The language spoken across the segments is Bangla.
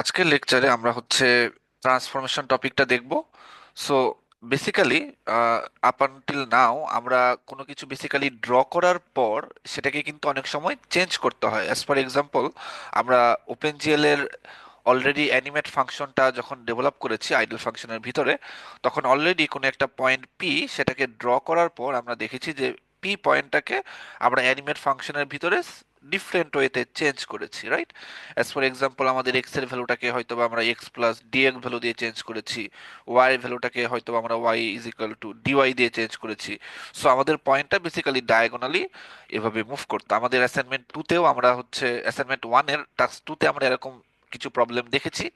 আজকের লেকচারে আমরা ট্রান্সফরমেশন টপিকটা দেখব। So basically up until now আমরা কোনো কিছু বেসিক্যালি ড্র করার পর সেটাকে কিন্তু অনেক সময় চেঞ্জ করতে হয়। অ্যাজ ফর এক্সাম্পল, আমরা ওপেনজিএল এর অলরেডি অ্যানিমেট ফাংশনটা যখন ডেভেলপ করেছি আইডল ফাংশনের ভিতরে, তখন অলরেডি কোনো একটা পয়েন্ট পি সেটাকে ড্র করার পর আমরা দেখেছি যে পি পয়েন্টটাকে আমরা অ্যানিমেট ফাংশনের ভিতরে ডিফারেন্ট ওয়েতে চেঞ্জ করেছি, রাইট? অ্যাজ ফর এক্সাম্পল, আমাদের এক্স এর ভ্যালুটাকে হয়তো বা আমরা এক্স প্লাস ডিএক্স ভ্যালু দিয়ে চেঞ্জ করেছি, ওয়াই এর ভ্যালুটাকে হয়তো বা আমরা y is equal to d y দিয়ে চেঞ্জ করেছি। সো আমাদের পয়েন্টটা বেসিক্যালি ডায়াগোনালি এভাবে মুভ করতো। আমাদের অ্যাসাইনমেন্ট টুতেও আমরা অ্যাসাইনমেন্ট ওয়ানের টাস্ক টুতে আমরা এরকম কিছু প্রবলেম দেখেছি।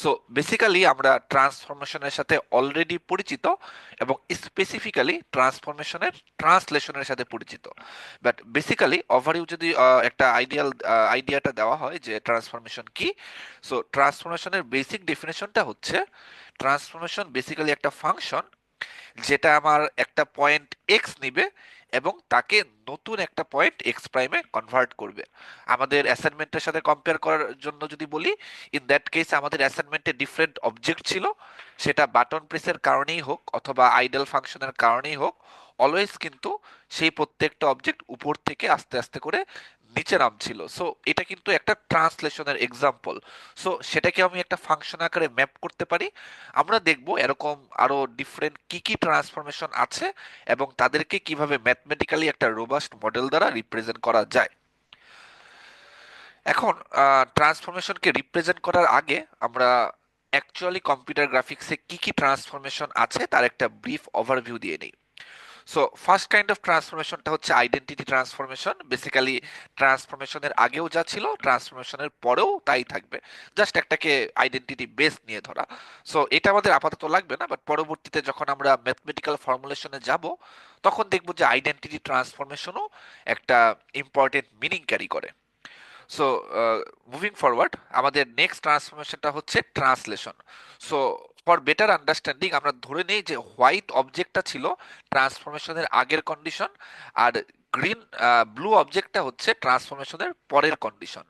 সো বেসিক্যালি আমরা ট্রান্সফরমেশনের সাথে অলরেডি পরিচিত এবং স্পেসিফিক্যালি ট্রান্সফরমেশনের ট্রান্সলেশনের সাথে পরিচিত। বাট বেসিক্যালি ওভারভিউ যদি একটা আইডিয়াটা দেওয়া হয় যে ট্রান্সফরমেশন কি, সো ট্রান্সফরমেশনের বেসিক ডেফিনেশনটা হচ্ছে ট্রান্সফরমেশন বেসিক্যালি একটা ফাংশন যেটা আমার একটা পয়েন্ট এক্স নিবে এবং তাকে নতুন একটা পয়েন্ট এক্স প্রাইমে কনভার্ট করবে। আমাদের অ্যাসাইনমেন্টের সাথে কম্পেয়ার করার জন্য যদি বলি, ইন দ্যাট কেস আমাদের অ্যাসাইনমেন্টে ডিফারেন্ট অবজেক্ট ছিল, সেটা বাটন প্রেসের কারণেই হোক অথবা আইডল ফাংশনের কারণেই হোক, অলওয়েজ কিন্তু সেই প্রত্যেকটা অবজেক্ট উপর থেকে আস্তে আস্তে করে নিচে নামছিল। সো এটা কিন্তু একটা ট্রান্সলেশনের এক্সাম্পল। সো সেটাকে আমি একটা ফাংশন আকারে ম্যাপ করতে পারি। আমরা দেখব এরকম আরো ডিফারেন্ট কি কি ট্রান্সফরমেশন আছে এবং তাদেরকে কিভাবে ম্যাথমেটিক্যালি একটা রোবাস্ট মডেল দ্বারা রিপ্রেজেন্ট করা যায়। এখন ট্রান্সফরমেশনকে রিপ্রেজেন্ট করার আগে আমরা অ্যাকচুয়ালি কম্পিউটার গ্রাফিক্সে কি কি ট্রান্সফরমেশন আছে তার একটা ব্রিফ ওভারভিউ দিয়ে নিই। সো ফার্স্ট কাইন্ড অফ ট্রান্সফরমেশনটা হচ্ছে আইডেন্টিটি ট্রান্সফরমেশন। বেসিক্যালি ট্রান্সফরমেশনের আগেও যা ছিল ট্রান্সফরমেশনের পরেও তাই থাকবে, জাস্ট একটাকে আইডেন্টিটি বেস নিয়ে ধরা। সো এটা আমাদের আপাতত লাগবে না, বাট পরবর্তীতে যখন আমরা ম্যাথমেটিক্যাল ফর্মুলেশনে যাব তখন দেখবো যে আইডেন্টিটি ট্রান্সফরমেশনও একটা ইম্পর্টেন্ট মিনিং ক্যারি করে। সো মুভিং ফরওয়ার্ড, আমাদের নেক্সট ট্রান্সফরমেশনটা হচ্ছে translation. So for better understanding আমরা ধরে নেই যে হোয়াইট অবজেক্টটা ছিল ট্রান্সফরমেশনের আগের কন্ডিশন, আর গ্রিন ব্লু অবজেক্টটা হচ্ছে ট্রান্সফরমেশনের পরের কন্ডিশন।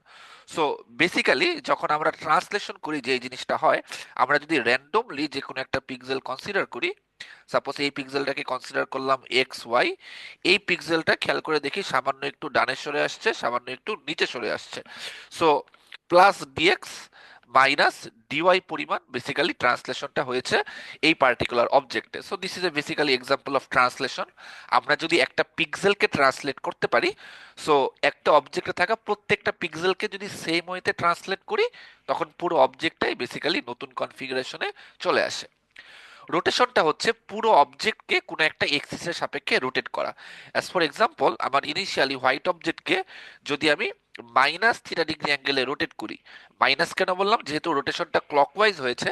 সো বেসিক্যালি যখন আমরা ট্রান্সলেশন করি যে এই জিনিসটা হয়, আমরা যদি র্যান্ডমলি যে কোনো একটা পিক্সেল কনসিডার করি, সাপোজ এই পিক্সেলটাকে কনসিডার করলাম এক্স ওয়াই, এই পিক্সেলটা খেয়াল করে দেখি সামান্য একটু ডানে সরে আসছে, সামান্য একটু নিচে সরে আসছে। So plus D X minus D Y পরিমাণ বেসিক্যালি ট্রান্সলেশনটা হয়েছে এই পার্টিকুলার অবজেক্টে। So this is a basically example of translation. আমরা যদি একটা পিক্সেলকে ট্রান্সলেট করতে পারি, সো একটা অবজেক্টে থাকা প্রত্যেকটা পিক্সেলকে যদি সেম ওয়েতে ট্রান্সলেট করি, তখন পুরো অবজেক্টটাই বেসিক্যালি নতুন কনফিগারেশনে চলে আসে। রোটেশনটা হচ্ছে পুরো অবজেক্টকে কোনো একটা এক্সিসের সাপেক্ষে রোটেট করা। অ্যাজ ফর এক্সাম্পল, আমার ইনিশিয়ালি হোয়াইট অবজেক্টকে যদি আমি মাইনাস থিটা ডিগ্রি অ্যাঙ্গেলে রোটেট করি, মাইনাস কেন বললাম, যেহেতু রোটেশনটা ক্লকওয়াইজ হয়েছে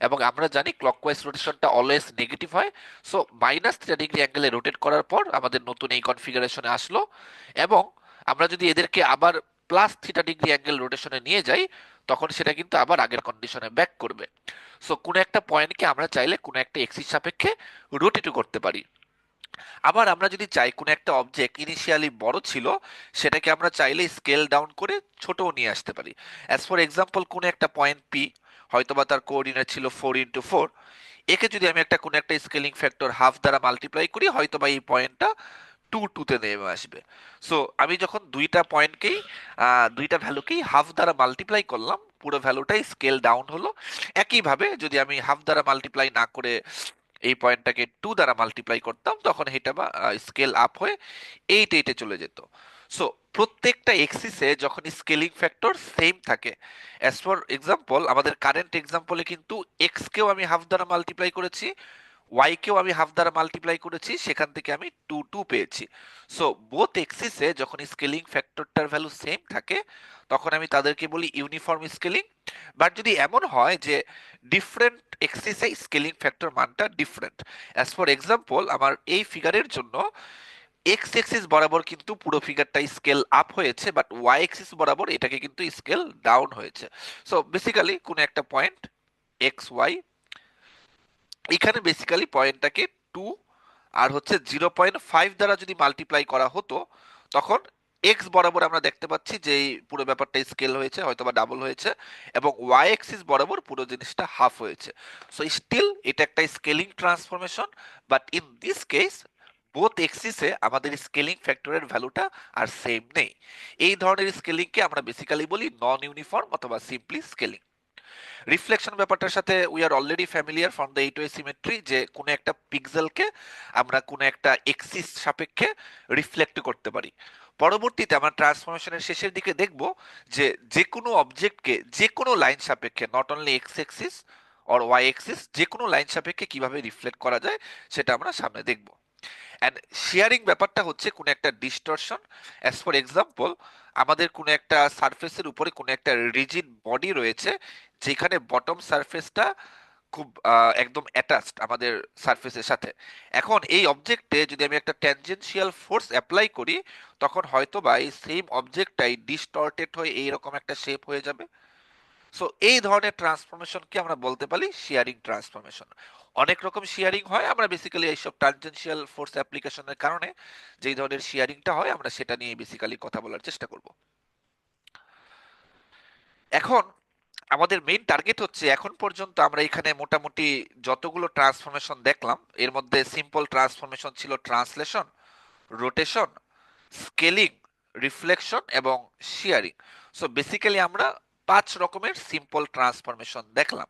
এবং আমরা জানি ক্লকওয়াইজ রোটেশনটা অলওয়েজ নেগেটিভ হয়। সো মাইনাস থিটা ডিগ্রি অ্যাঙ্গেলে রোটেট করার পর আমাদের নতুন এই কনফিগারেশনে আসলো, এবং আমরা যদি এদেরকে আবার প্লাস থিটা ডিগ্রি অ্যাঙ্গেল রোটেশনে নিয়ে যাই, তখন সেটা কিন্তু আবার আগের কন্ডিশনে ব্যাক করবে। সো কোনো একটা পয়েন্টকে আমরা চাইলে কোনো একটা এক্সিস সাপেক্ষে রোটেটও করতে পারি। আবার আমরা যদি চাই কোনো একটা অবজেক্ট ইনিশিয়ালি বড় ছিল, সেটাকে আমরা চাইলে স্কেল ডাউন করে ছোটও নিয়ে আসতে পারি। অ্যাজ ফর এক্সাম্পল, কোনো একটা পয়েন্ট পি, হয়তোবা তার কোঅর্ডিনেট ছিল 4 × 4, একে যদি আমি একটা কোনো একটা স্কেলিং ফ্যাক্টর হাফ দ্বারা মাল্টিপ্লাই করি, হয়তোবা এই পয়েন্টটা 2 তে নেমে আসবে। সো আমি যখন দুইটা পয়েন্টকেই দুইটা ভ্যালুকেই হাফ দ্বারা মাল্টিপ্লাই করলাম, পুরো ভ্যালুটাই স্কেল ডাউন হলো। একইভাবে যদি আমি হাফ দ্বারা মাল্টিপ্লাই না করে এই পয়েন্টটাকে 2 দ্বারা মাল্টিপ্লাই করতাম, তখন এটা বা স্কেল আপ হয়ে 8 চলে যেত। সো প্রত্যেকটা এক্সিসে যখন স্কেলিং ফ্যাক্টর সেম থাকে, অ্যাজ ফর এক্সাম্পল আমাদের কারেন্ট এক্সাম্পলে কিন্তু এক্স কেও আমি হাফ দ্বারা মাল্টিপ্লাই করেছি, ওয়াই কেও আমি হাফ দ্বারা মাল্টিপ্লাই করেছি, সেখান থেকে আমি 2 পেয়েছি। সো বোথ এক্সিসে যখন স্কেলিং ফ্যাক্টরটার ভ্যালু সেম থাকে, তখন আমি তাদেরকে বলি ইউনিফর্ম স্কেলিং। বাট যদি এমন হয় যে ডিফারেন্ট এক্সিসে স্কেলিং ফ্যাক্টর মানটা ডিফারেন্ট, অ্যাজ ফর এক্সাম্পল আমার এই ফিগারের জন্য এক্স এক্সিস বরাবর কিন্তু পুরো ফিগারটা স্কেল আপ হয়েছে, বাট ওয়াই এক্সিস বরাবর এটাকে কিন্তু স্কেল ডাউন হয়েছে। সো বেসিক্যালি কোনো একটা পয়েন্ট এক্স ওয়াই, এখানে বেসিক্যালি পয়েন্টটাকে 2 আর হচ্ছে 0.5 দ্বারা যদি মাল্টিপ্লাই করা হতো, তখন এক্স বরাবর আমরা দেখতে পাচ্ছি যে এই পুরো ব্যাপারটা স্কেল হয়েছে, হয়তো বা ডাবল হয়েছে, এবং ওয়াই এক্সিস বরাবর পুরো জিনিসটা হাফ হয়েছে। সো স্টিল এটা একটা scaling transformation, but in this case both এক্সিসে আমাদের স্কেলিং ফ্যাক্টরের ভ্যালুটা আর সেম নেই। এই ধরনের স্কেলিংকে আমরা বেসিক্যালি বলি নন ইউনিফর্ম অথবা সিম্পলি স্কেলিং। রিফ্লেকশন ব্যাপারটার সাথে we are already familiar from the eight way symmetry, যে কোনো একটা পিক্সেলকে আমরা কোনো একটা এক্সিস সাপেক্ষে রিফ্লেক্ট করতে পারি। পরবর্তীতে আমরা ট্রান্সফরমেশনের শেষের দিকে দেখব যে যে কোনো অবজেক্টকে যে কোনো লাইন সাপেক্ষে, not only x axis or y axis, যে কোনো লাইন সাপেক্ষে কিভাবে রিফ্লেক্ট করা যায় সেটা আমরা সামনে দেখব। অ্যান্ড শেয়ারিং ব্যাপারটা হচ্ছে কোনো একটা ডিস্টরশন। অ্যাজ ফর এক্সাম্পল, আমাদের কোনো একটা সারফেসের উপরে কোনো একটা রিজিড বডি রয়েছে, যেখানে বটম সারফেসটা খুব একদম অ্যাটাচড আমাদের সারফেসের সাথে। এখন এই অবজেক্টে যদি আমি একটা ট্যানজেনশিয়াল ফোর্স অ্যাপ্লাই করি, তখন হয়তো বা এই সেম অবজেক্টটাই ডিস্টর্টেড হয়ে এইরকম একটা শেপ হয়ে যাবে। সো এই ধরনের ট্রান্সফরমেশনকে আমরা বলতে পারি শেয়ারিং ট্রান্সফরমেশন। অনেক রকম শেয়ারিং হয়, আমরা বেসিক্যালি এইসব ট্যানজেনশিয়াল ফোর্স অ্যাপ্লিকেশনের কারণে যেই ধরনের শেয়ারিংটা হয় আমরা সেটা নিয়ে বেসিক্যালি কথা বলার চেষ্টা করব। এখন আমাদের মেইন টার্গেট হচ্ছে, এখন পর্যন্ত আমরা এখানে মোটামুটি যতগুলো ট্রান্সফরমেশন দেখলাম, এর মধ্যে সিম্পল ট্রান্সফরমেশন ছিল ট্রান্সলেশন, রোটেশন, স্কেলিং, রিফ্লেকশন এবং শেয়ারিং। সো বেসিক্যালি আমরা 5 রকমের সিম্পল ট্রান্সফরমেশন দেখলাম।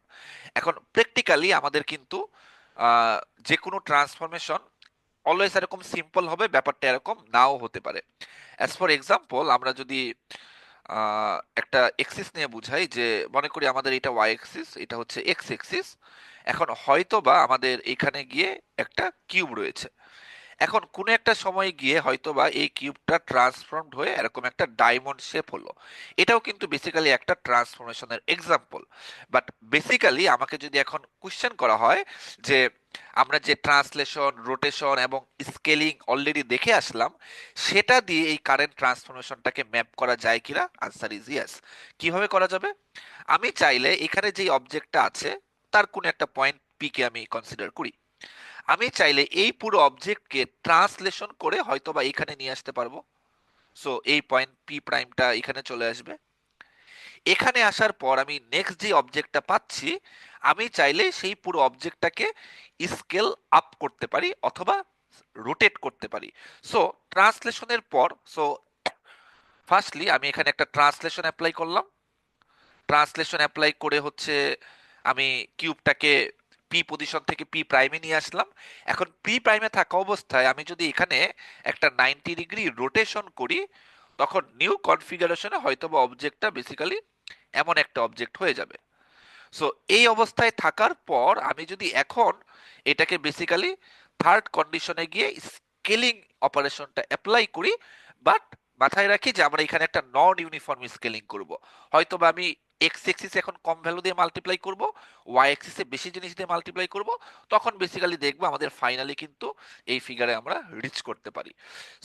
এখন প্র্যাকটিক্যালি আমাদের কিন্তু আহ, যে কোনো ট্রান্সফরমেশন অলওয়েজ এরকম সিম্পল হবে, ব্যাপারটা এরকম নাও হতে পারে। অ্যাজ ফর এক্সাম্পল, আমরা যদি একটা এক্সিস নিয়ে বুঝাই, যে মনে করি আমাদের এটা ওয়াই এক্সিস, এটা হচ্ছে এক্স এক্সিস। এখন হয়তো বা আমাদের এখানে গিয়ে একটা কিউব রয়েছে। এখন কোনো একটা সময় গিয়ে হয়তো বা এই কিউবটা ট্রান্সফর্মড হয়ে এরকম একটা ডায়মন্ড শেপ হলো। এটাও কিন্তু বেসিক্যালি একটা ট্রান্সফরমেশনের এক্সাম্পল। বাট বেসিক্যালি আমাকে যদি এখন কোশ্চেন করা হয় যে আমরা যে ট্রান্সলেশন, রোটেশন এবং স্কেলিং অলরেডি দেখে আসলাম, সেটা দিয়ে এই কারেন্ট ট্রান্সফরমেশনটাকে ম্যাপ করা যায় কিনা, আনসার ইজ ইয়েস। কিভাবে করা যাবে? আমি চাইলে এখানে যে অবজেক্টটা আছে তার কোনো একটা পয়েন্ট পি কে আমি কনসিডার করি। আমি চাইলে এই পুরো অবজেক্টকে ট্রান্সলেশন করে হয়তো বা এখানে নিয়ে আসতে পারবো। সো এই পয়েন্ট পি প্রাইমটা এখানে চলে আসবে। এখানে আসার পর আমি নেক্সট যে অবজেক্টটা পাচ্ছি, আমি চাইলে সেই পুরো অবজেক্টটাকে স্কেল আপ করতে পারি অথবা রোটেট করতে পারি। সো ট্রান্সলেশনের পর, সো ফার্স্টলি আমি এখানে একটা ট্রান্সলেশন অ্যাপ্লাই করলাম। ট্রান্সলেশন অ্যাপ্লাই করে হচ্ছে আমি কিউবটাকে পি পজিশন থেকে পি প্রাইমে নিয়ে আসলাম। এখন পি প্রাইমে থাকা অবস্থায় আমি যদি এখানে একটা 90 ডিগ্রি রোটেশন করি, তখন নিউ কনফিগারেশনে হয়তো বা অবজেক্টটা বেসিক্যালি এমন একটা অবজেক্ট হয়ে যাবে। সো এই অবস্থায় থাকার পর আমি যদি এখন এটাকে বেসিক্যালি থার্ড কন্ডিশনে গিয়ে স্কেলিং অপারেশনটা অ্যাপ্লাই করি, বাট মাথায় রাখি যে আমরা এখানে একটা নন ইউনিফর্ম স্কেলিং করব। হয়তো বা আমি এক্স এক্সিস এখন কম ভ্যালু দিয়ে মাল্টিপ্লাই করব, ওয়াই এক্সিসে বেশি জিনিস দিয়ে মাল্টিপ্লাই করব, তখন বেসিক্যালি দেখবো আমাদের ফাইনালি কিন্তু এই ফিগারে আমরা রিচ করতে পারি।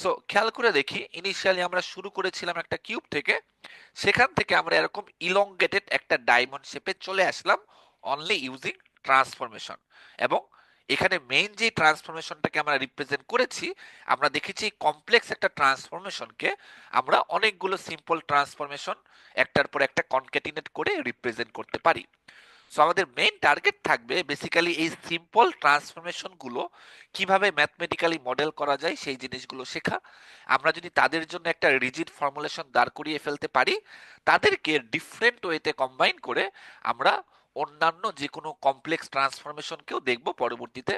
সো খেয়াল করে দেখি, ইনিশিয়ালি আমরা শুরু করেছিলাম একটা কিউব থেকে, সেখান থেকে আমরা এরকম ইলংগেটেড একটা ডায়মন্ড শেপে চলে আসলাম অনলি ইউজিং ট্রান্সফরমেশন। এবং এখানে মেইন যে ট্রান্সফরমেশনটাকে আমরা রিপ্রেজেন্ট করেছি, আমরা দেখেছি কমপ্লেক্স একটা ট্রান্সফরমেশনকে আমরা অনেকগুলো সিম্পল ট্রান্সফরমেশন একটার পর একটা কনক্যাটিনেট করে রিপ্রেজেন্ট করতে পারি। সো আমাদের মেইন টার্গেট থাকবে বেসিক্যালি এই সিম্পল ট্রান্সফরমেশন গুলো কিভাবে ম্যাথমেটিক্যালি মডেল করা যায় সেই জিনিসগুলো শেখা। আমরা যদি তাদের জন্য একটা রিজিড ফর্মুলেশন দাঁড় করিয়ে ফেলতে পারি, তাদেরকে ডিফারেন্ট ওয়েতে কম্বাইন করে আমরা অন্যান্য যে কোনো কমপ্লেক্স ট্রান্সফরমেশনকেও দেখব পরবর্তীতে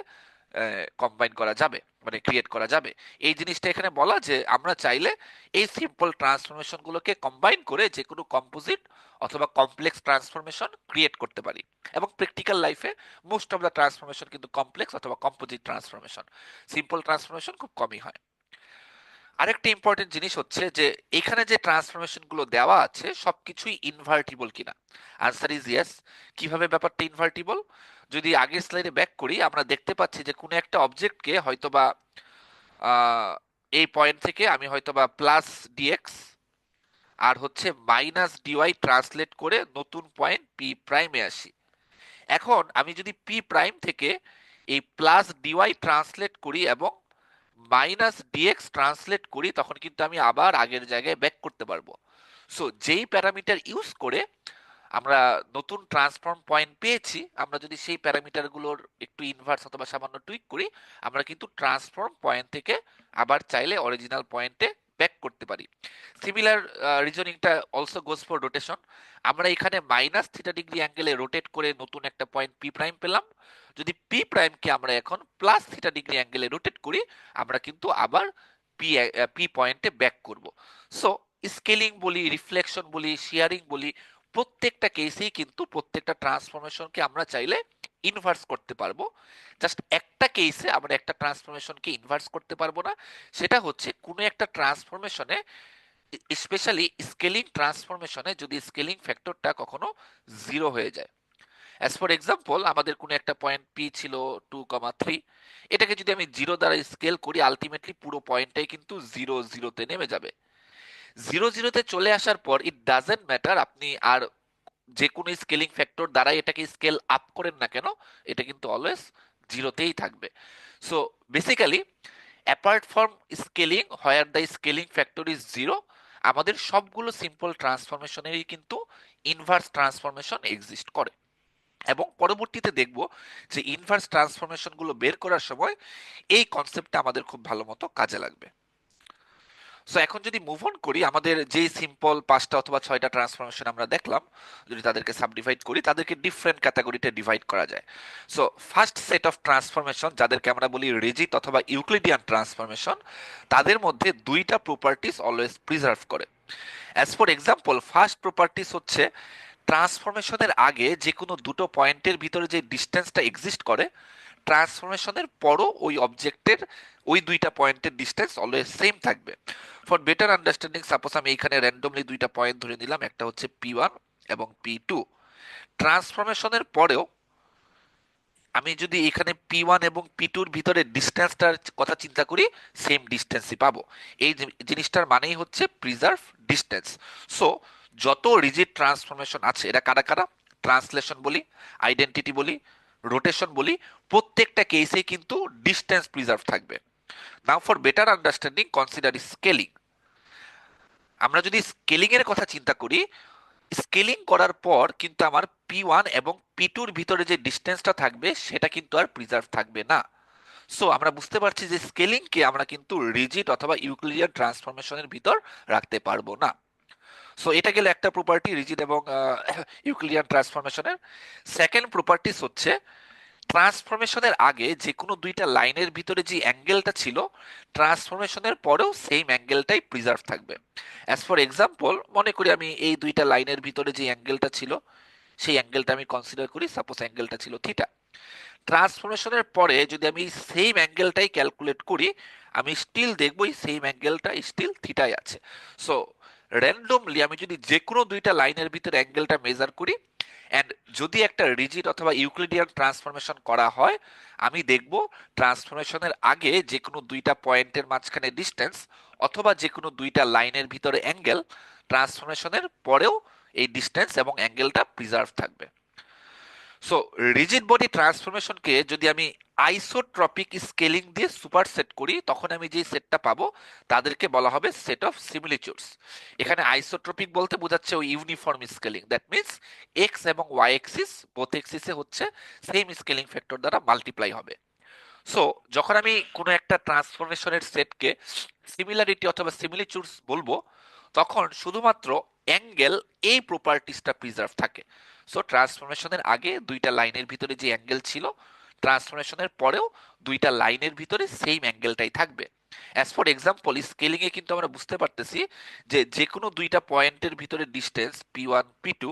কম্বাইন করা যাবে, মানে ক্রিয়েট করা যাবে। এই জিনিসটা এখানে বলা যে আমরা চাইলে এই সিম্পল ট্রান্সফরমেশন গুলোকে কম্বাইন করে যে কোনো কম্পোজিট অথবা কমপ্লেক্স ট্রান্সফরমেশন ক্রিয়েট করতে পারি। এবং প্র্যাকটিক্যাল লাইফে মোস্ট অফ দ্য ট্রান্সফরমেশন কিন্তু কমপ্লেক্স অথবা কম্পোজিট ট্রান্সফরমেশন, সিম্পল ট্রান্সফরমেশন খুব কমই হয়। আরেকটা ইম্পর্টেন্ট জিনিস হচ্ছে যে এখানে যে ট্রান্সফরমেশন গুলো দেওয়া আছে সবকিছুই ইনভার্টিবল কিনা, আনসার ইজ ইয়েস। কিভাবে ব্যাপারটা ইনভার্টিবল? যদি আগের স্লাইডে ব্যাক করি, আমরা দেখতে পাচ্ছি যে কোনো একটা অবজেক্টকে হয়তোবা এই পয়েন্ট থেকে আমি হয়তোবা প্লাস ডিএক্স আর হচ্ছে মাইনাস ডিওয়াই ট্রান্সলেট করে নতুন পয়েন্ট পি প্রাইমে আসি। এখন আমি যদি পি প্রাইম থেকে এই প্লাস ডিওয়াই ট্রান্সলেট করি এবং মাইনাস ডিএক্স ট্রান্সলেট করি তখন কিন্তু আমি আবার আগের জায়গায় ব্যাক করতে পারবো। সো যেই প্যারামিটার ইউজ করে আমরা নতুন ট্রান্সফর্ম পয়েন্ট পেয়েছি, আমরা যদি সেই প্যারামিটারগুলোর একটু ইনভার্স অথবা সামান্য টুইক করি, আমরা কিন্তু ট্রান্সফর্ম পয়েন্ট থেকে আবার চাইলে অরিজিনাল পয়েন্টে ব্যাক করতে পারি। সিমিলার রিজনিংটা অলসো গোজ ফর রোটেশন। আমরা এখানে মাইনাস থিটা ডিগ্রি অ্যাঙ্গেলে রোটেট করে নতুন একটা পয়েন্ট পি প্রাইম পেলাম। যদি পি প্রাইমকে আমরা এখন প্লাস থিটা ডিগ্রি অ্যাঙ্গেলে রোটেট করি, আমরা কিন্তু আবার পি পি পয়েন্টে ব্যাক করব। সো স্কেলিং বলি, রিফ্লেকশন বলি, শেয়ারিং বলি, প্রত্যেকটা কেসেই কিন্তু প্রত্যেকটা ট্রান্সফরমেশনকে আমরা চাইলে ইনভার্স করতে পারবো। জাস্ট একটা কেসে আমরা একটা ট্রান্সফরমেশনকে ইনভার্স করতে পারবো না, সেটা হচ্ছে কোনো একটা ট্রান্সফরমেশনে, স্পেশালি স্কেলিং ট্রান্সফরমেশনে যদি স্কেলিং ফ্যাক্টরটা কখনো জিরো হয়ে যায়। অ্যাজ ফর এক্সাম্পল, আমাদের কোনো একটা পয়েন্ট পি ছিল 2,3, এটাকে যদি আমি জিরো দ্বারা স্কেল করি, আলটিমেটলি পুরো পয়েন্টটাই কিন্তু জিরো জিরোতে নেমে যাবে। জিরো জিরোতে চলে আসার পর ইট ডাজেন্ট ম্যাটার আপনি আর যে কোনো স্কেলিং ফ্যাক্টর দ্বারা এটাকে স্কেল আপ করেন না কেন, এটা কিন্তু অলওয়েজ জিরোতেই থাকবে। So basically, apart from scaling where the scaling factor is zero, আমাদের সবগুলো সিম্পল ট্রান্সফরমেশনেরই কিন্তু ইনভার্স ট্রান্সফরমেশন এক্সিস্ট করে। এবং পরবর্তীতে দেখব যে ইনভার্স ট্রান্সফরমেশনগুলো বের করার সময় এই কনসেপ্টটা আমাদের খুব ভালো মতো কাজে লাগবে। সো এখন যদি মুভ অন করি, আমাদের যে সিম্পল 5টা অথবা 6টা ট্রান্সফরমেশন আমরা দেখলাম, যদি তাদেরকে সাবডিভাইড করি, তাদেরকে ডিফারেন্ট ক্যাটাগরিতে ডিভাইড করা যায়। So first set of transformation, যাদেরকে আমরা বলি রিজিড অথবা ইউক্লিডিয়ান ট্রান্সফরমেশন, তাদের মধ্যে দুইটা প্রপার্টিস অলওয়েজ প্রিজার্ভ করে। As for example, first properties হচ্ছে ট্রান্সফরমেশনের আগে যে কোনো দুটো পয়েন্টের ভিতরে যে ডিস্টেন্সটা এক্সিস্ট করে, ট্রান্সফরমেশনের পরও ওই অবজেক্টের ওই দুইটা পয়েন্টের ডিস্টেন্স অলওয়েজ সেম থাকবে। ফর বেটার আন্ডারস্ট্যান্ডিং, সাপোজ আমি এখানে র্যান্ডমলি দুইটা পয়েন্ট ধরে নিলাম, একটা হচ্ছে P1 এবং P2। ট্রান্সফরমেশনের পরেও আমি যদি এখানে P1 এবং P2-র ভিতরে ডিস্টেন্সটার কথা চিন্তা করি, সেম ডিস্টেন্সই পাবো। এই জিনিসটার মানেই হচ্ছে প্রিজার্ভ ডিস্টেন্স। সো যত রিজিড ট্রান্সফরমেশন আছে, এরা কারা কারা? ট্রান্সলেশন বলি, আইডেন্টিটি বলি, রোটেশন বলি, প্রত্যেকটা কেসে কিন্তু ডিস্টেন্স প্রিজার্ভ থাকবে। নাও for better understanding, consider scaling. আমরা যদি স্কেলিং এর কথা চিন্তা করি, স্কেলিং করার পর কিন্তু আমার P1 এবং P2-র ভিতরে যে ডিস্টেন্সটা থাকবে, সেটা কিন্তু আর প্রিজার্ভ থাকবে না। সো আমরা বুঝতে পারছি যে স্কেলিংকে আমরা কিন্তু রিজিড অথবা ইউক্লিডিয়ান ট্রান্সফরমেশনের ভিতর রাখতে পারবো না। সো এটা গেল একটা প্রপার্টি রিজিড এবং ইউক্লিডিয়ান ট্রান্সফরমেশনের। সেকেন্ড প্রপার্টিস হচ্ছে ট্রান্সফরমেশনের আগে যে কোনো দুইটা লাইনের ভিতরে যে অ্যাঙ্গেলটা ছিল, ট্রান্সফরমেশনের পরেও সেম অ্যাঙ্গেলটাই প্রিজার্ভ থাকবে। অ্যাজ ফর এক্সাম্পল, মনে করি আমি এই দুইটা লাইনের ভিতরে যে অ্যাঙ্গেলটা ছিল, সেই অ্যাঙ্গেলটা আমি কনসিডার করি, সাপোজ অ্যাঙ্গেলটা ছিল থিটা। ট্রান্সফরমেশনের পরে যদি আমি সেম অ্যাঙ্গেলটাই ক্যালকুলেট করি, আমি স্টিল দেখবো এই সেম অ্যাঙ্গেলটা স্টিল থিটাই আছে। সো র্যান্ডমলি আমি যদি যে কোনো দুইটা লাইনের ভিতরে অ্যাঙ্গেলটা মেজার করি, অ্যান্ড যদি একটা রিজিড অথবা ইউক্লিডিয়ান ট্রান্সফরমেশন করা হয়, আমি দেখব ট্রান্সফরমেশনের আগে যে কোনো দুইটা পয়েন্টের মাঝখানে ডিস্টেন্স অথবা যে কোনো দুইটা লাইনের ভিতরে অ্যাঙ্গেল, ট্রান্সফরমেশনের পরেও এই ডিস্টেন্স এবং অ্যাঙ্গেলটা প্রিজার্ভ থাকবে। সো রিজিড বডি ট্রান্সফরমেশনকে যদি আমি আইসোট্রপিক স্কেলিং দিয়ে সুপারসেট করি, তখন আমি যে সেটটা পাবো তাদেরকে বলা হবে সেট অফ সিমিলিচুডস। এখানে আইসোট্রপিক বলতে বোঝাচ্ছে ওই uniform scaling, that means x এবং ওয়াই এক্সিস বোথ এক্সিসে হচ্ছে সেম স্কেলিং ফ্যাক্টর দ্বারা মাল্টিপ্লাই হবে। সো যখন আমি কোনো একটা ট্রান্সফরমেশনের সেটকে সিমিলারিটি অথবা সিমিলিচুডস বলবো, তখন শুধুমাত্র অ্যাঙ্গেল এই প্রপার্টিসটা প্রিজার্ভ থাকে। সো ট্রান্সফরমেশনের আগে দুইটা লাইনের ভিতরে যে অ্যাঙ্গেল ছিল, ট্রান্সফরমেশনের পরেও দুইটা লাইনের ভিতরে সেম অ্যাঙ্গেলটাই থাকবে। অ্যাজ ফর এক্সাম্পল, স্কেলিং এ কিন্তু আমরা বুঝতে পারতেছি যে যে কোনো দুইটা পয়েন্টের ভিতরে ডিস্টেন্স P1 P2,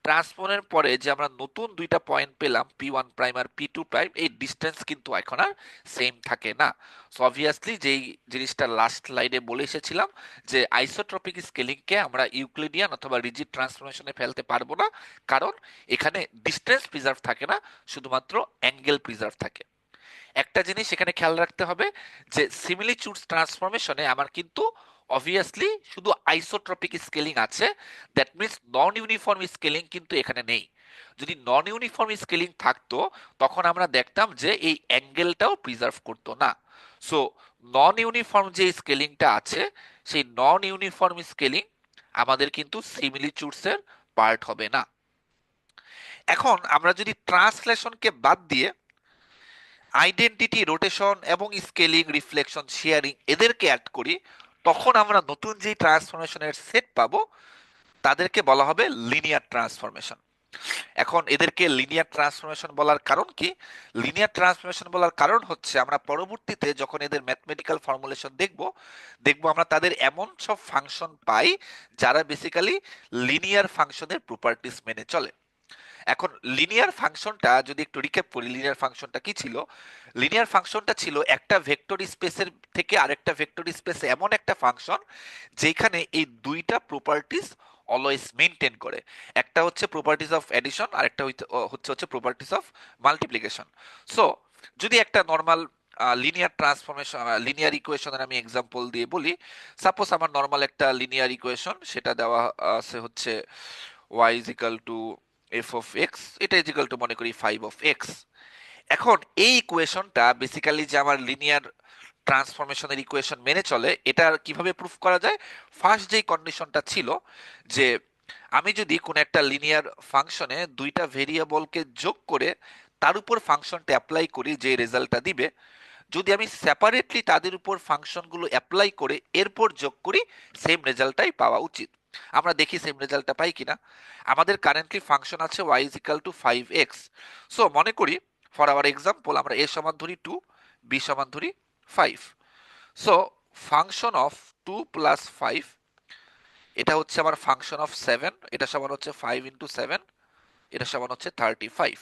ট্রান্সফারের পরে যে আমরা নতুন দুইটা পয়েন্ট পেলাম P1 প্রাইম আর P2 প্রাইম, এই ডিস্টেন্স কিন্তু এখন আর সেম থাকে না। সো অবভিয়াসলি যেই জিনিসটা লাস্ট স্লাইডে বলে এসেছিলাম, যে আইসোট্রপিক স্কেলিংকে আমরা ইউক্লিডিয়ান অথবা রিজিড ট্রান্সফরমেশনে ফেলতে পারবো না, কারণ এখানে ডিস্টেন্স প্রিজার্ভ থাকে না, শুধুমাত্র অ্যাঙ্গেল প্রিজার্ভ থাকে। একটা জিনিস এখানে খেয়াল রাখতে হবে, যে সিমিলিচুডস ট্রান্সফরমেশনে আমার কিন্তু অবভিয়াসলি শুধু আইসোট্রপিক স্কেলিং আছে, that means non uniform scaling কিন্তু এখানে নেই। যদি নন ইউনিফর্ম স্কেলিং থাকতো, তখন আমরা দেখতাম যে এই অ্যাঙ্গেলটাও প্রিজার্ভ করতো না। সো নন ইউনিফর্ম যে স্কেলিংটা আছে, সেই নন ইউনিফর্ম স্কেলিং আমাদের কিন্তু সিমিলিচুডস এর পার্ট হবে না। এখন আমরা যদি ট্রান্সলেশনকে বাদ দিয়ে আইডেন্টিটি, রোটেশন এবং স্কেলিং, রিফ্লেকশন, শেয়ারিং এদেরকে অ্যাড করি, তখন আমরা নতুন যে ট্রান্সফরমেশনের সেট পাবো তাদেরকে বলা হবে লিনিয়ার ট্রান্সফরমেশন। এখন এদেরকে লিনিয়ার ট্রান্সফরমেশন বলার কারণ কি? লিনিয়ার ট্রান্সফরমেশন বলার কারণ হচ্ছে আমরা পরবর্তীতে যখন এদের ম্যাথমেটিক্যাল ফর্মুলেশন দেখব, আমরা তাদের এমন সব ফাংশন পাই যারা বেসিক্যালি লিনিয়ার ফাংশনের প্রপার্টিস মেনে চলে। এখন লিনিয়ার ফাংশনটা যদি একটু রিক্যাপ করি, লিনিয়ার ফাংশনটা কি ছিল? লিনিয়ার ফাংশনটা ছিল একটা ভেক্টর স্পেসের থেকে আরেকটা ভেক্টর স্পেসে এমন একটা ফাংশন যেখানে এই দুইটা প্রপার্টিস অলওয়েজ মেনটেন করে। একটা হচ্ছে প্রপার্টিস অফ এডিশন, আর একটা হচ্ছে প্রপার্টিস অফ মাল্টিপ্লিকেশন। সো যদি একটা নর্মাল লিনিয়ার ট্রান্সফরমেশন, লিনিয়ার ইকুয়েশনের আমি এক্সাম্পল দিয়ে বলি, সাপোজ আমার নর্মাল একটা লিনিয়ার ইকুয়েশন, সেটা দেওয়া আছে হচ্ছে y is equal to f of x, এটা is equal to মনে করি 5 of x। এখন এই ইকুয়েশনটা বেসিক্যালি যে আমার লিনিয়ার ট্রান্সফরমেশনের ইকুয়েশন মেনে চলে, এটা কিভাবে প্রুফ করা যায়? ফার্স্ট যেই কন্ডিশনটা ছিল যে আমি যদি কোনো একটা লিনিয়ার ফাংশনে দুইটা ভেরিয়েবলকে যোগ করে তার উপর ফাংশনটা অ্যাপ্লাই করি, যে রেজাল্টটা দিবে, যদি আমি সেপারেটলি তাদের উপর ফাংশনগুলো অ্যাপ্লাই করে এরপর যোগ করি, সেম রেজাল্টটাই পাওয়া উচিত। আমরা দেখি সেম রেজাল্টটা পাই কিনা। আমাদের কারেন্টলি ফাংশন আছে y is equal to 5x। So মনে করি ফর আওয়ার এক্সাম্পল আমরা a সমান ধরি 2, b সমান ধরি 5। সো ফাংশন অফ 2 প্লাস 5, এটা হচ্ছে আমার ফাংশন অফ 7, এটা সমান হচ্ছে 5 ইন্টু 7, এটা সমান হচ্ছে 35।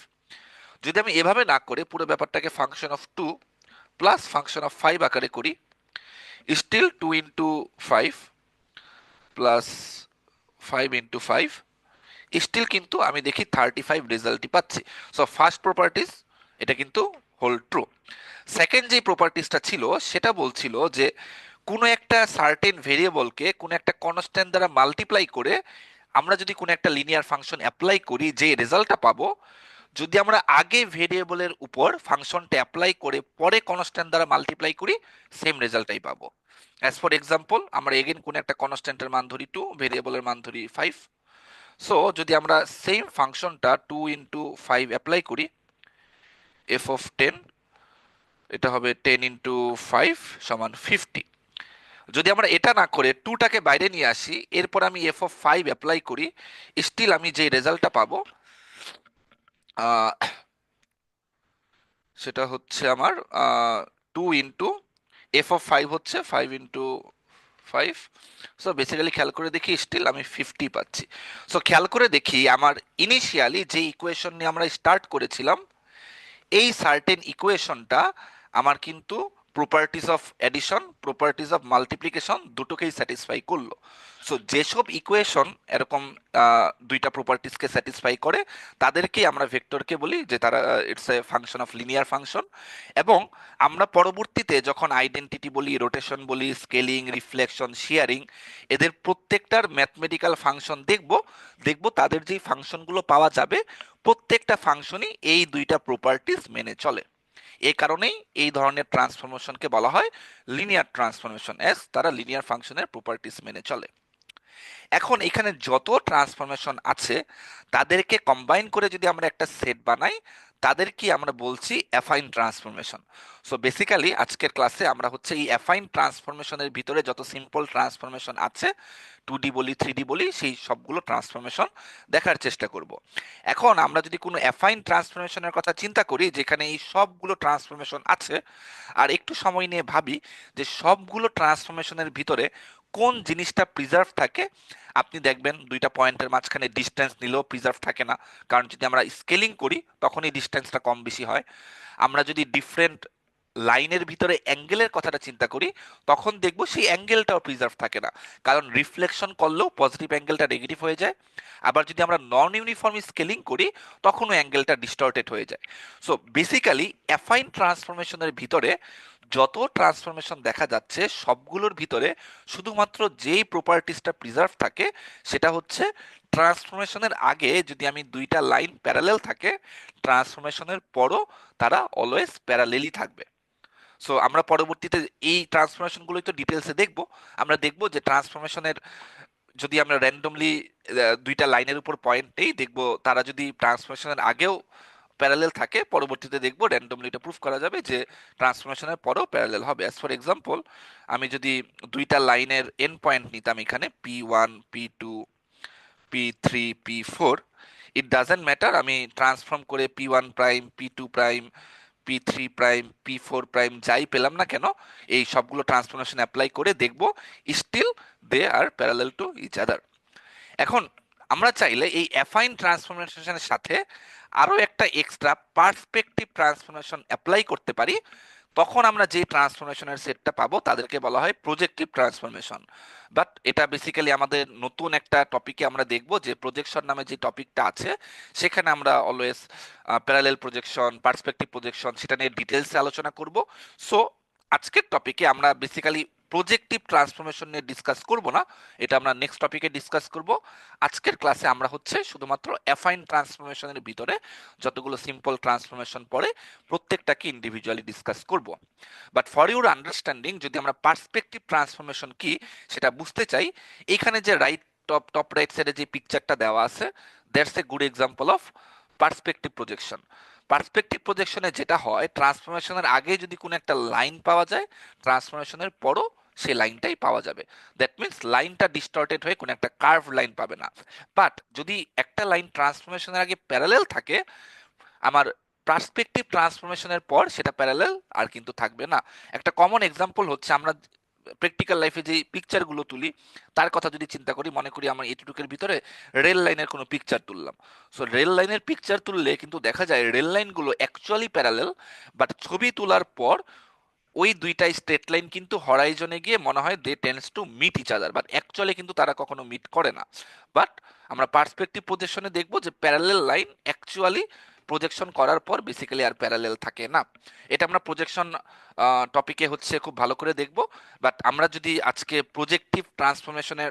যদি আমি এভাবে না করে পুরো ব্যাপারটাকে function of 2 plus function of 5 আকারে করি, still 2 into 5 plus 5 into 5, still কিন্তু আমি দেখি 35 রেজাল্টই পাচ্ছি। সো ফার্স্ট প্রপার্টিস এটা কিন্তু হোল ট্রু। সেকেন্ড যে প্রপার্টিসটা ছিল সেটা বলছিল যে কোনো একটা সার্টেন ভেরিয়েবলকে কোনো একটা কনস্ট্যান্ট দ্বারা মাল্টিপ্লাই করে আমরা যদি কোনো একটা লিনিয়ার ফাংশন অ্যাপ্লাই করি, যে রেজাল্টটা পাবো, যদি আমরা আগে ভেরিয়েবলের উপর ফাংশনটা অ্যাপ্লাই করে পরে কনস্ট্যান্ট দ্বারা মাল্টিপ্লাই করি, সেম রেজাল্টটাই পাবো। অ্যাজ ফর এক্সাম্পল আমরা এগেন কোন একটা কনস্ট্যান্টের মান ধরি 2, ভেরিয়েবলের মান ধরি 5। সো যদি আমরা সেম ফাংশনটা 2 ইন্টু 5 অ্যাপ্লাই করি, এফ অফ 10, এটা হবে 10 ইন্টু 5 সমান 50। যদি আমরা এটা না করে 2টাকে বাইরে নিয়ে আসি, এরপর আমি এফ অফ 5 অ্যাপ্লাই করি, স্টিল আমি যে রেজাল্টটা পাবো সেটা হচ্ছে আমার 2 ইন্টু এফ অফ 5 হচ্ছে 5 ইন্টু 5। সো বেসিক্যালি খেয়াল করে দেখি স্টিল আমি 50 পাচ্ছি। সো খেয়াল করে দেখি আমার ইনিশিয়ালি যে ইকুয়েশন নিয়ে আমরা স্টার্ট করেছিলাম, এই সার্টেন ইকুয়েশনটা আমার কিন্তু properties of addition, properties of multiplication দুটোকেই স্যাটিসফাই করলো। সো যেসব ইকুয়েশন এরকম দুইটা প্রপার্টিজকে স্যাটিসফাই করে তাদেরকেই আমরা ভেক্টরকে বলি যে তারা it's a function of linear function. এবং আমরা পরবর্তীতে যখন আইডেন্টিটি বলি, রোটেশন বলি, স্কেলিং, রিফ্লেকশন, শেয়ারিং, এদের প্রত্যেকটার ম্যাথমেটিক্যাল ফাংশন দেখব তাদের যেই ফাংশনগুলো পাওয়া যাবে প্রত্যেকটা ফাংশনই এই দুইটা প্রপার্টিজ মেনে চলে। এই কারণেই এই ধরনের ট্রান্সফরমেশনকে বলা হয় লিনিয়ার ট্রান্সফরমেশন, এস তারা লিনিয়ার ফাংশনের প্রপার্টিজ মেনে চলে। এখন এখানে যত ট্রান্সফরমেশন আছে তাদেরকে কম্বাইন করে যদি আমরা একটা সেট বানাই, তাদেরকে আমরা বলছি অ্যাফাইন ট্রান্সফরমেশন। সো বেসিক্যালি আজকের ক্লাসে আমরা হচ্ছে এই অ্যাফাইন ট্রান্সফরমেশনের ভিতরে যত সিম্পল ট্রান্সফরমেশন আছে, 2D বলি 3D বলি, সেই সবগুলো ট্রান্সফরমেশন দেখার চেষ্টা করব। এখন আমরা যদি কোনো অ্যাফাইন ট্রান্সফরমেশনের কথা চিন্তা করি যেখানে এই সবগুলো ট্রান্সফরমেশন আছে, আর একটু সময় নিয়ে ভাবি যে সবগুলো ট্রান্সফরমেশনের ভিতরে কোন জিনিসটা প্রিজার্ভ থাকে, আপনি দেখবেন দুইটা পয়েন্টের মাঝখানে ডিস্টেন্স নিলেও প্রিজার্ভ থাকে না, কারণ যদি আমরা স্কেলিং করি তখনই ডিস্টেন্সটা কম বেশি হয়। আমরা যদি ডিফারেন্ট লাইনের ভিতরে অ্যাঙ্গেলের কথাটা চিন্তা করি তখন দেখব সেই অ্যাঙ্গেলটাও প্রিজার্ভ থাকে না, কারণ রিফ্লেকশন করলেও পজিটিভ অ্যাঙ্গেলটা নেগেটিভ হয়ে যায়। আবার যদি আমরা নন ইউনিফর্ম স্কেলিং করি তখনও অ্যাঙ্গেলটা ডিস্টর্টেড হয়ে যায়। সো বেসিক্যালি অ্যাফাইন ট্রান্সফরমেশনের ভিতরে যত ট্রান্সফরমেশন দেখা যাচ্ছে সবগুলোর ভিতরে শুধুমাত্র যেই প্রপার্টিসটা প্রিজার্ভ থাকে সেটা হচ্ছে ট্রান্সফরমেশনের আগে যদি আমি দুইটা লাইন প্যারালেল থাকে, ট্রান্সফরমেশনের পরও তারা অলওয়েজ প্যারালেলই থাকবে। সো আমরা পরবর্তীতে এই ট্রান্সফরমেশনগুলোই তো ডিটেলসে দেখব। আমরা দেখব যে ট্রান্সফরমেশনের যদি আমরা র্যান্ডমলি দুইটা লাইনের উপর পয়েন্ট নেই, দেখব তারা যদি ট্রান্সফরমেশনের আগেও প্যারালেল থাকে, পরবর্তীতে দেখব র্যান্ডমলি এটা প্রুফ করা যাবে যে ট্রান্সফরমেশনের পরেও প্যারালেল হবে। অ্যাজ ফর এক্সাম্পল, আমি যদি দুইটা লাইনের এন্ড পয়েন্ট নিতাম এখানে P1 P2 P3 P4, it doesn't matter আমি ট্রান্সফর্ম করে P1 prime P2 prime P3 prime P4 prime যাই পেলাম না কেন, এই সবগুলো ট্রান্সফরমেশন অ্যাপ্লাই করে দেখব still they are parallel to each other. এখন আমরা চাইলে এই অ্যাফাইন ট্রান্সফরমেশনের সাথে আরো একটা এক্সট্রা পার্সপেক্টিভ ট্রান্সফরমেশন অ্যাপ্লাই করতে পারি। তখন আমরা যে ট্রান্সফরমেশনের সেটটা পাবো তাদেরকে বলা হয় প্রজেক্টিভ ট্রান্সফরমেশন। বাট এটা বেসিক্যালি আমাদের নতুন একটা টপিকে আমরা দেখব, যে প্রজেকশন নামে যে টপিকটা আছে সেখানে আমরা always parallel projection, perspective projection সেটা নিয়ে ডিটেলসে আলোচনা করব। সো আজকের টপিকে আমরা বেসিক্যালি প্রজেক্টিভ ট্রান্সফরমেশন নিয়ে ডিসকাস করব না, এটা আমরা নেক্সট টপিকে ডিসকাস করব। আজকের ক্লাসে আমরা হচ্ছে শুধুমাত্র অ্যাফাইন ট্রান্সফরমেশনের ভিতরে যতগুলো সিম্পল ট্রান্সফরমেশন পড়ে প্রত্যেকটাকে ইন্ডিভিজুয়ালি ডিসকাস করব। বাট ফর ইউর আন্ডারস্ট্যান্ডিং, যদি আমরা পার্সপেক্টিভ ট্রান্সফরমেশন কি সেটা বুঝতে চাই, এখানে যে রাইট টপ রাইট সাইডে যে পিকচারটা দেওয়া আছে, that's a good example of perspective projection. Perspective প্রজেকশনে যেটা হয়, ট্রান্সফরমেশনের আগে যদি কোনো একটা লাইন পাওয়া যায়, ট্রান্সফরমেশনের পরও সেই লাইনটাই পাওয়া যাবে। দ্যাট মিনস লাইনটা ডিস্টর্টেড হয়ে কোনো একটা কার্ভ লাইন পাবে না। বাট যদি একটা লাইন ট্রান্সফরমেশনের আগে প্যারালেল থাকে, আমার পার্সপেক্টিভ ট্রান্সফরমেশনের পর সেটা প্যারালেল আর কিন্তু থাকবে না। একটা কমন এক্সাম্পল হচ্ছে, আমরা প্র্যাকটিক্যাল লাইফে যে পিকচারগুলো তুলি তার কথা যদি চিন্তা করি, মনে করি আমার এটুকুর ভিতরে রেল লাইনের কোনো পিকচার তুললাম। সো রেল লাইনের পিকচার তুললে কিন্তু দেখা যায় রেল লাইনগুলো অ্যাকচুয়ালি প্যারালেল, বাট ছবি তোলার পর ওই দুইটা স্ট্রেট লাইন কিন্তু হরাইজনে গিয়ে মনে হয় they tends to meet each other, but actually কিন্তু তারা কখনো মিট করে না। বাট আমরা পার্সপেক্টিভ প্রজেকশনে দেখবো যে প্যারালেল লাইন অ্যাকচুয়ালি প্রজেকশন করার পর বেসিক্যালি আর প্যারালেল থাকে না। এটা আমরা প্রজেকশন টপিকে হচ্ছে খুব ভালো করে দেখব। বাট আমরা যদি আজকে প্রজেক্টিভ ট্রান্সফরমেশনের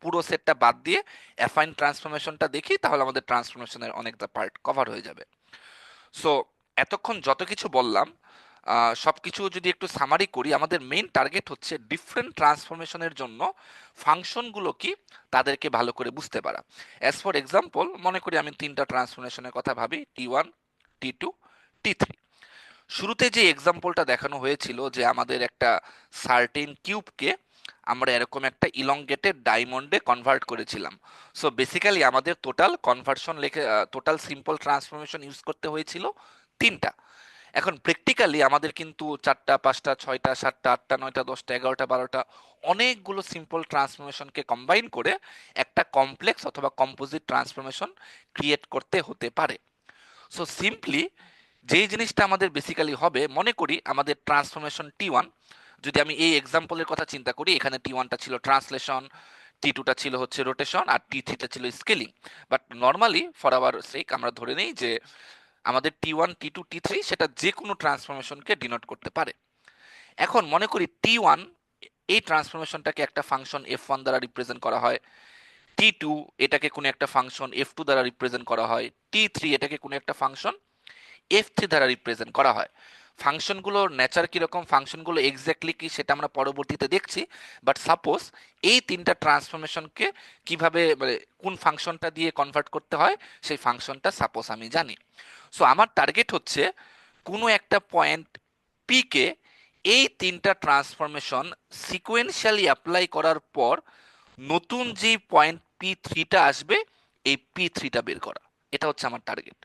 পুরো সেটটা বাদ দিয়ে অ্যাফাইন ট্রান্সফরমেশনটা দেখি, তাহলে আমাদের ট্রান্সফরমেশনের অনেকটা পার্ট কভার হয়ে যাবে। সো এতক্ষণ যত কিছু বললাম, সবকিছু যদি একটু সামারি করি, আমাদের মেইন টার্গেট হচ্ছে ডিফারেন্ট ট্রান্সফরমেশনের জন্য ফাংশনগুলো কি তাদেরকে ভালো করে বুঝতে পারা। অ্যাজ ফর এক্সাম্পল, মনে করি আমি তিনটা ট্রান্সফরমেশনের কথা ভাবি, T1 T2 T3। শুরুতে যে এক্সাম্পলটা দেখানো হয়েছিল যে আমাদের একটা সার্টেন কিউবকে আমরা এরকম একটা ইলংগেটেড ডায়মন্ডে কনভার্ট করেছিলাম। সো বেসিক্যালি আমাদের টোটাল কনভার্সন লেখে টোটাল সিম্পল ট্রান্সফরমেশন ইউজ করতে হয়েছিল তিনটা। এখন প্র্যাকটিক্যালি আমাদের কিন্তু 4টা 5টা 6টা 7টা 8টা 9টা 10টা 11টা 12টা অনেকগুলো সিম্পল ট্রান্সফরমেশনকে কম্বাইন করে একটা কমপ্লেক্স অথবা কম্পোজিট ট্রান্সফরমেশন ক্রিয়েট করতে হতে পারে। সো সিম্পলি যেই জিনিসটা আমাদের বেসিক্যালি হবে, মনে করি আমাদের ট্রান্সফরমেশন T1, যদি আমি এই এক্সাম্পলের কথা চিন্তা করি, এখানে T1টা ছিল ট্রান্সলেশন, T2টা ছিল হচ্ছে রোটেশন, আর T3টা ছিল scaling. But normally for our sake আমরা ধরে নিই যে আমাদের T1 T2 T3 সেটা যে কোনো ট্রান্সফরমেশনকে ডিনোট করতে পারে। এখন মনে করি T1 এই ট্রান্সফরমেশনটাকে একটা ফাংশন F1 দ্বারা রিপ্রেজেন্ট করা হয়, T2 এটাকে কোনো একটা ফাংশন F2 দ্বারা রিপ্রেজেন্ট করা হয়, T3 এটাকে কোনো একটা ফাংশন F3 দ্বারা রিপ্রেজেন্ট করা হয়। ফাংশনগুলোর নেচার কিরকম, ফাংশনগুলো এক্স্যাক্টলি কি সেটা আমরা পরবর্তীতে দেখছি। বাট সাপোজ এই তিনটা ট্রান্সফরমেশনকে কিভাবে মানে কোন ফাংশনটা দিয়ে কনভার্ট করতে হয় সেই ফাংশনটা সাপোজ আমি জানি। সো আমার টার্গেট হচ্ছে কোনো একটা পয়েন্ট পি কে এই তিনটা ট্রান্সফরমেশন সিকোয়েন্সিয়ালি অ্যাপ্লাই করার পর নতুন যে পয়েন্ট P3টা আসবে, এই P3টা বের করা, এটা হচ্ছে আমার টার্গেট।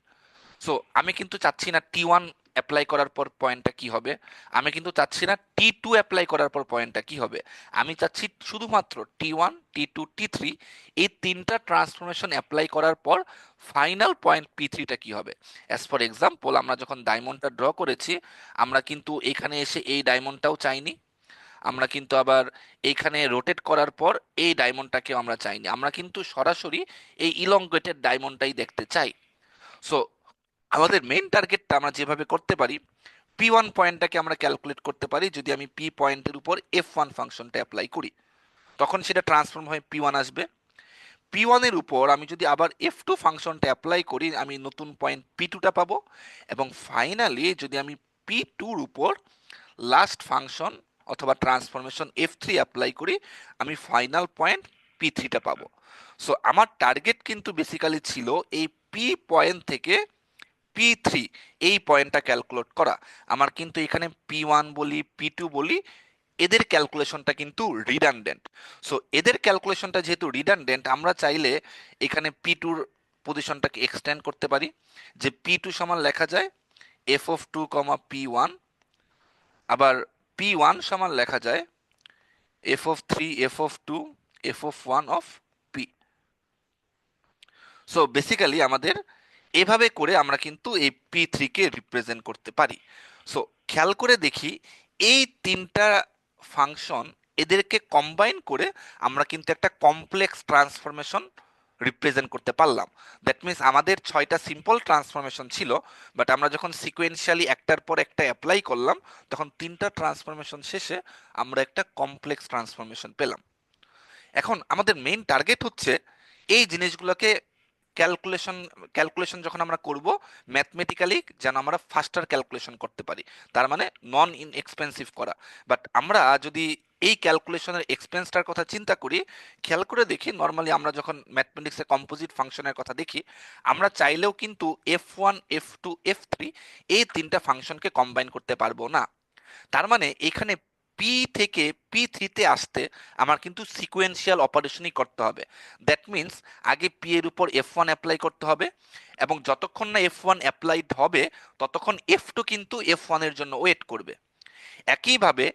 সো আমি কিন্তু চাচ্ছি না T1 অ্যাপ্লাই করার পর পয়েন্টটা কি হবে, আমি কিন্তু চাচ্ছি না T2 অ্যাপ্লাই করার পর পয়েন্টটা কি হবে, আমি চাচ্ছি শুধুমাত্র T1 T2 T3 এই তিনটা ট্রান্সফরমেশন অ্যাপ্লাই করার পর ফাইনাল পয়েন্ট P3টা কি হবে। অ্যাজ ফর এক্সাম্পল, আমরা যখন ডায়মন্ডটা ড্র করেছি, আমরা কিন্তু এখানে এসে এই ডায়মন্ডটাও চাইনি, আমরা কিন্তু আবার এইখানে রোটেট করার পর এই ডায়মন্ডটাকেও আমরা চাইনি, আমরা কিন্তু সরাসরি এই ইলংগেটেড ডায়মন্ডটাই দেখতে চাই। সো আমাদের মেইন টার্গেটটা আমরা যেভাবে করতে পারি, P1 পয়েন্টটাকে আমরা ক্যালকুলেট করতে পারি যদি আমি P পয়েন্টের উপর F1 ফাংশনটা অ্যাপ্লাই করি, তখন সেটা ট্রান্সফর্ম হয়ে P1 আসবে। P1 এর উপর আমি যদি আবার F2 ফাংশনটা অ্যাপ্লাই করি, আমি নতুন পয়েন্ট P2টা পাবো। এবং ফাইনালি যদি আমি P2 এর উপর লাস্ট ফাংশন অথবা ট্রান্সফরমেশন F3 অ্যাপ্লাই করি, আমি ফাইনাল পয়েন্ট P3টা পাবো। সো আমার টার্গেট কিন্তু বেসিক্যালি ছিল এই P পয়েন্ট থেকে P3 এই পয়েন্টটা ক্যালকুলেট করা। আমার কিন্তু এখানে P1 বলি P2 বলি, এদের ক্যালকুলেশনটা কিন্তু রিডান্ডেন্ট। সো এদের ক্যালকুলেশনটা যেহেতু রিডান্ডেন্ট, আমরা চাইলে এখানে P2-র পজিশনটাকে এক্সটেন্ড করতে পারি, যে P2 সমান লেখা যায় f of 2, P1, আবার P1 সমান লেখা যায় f of 3, f of 2, f of 1 of P। So basically আমাদের এভাবে করে আমরা কিন্তু এই P3 কে রিপ্রেজেন্ট করতে পারি। সো খেয়াল করে দেখি, এই তিনটা ফাংশন এদেরকে কম্বাইন করে আমরা কিন্তু একটা কমপ্লেক্স ট্রান্সফরমেশন রিপ্রেজেন্ট করতে পারলাম। দ্যাট মিনস আমাদের 6টা সিম্পল ট্রান্সফরমেশন ছিল, বাট আমরা যখন সিকোয়েন্সিয়ালি একটার পর একটা অ্যাপ্লাই করলাম, তখন তিনটা ট্রান্সফরমেশন শেষে আমরা একটা কমপ্লেক্স ট্রান্সফরমেশন পেলাম। এখন আমাদের মেইন টার্গেট হচ্ছে এই জিনিসগুলোকে ক্যালকুলেশন ক্যালকুলেশন যখন আমরা করব, ম্যাথমেটিক্যালি যেন আমরা ফাস্টার ক্যালকুলেশন করতে পারি, তার মানে নন এক্সপেন্সিভ করা। বাট আমরা যদি এই ক্যালকুলেশনের এক্সপেন্সটার কথা চিন্তা করি, খেয়াল করে দেখি নর্মালি আমরা যখন ম্যাথমেটিক্সে কম্পোজিট ফাংশনের কথা দেখি, আমরা চাইলেও কিন্তু F1, F2, F3 এই তিনটা ফাংশনকে কম্বাইন করতে পারবো না। তার মানে এখানে পি থেকে P3-তে আসতে আমার কিন্তু সিকোয়েন্সিয়াল অপারেশনই করতে হবে। দ্যাট মিনস আগে পি এর উপর F1 অ্যাপ্লাই করতে হবে, এবং যতক্ষণ না F1 অ্যাপ্লাইড হবে ততক্ষণ F2 কিন্তু F1 এর জন্য ওয়েট করবে। একইভাবে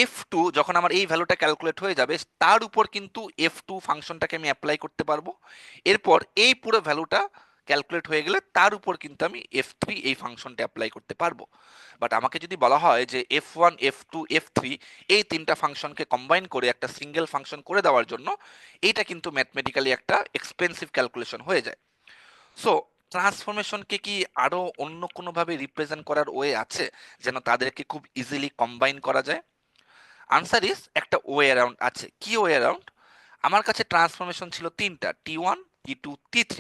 F2 যখন আমার এই ভ্যালুটা ক্যালকুলেট হয়ে যাবে, তার উপর কিন্তু F2 ফাংশনটাকে আমি অ্যাপ্লাই করতে পারবো। এরপর এই পুরো ভ্যালুটা ক্যালকুলেট হয়ে গেলে তার উপর কিন্তু আমি F3 এই ফাংশনটা অ্যাপ্লাই করতে পারবো। বাট আমাকে যদি বলা হয় যে F1, F2, F3 এই তিনটা ফাংশনকে কম্বাইন করে একটা সিঙ্গেল ফাংশন করে দেওয়ার জন্য, এইটা কিন্তু ম্যাথমেটিক্যালি একটা এক্সপেন্সিভ ক্যালকুলেশন হয়ে যায়। সো ট্রান্সফরমেশনকে কি আরো অন্য কোনোভাবে রিপ্রেজেন্ট করার ওয়ে আছে, যেন তাদেরকে খুব ইজিলি কম্বাইন করা যায়? আনসার ইজ একটা ওয়ে অ্যারাউন্ড আছে। কি ওয়ে অ্যারাউন্ড? আমার কাছে ট্রান্সফরমেশন ছিল তিনটা, T1, T2, T3।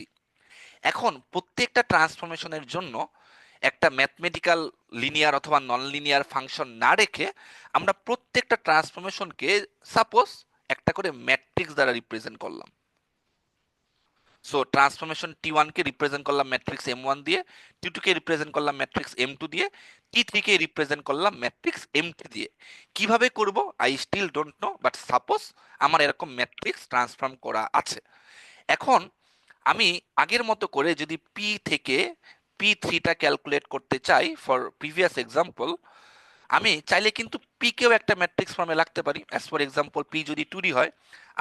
এখন প্রত্যেকটা ট্রান্সফরমেশনের জন্য একটা ম্যাথমেটিক্যাল লিনিয়ার অথবা নন লিনিয়ার ফাংশন না রেখে আমরা প্রত্যেকটা ট্রান্সফরমেশনকে সাপোজ একটা করে ম্যাট্রিক্স দ্বারা রিপ্রেজেন্ট করলাম। সো ট্রান্সফরমেশন T1 কে রিপ্রেজেন্ট করলাম ম্যাট্রিক্স M1 দিয়ে, T2 কে রিপ্রেজেন্ট করলাম ম্যাট্রিক্স M2 দিয়ে, T3 কে রিপ্রেজেন্ট করলাম ম্যাট্রিক্স M3 দিয়ে। কিভাবে করব I still don't know, but suppose আমার এরকম ম্যাট্রিক্স ট্রান্সফর্ম করা আছে। এখন আমি আগের মতো করে যদি পি থেকে P3টা ক্যালকুলেট করতে চাই, ফর প্রিভিয়াস এক্সাম্পল আমি চাইলে কিন্তু পি কেও একটা ম্যাট্রিক্স ফর্মে রাখতে পারি। অ্যাজ ফর এক্সাম্পল পি যদি 2D হয়,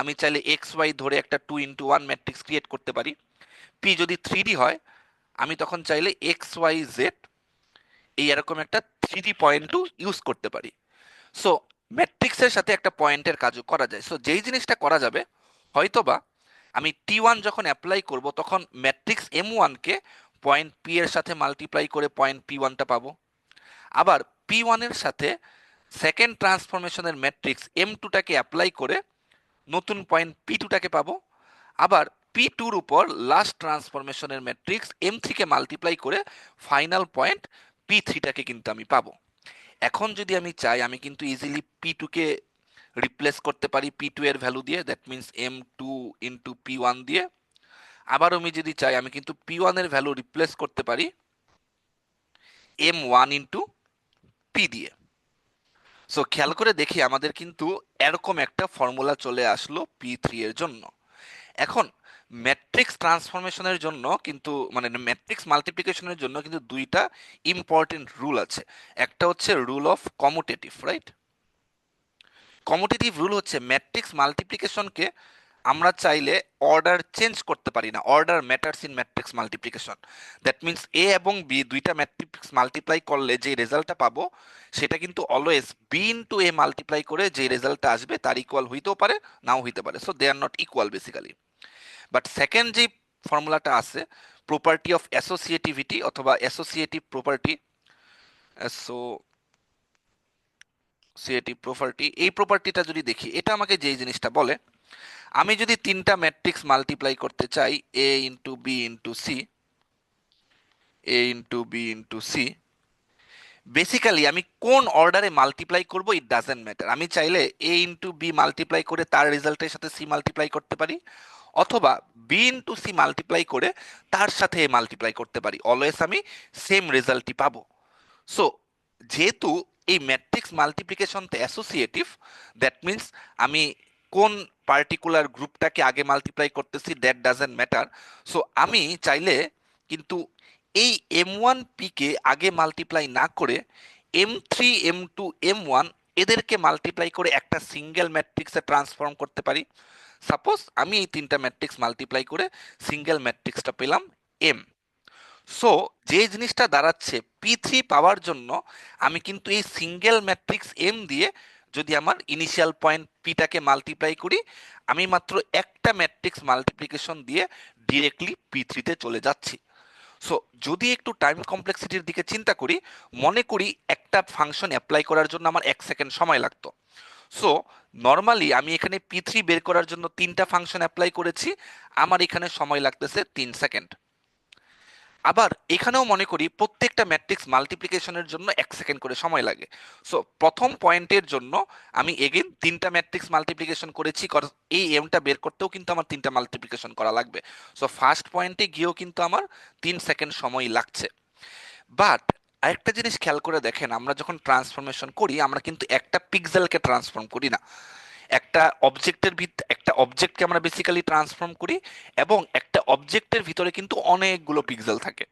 আমি চাইলে এক্স ওয়াই ধরে একটা 2x1 ম্যাট্রিক্স ক্রিয়েট করতে পারি। পি যদি 3D হয়, আমি তখন চাইলে এক্স ওয়াই জেড এই এরকম একটা 3D পয়েন্টও ইউজ করতে পারি। সো ম্যাট্রিক্সের সাথে একটা পয়েন্টের কাজও করা যায়। সো যেই জিনিসটা করা যাবে, হয়তোবা আমি T1 যখন অ্যাপ্লাই করব তখন ম্যাট্রিক্স M1-কে পয়েন্ট পি এর সাথে মাল্টিপ্লাই করে পয়েন্ট P1টা পাবো। আবার P1 এর সাথে সেকেন্ড ট্রান্সফরমেশনের ম্যাট্রিক্স M2টাকে অ্যাপ্লাই করে নতুন পয়েন্ট P2টাকে পাবো। আবার P2-র উপর লাস্ট ট্রান্সফরমেশনের ম্যাট্রিক্স M3-কে মাল্টিপ্লাই করে ফাইনাল পয়েন্ট P3টাকে কিন্তু আমি পাবো। এখন যদি আমি চাই, আমি কিন্তু ইজিলি P2-কে রিপ্লেস করতে পারি P2 এর ভ্যালু দিয়ে, that means M2 into P1 দিয়ে। আবার আমি যদি চাই, আমি কিন্তু P1 এর ভ্যালু রিপ্লেস করতে পারি M1 ইন্টু P দিয়ে। সো খেয়াল করে দেখি আমাদের কিন্তু এরকম একটা ফর্মুলা চলে আসলো P3 এর জন্য। এখন ম্যাট্রিক্স ট্রান্সফরমেশনের জন্য কিন্তু, মানে ম্যাট্রিক্স মাল্টিপ্লিকেশনের জন্য কিন্তু দুইটা ইম্পর্টেন্ট রুল আছে। একটা হচ্ছে rule of commutative, right? Commutative rule হচ্ছে ম্যাট্রিক্স মাল্টিপ্লিকেশনকে আমরা চাইলে অর্ডার চেঞ্জ করতে পারি না। Order matters in matrix multiplication. That means A এবং বি দুইটা ম্যাট্রিক্স মাল্টিপ্লাই করলে যে রেজাল্টটা পাবো, সেটা কিন্তু always be into A multiply করে যে রেজাল্টটা আসবে তার ইকুয়াল হইতেও পারে, নাও হইতে পারে। So they are not equal basically. But second যে ফর্মুলাটা আছে, প্রপার্টি অফ অ্যাসোসিয়েটিভিটি অথবা অ্যাসোসিয়েটিভ প্রপার্টি, অ্যাসোসিয়েটিভ প্রপার্টি, এই প্রপার্টিটা যদি দেখি, এটা আমাকে যেই জিনিসটা বলে, আমি যদি তিনটা ম্যাট্রিক্স মাল্টিপ্লাই করতে চাই, A into B into C, A into B into C, basically আমি কোন অর্ডারে মাল্টিপ্লাই করব ইট ডাজেন্ট ম্যাটার, আমি চাইলে এ ইন্টু বি মাল্টিপ্লাই করে তার রেজাল্টের সাথে সি মাল্টিপ্লাই করতে পারি, অথবা বি ইন্টু সি মাল্টিপ্লাই করে তার সাথে এ মাল্টিপ্লাই করতে পারি, অলওয়েজ আমি সেম রেজাল্টই পাবো। সো যেহেতু এই ম্যাট্রিক্স মাল্টিপ্লিকেশনতে অ্যাসোসিয়েটিভ, দ্যাট মিন্স আমি কোন পার্টিকুলার গ্রুপটাকে আগে মাল্টিপ্লাই করতেছি দ্যাট ডাজেন্ট ম্যাটার। সো আমি চাইলে কিন্তু এই M1 পিকে আগে মাল্টিপ্লাই না করে M3 M2 M1 এদেরকে মাল্টিপ্লাই করে একটা সিঙ্গেল ম্যাট্রিক্সে ট্রান্সফর্ম করতে পারি। সাপোজ আমি এই তিনটা ম্যাট্রিক্স মাল্টিপ্লাই করে সিঙ্গেল ম্যাট্রিক্সটা পেলাম এম। সো যে জিনিসটা দাঁড়াচ্ছে P3 পাওয়ার জন্য আমি কিন্তু এই সিঙ্গেল ম্যাট্রিক্স এম দিয়ে যদি আমার ইনিশিয়াল পয়েন্ট পিটাকে মাল্টিপ্লাই করি, আমি মাত্র একটা ম্যাট্রিক্স মাল্টিপ্লিকেশন দিয়ে ডিরেক্টলি P3 তে চলে যাচ্ছি। সো যদি একটু টাইম কমপ্লেক্সিটির দিকে চিন্তা করি, মনে করি একটা ফাংশন অ্যাপ্লাই করার জন্য আমার 1 সেকেন্ড সময় লাগতো। সো নর্মালি আমি এখানে P3 বের করার জন্য তিনটা ফাংশন অ্যাপ্লাই করেছি, আমার এখানে সময় লাগতেছে 3 সেকেন্ড। আবার এখানেও মনে করি প্রত্যেকটা ম্যাট্রিক্স মাল্টিপ্লিকেশনের জন্য 1 সেকেন্ড করে সময় লাগে। সো প্রথম পয়েন্টের জন্য আমি এগেন তিনটা ম্যাট্রিক্স মাল্টিপ্লিকেশন করেছি, এই এমটা বের করতেও কিন্তু আমার তিনটা মাল্টিপ্লিকেশন করা লাগবে। সো ফার্স্ট পয়েন্টে গিয়েও কিন্তু আমার 3 সেকেন্ড সময় লাগছে। বাট আরেকটা জিনিস খেয়াল করে দেখেন, আমরা যখন ট্রান্সফরমেশন করি আমরা কিন্তু একটা পিক্সেলকে ট্রান্সফর্ম করি না, একটা অবজেক্টকে আমরা বেসিক্যালি ট্রান্সফর্ম করি, এবং একটা অবজেক্টের ভিতরে কিন্তু অনেকগুলো পিক্সেল থাকে।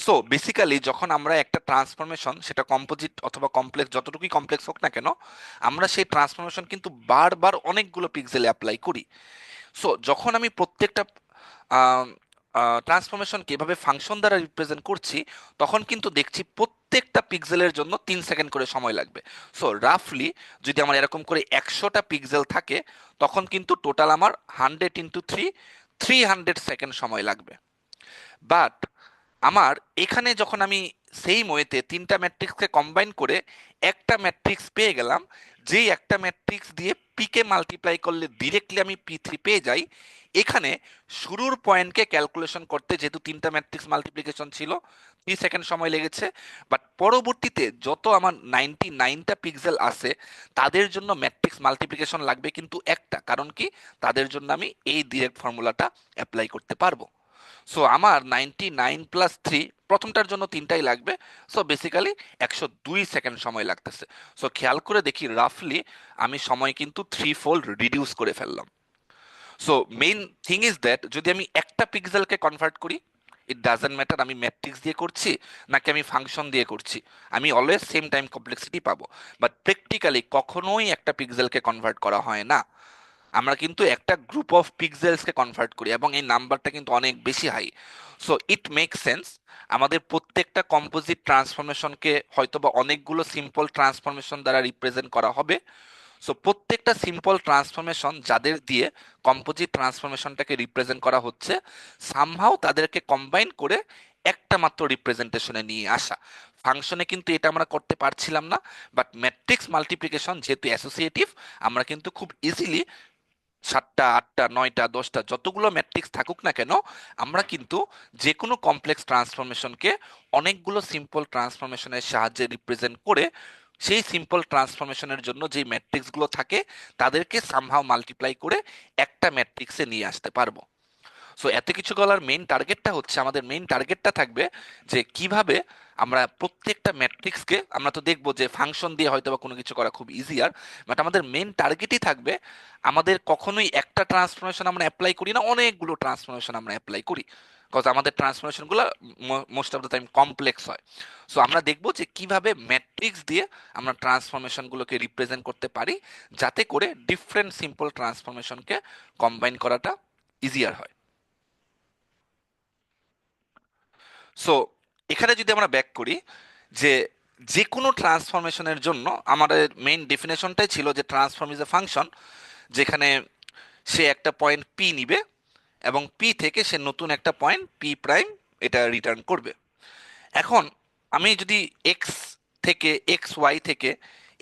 সো বেসিক্যালি যখন আমরা একটা ট্রান্সফরমেশন, সেটা কম্পোজিট অথবা কমপ্লেক্স, যতটুকুই কমপ্লেক্স হোক না কেন, আমরা সেই ট্রান্সফরমেশন কিন্তু বারবার অনেকগুলো পিক্সেলে অ্যাপ্লাই করি। সো যখন আমি প্রত্যেকটা ট্রান্সফরমেশনকে এভাবে ফাংশন দ্বারা রিপ্রেজেন্ট করছি, তখন কিন্তু দেখছি প্রত্যেকটা পিক্সেলের জন্য 3 সেকেন্ড করে সময় লাগবে। সো রাফলি যদি আমার এরকম করে 100টা পিক্সেল থাকে, তখন কিন্তু টোটাল আমার 100 × 3 300 সেকেন্ড সময় লাগবে। বাট আমার এখানে যখন আমি সেই ওয়েতে তিনটা ম্যাট্রিক্সকে কম্বাইন করে একটা ম্যাট্রিক্স পেয়ে গেলাম, যেই একটা ম্যাট্রিক্স দিয়ে পিকে মাল্টিপ্লাই করলে ডিরেক্টলি আমি P3 পেয়ে যাই, এখানে শুরুর পয়েন্টকে ক্যালকুলেশন করতে যেহেতু তিনটা ম্যাট্রিক্স মাল্টিপ্লিকেশন ছিল 3 সেকেন্ড সময় লেগেছে, বাট পরবর্তীতে যত আমার 99টা পিক্সেল আছে তাদের জন্য ম্যাট্রিক্স মাল্টিপ্লিকেশন লাগবে কিন্তু একটা, কারণ কি, তাদের জন্য আমি এই ডিরেক্ট ফর্মুলাটা অ্যাপ্লাই করতে পারবো। সো আমার 99 + 3, প্রথমটার জন্য তিনটাই লাগবে। সো বেসিক্যালি 102 সেকেন্ড সময় লাগতেছে। সো খেয়াল করে দেখি রাফলি আমি সময় কিন্তু 3 ফোল্ড রিডিউস করে ফেললাম। So main thing is that যদি আমি একটা পিক্সেলকে কনভার্ট করি, ইট ডাজেন্ট ম্যাটার আমি ম্যাট্রিক্স দিয়ে করছি নাকি আমি ফাংশন দিয়ে করছি, আমি অলওয়েজ সেম টাইম কমপ্লেক্সিটি পাবো। বাট প্র্যাকটিক্যালি কখনোই একটা পিক্সেলকে কনভার্ট করা হয় না, আমরা কিন্তু একটা গ্রুপ অফ পিক্সেলসকে কনভার্ট করি, এবং এই নাম্বারটা কিন্তু অনেক বেশি high. So it make sense আমাদের প্রত্যেকটা কম্পোজিট ট্রান্সফরমেশনকে হয়তোবা অনেকগুলো সিম্পল ট্রান্সফরমেশন দ্বারা রিপ্রেজেন্ট করা হবে। সো প্রত্যেকটা সিম্পল ট্রান্সফরমেশন যাদের দিয়ে কম্পোজিট ট্রান্সফরমেশনটাকে রিপ্রেজেন্ট করা হচ্ছে, সামহাও তাদেরকে কম্বাইন করে একটা মাত্র রিপ্রেজেন্টেশনে নিয়ে আসা। ফাংশনে কিন্তু এটা আমরা করতে পারছিলাম না, বাট ম্যাট্রিক্স মাল্টিপ্লিকেশন যেহেতু অ্যাসোসিয়েটিভ, আমরা কিন্তু খুব ইজিলি 7টা 8টা 9টা 10টা যতগুলো ম্যাট্রিক্স থাকুক না কেন, আমরা কিন্তু যে কোনো কমপ্লেক্স ট্রান্সফরমেশনকে অনেকগুলো সিম্পল ট্রান্সফরমেশনের সাহায্যে রিপ্রেজেন্ট করে সেই সিম্পল ট্রান্সফরমেশনের জন্য যে ম্যাট্রিক্সগুলো থাকে তাদেরকে সামহাও মাল্টিপ্লাই করে একটা ম্যাট্রিক্সে নিয়ে আসতে পারবো। সো এত কিছু বলার মেইন টার্গেটটা হচ্ছে, আমাদের মেইন টার্গেটটা থাকবে যে কিভাবে আমরা প্রত্যেকটা ম্যাট্রিক্সকে, আমরা তো দেখবো যে ফাংশন দিয়ে হয়তো বা কোনো কিছু করা খুব ইজিয়ার, বাট আমাদের মেইন টার্গেটই থাকবে আমাদের কখনোই একটা ট্রান্সফরমেশন আমরা অ্যাপ্লাই করি না, অনেকগুলো ট্রান্সফরমেশন আমরা অ্যাপ্লাই করি, বিকজ আমাদের ট্রান্সফরমেশনগুলো most of the time complex হয়। সো আমরা দেখবো যে কিভাবে ম্যাট্রিক্স দিয়ে আমরা ট্রান্সফরমেশনগুলোকে রিপ্রেজেন্ট করতে পারি, যাতে করে ডিফারেন্ট সিম্পল ট্রান্সফরমেশনকে কম্বাইন করাটা ইজিয়ার হয়। সো এখানে যদি আমরা ব্যাক করি, যে যে কোনো ট্রান্সফরমেশনের জন্য আমাদের মেইন ডেফিনেশনটাই ছিল যে ট্রান্সফর্ম ইজ এ ফাংশন, যেখানে সে একটা পয়েন্ট পি নিবে এবং পি থেকে সে নতুন একটা পয়েন্ট পি প্রাইম এটা রিটার্ন করবে। এখন আমি যদি এক্স থেকে এক্স ওয়াই থেকে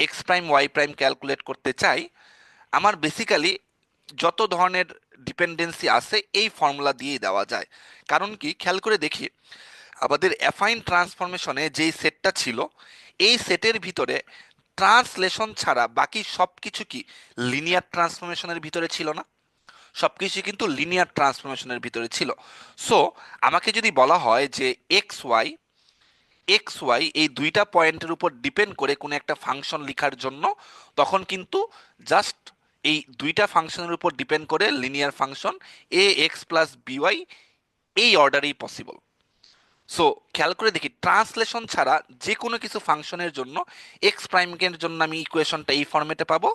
x prime Y prime calculate করতে চাই, আমার বেসিক্যালি যত ধরনের ডিপেন্ডেন্সি আছে এই ফর্মুলা দিয়েই দেওয়া যায়। কারণ কি, খেয়াল করে দেখি আমাদের অ্যাফাইন ট্রান্সফরমেশনে যেই সেটটা ছিল, এই সেটের ভিতরে ট্রান্সলেশন ছাড়া বাকি সবকিছু কি লিনিয়ার ট্রান্সফরমেশনের ভিতরে ছিল না? সবকিছু কিন্তু লিনিয়ার ট্রান্সফরমেশনের ভিতরে ছিল। সো আমাকে যদি বলা হয় যে এক্স ওয়াই এই দুইটা পয়েন্টের উপর ডিপেন্ড করে কোনো একটা ফাংশন লেখার জন্য, তখন কিন্তু জাস্ট এই দুইটা ফাংশনের উপর ডিপেন্ড করে linear function A X plus by এই অর্ডারেই পসিবল। সো খেয়াল করে দেখি, ট্রান্সলেশন ছাড়া যে কোনো কিছু ফাংশনের জন্য এক্স প্রাইমের জন্য আমি ইকুয়েশনটা এই ফর্মেটে পাবো,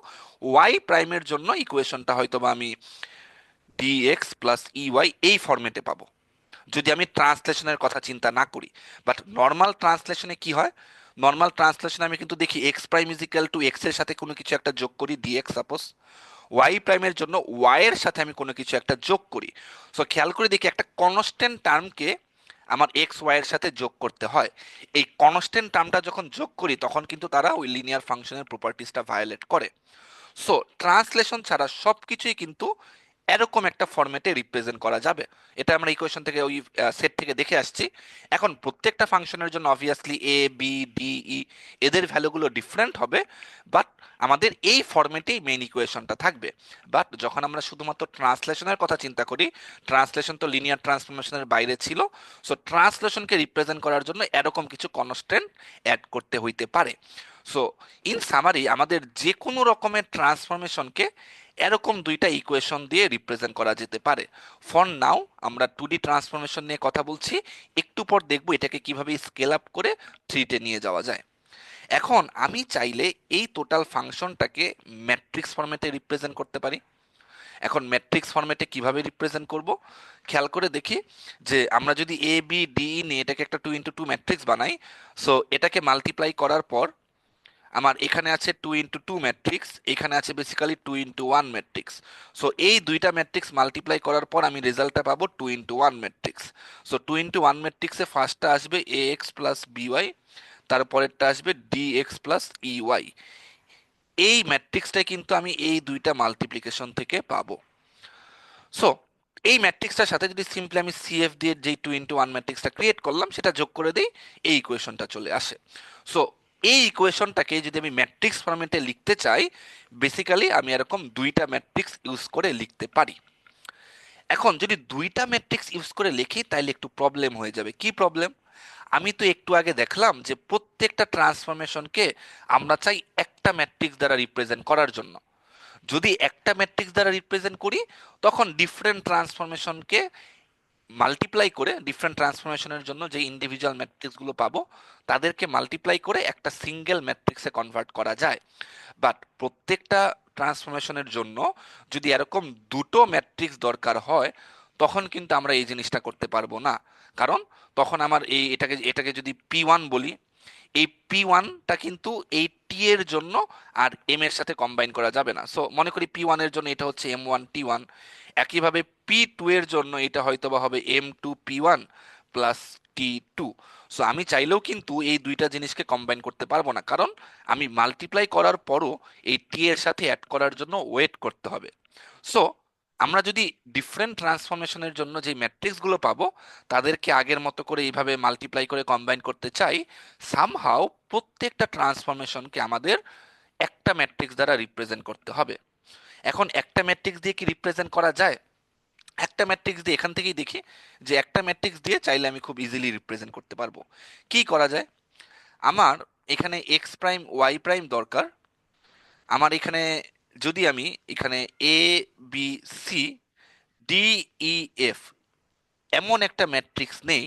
ওয়াই প্রাইমের জন্য ইকুয়েশনটা হয়তো বা আমি ডিএক্স প্লাস ইওয়াই এই ফর্মেটে পাবো, যদি আমি ট্রান্সলেশনের কথা চিন্তা না করি। বাট নর্মাল ট্রান্সলেশনে কি হয়? নর্মাল ট্রান্সলেশনে আমি কিন্তু দেখি x prime is equal to x এর সাথে কোনো কিছু একটা যোগ করি, ডিএক্স সাপোজ, ওয়াই প্রাইমের জন্য ওয়াই এর সাথে আমি কোনো কিছু একটা যোগ করি। সো খেয়াল করে দেখি একটা কনস্ট্যান্ট টার্মকে আমার এক্স ওয়াই এর সাথে যোগ করতে হয়। এই কনস্ট্যান্ট টার্মটা যখন যোগ করি তখন কিন্তু তারা ওই লিনিয়ার ফাংশনের প্রপার্টিসটা ভায়োলেট করে। সো ট্রান্সলেশন ছাড়া সবকিছুই কিন্তু এরকম একটা ফরম্যাটে রিপ্রেজেন্ট করা যাবে। এটা আমরা ইকুয়েশন থেকে ওই সেট থেকে দেখে আসছি। এখন প্রত্যেকটা ফাংশনের জন্য obviously A B D E এদের ভ্যালুগুলো ডিফারেন্ট হবে, বাট আমাদের এই ফরম্যাটেই মেইন ইকুয়েশনটা থাকবে। বাট যখন আমরা শুধুমাত্র ট্রান্সলেশনের কথা চিন্তা করি, ট্রান্সলেশন তো লিনিয়ার ট্রান্সফরমেশনের বাইরে ছিল। সো ট্রান্সলেশনকে রিপ্রেজেন্ট করার জন্য এরকম কিছু কনস্ট্যান্ট অ্যাড করতে হইতে পারে। সো ইন সামারি আমাদের যে কোনো রকমের ট্রান্সফরমেশনকে এরকম দুইটা ইকুয়েশন দিয়ে রিপ্রেজেন্ট করা যেতে পারে। ফর নাও আমরা 2D ট্রান্সফরমেশন নিয়ে কথা বলছি, একটু পর দেখব এটাকে কিভাবে স্কেল আপ করে 3D নিয়ে যাওয়া যায়। এখন আমি চাইলে এই টোটাল ফাংশনটাকে ম্যাট্রিক্স ফরম্যাটে রিপ্রেজেন্ট করতে পারি। এখন ম্যাট্রিক্স ফরম্যাটে কিভাবে রিপ্রেজেন্ট করব, খেয়াল করে দেখি যে আমরা যদি এ বি ডি নিয়ে এটাকে একটা 2x2 ম্যাট্রিক্স বানাই, সো এটাকে মাল্টিপ্লাই করার পর আমার এখানে আছে 2x2 ম্যাট্রিক্স, এখানে আছে বেসিক্যালি 2x1 ম্যাট্রিক্স। সো এই দুইটা ম্যাট্রিক্স মাল্টিপ্লাই করার পর আমি রেজাল্টটা পাবো 2x1 ম্যাট্রিক্স। সো 2x1 ম্যাট্রিক্সে ফার্স্টটা আসবে এ এক্স প্লাস বিওয়াই, তারপরেরটা আসবে ডি এক্স প্লাস ইওয়াই। এই ম্যাট্রিক্সটাই কিন্তু আমি এই দুইটা মাল্টিপ্লিকেশন থেকে পাবো। সো এই ম্যাট্রিক্সটার সাথে যদি সিম্পলি আমি সিএফ দিয়ে যেই 2x1 ম্যাট্রিক্সটা ক্রিয়েট করলাম সেটা যোগ করে দিই, এই ইকুয়েশনটা চলে আসে। সো এই ইকুয়েশনটাকে যদি আমি ম্যাট্রিক্স ফরম্যাটে লিখতে চাই, বেসিক্যালি আমি এরকম দুইটা ম্যাট্রিক্স ইউজ করে লিখতে পারি। এখন যদি দুইটা ম্যাট্রিক্স ইউজ করে লিখি তাহলে একটু প্রবলেম হয়ে যাবে। কি প্রবলেম? আমি তো একটু আগে দেখলাম যে প্রত্যেকটা ট্রান্সফরমেশনকে আমরা চাই একটা ম্যাট্রিক্স দ্বারা রিপ্রেজেন্ট করার জন্য। যদি একটা ম্যাট্রিক্স দ্বারা রিপ্রেজেন্ট করি তখন ডিফারেন্ট ট্রান্সফরমেশনকে মাল্টিপ্লাই করে, ডিফারেন্ট ট্রান্সফরমেশনের জন্য যে ইন্ডিভিজুয়াল ম্যাট্রিক্সগুলো পাবো তাদেরকে মাল্টিপ্লাই করে একটা সিঙ্গেল ম্যাট্রিক্সে কনভার্ট করা যায়। বাট প্রত্যেকটা ট্রান্সফরমেশনের জন্য যদি এরকম দুটো ম্যাট্রিক্স দরকার হয় তখন কিন্তু আমরা এই জিনিসটা করতে পারবো না। কারণ তখন আমার এই এটাকে এটাকে যদি পি1 বলি, এই পি1টা কিন্তু এই টি এর জন্য আর এম এর সাথে কম্বাইন করা যাবে না। সো মনে করি পি1 এর জন্য এটা হচ্ছে M1 T1, একইভাবে পি2 এর জন্য এটা হয়তো বা হবে M2 P1 plus T2। So আমি চাইলেও কিন্তু এই দুইটা জিনিসকে কম্বাইন করতে পারবো না, কারণ আমি মাল্টিপ্লাই করার পরও এই টি এর সাথে অ্যাড করার জন্য ওয়েট করতে হবে। সো আমরা যদি ডিফারেন্ট ট্রান্সফরমেশনের জন্য যে ম্যাট্রিক্সগুলো পাবো তাদেরকে আগের মতো করে এইভাবে মাল্টিপ্লাই করে কম্বাইন করতে চাই, সামহাও প্রত্যেকটা ট্রান্সফরমেশনকে আমাদের একটা ম্যাট্রিক্স দ্বারা রিপ্রেজেন্ট করতে হবে। এখন একটা ম্যাট্রিক্স দিয়ে কি রিপ্রেজেন্ট করা যায়? একটা ম্যাট্রিক্স দিয়ে এখান থেকেই দেখি যে একটা ম্যাট্রিক্স দিয়ে চাইলে আমি খুব ইজিলি রিপ্রেজেন্ট করতে পারবো। কি করা যায়? আমার এখানে এক্স প্রাইম ওয়াই প্রাইম দরকার। আমার এখানে যদি আমি এখানে A B C D E F এমন একটা ম্যাট্রিক্স নেই,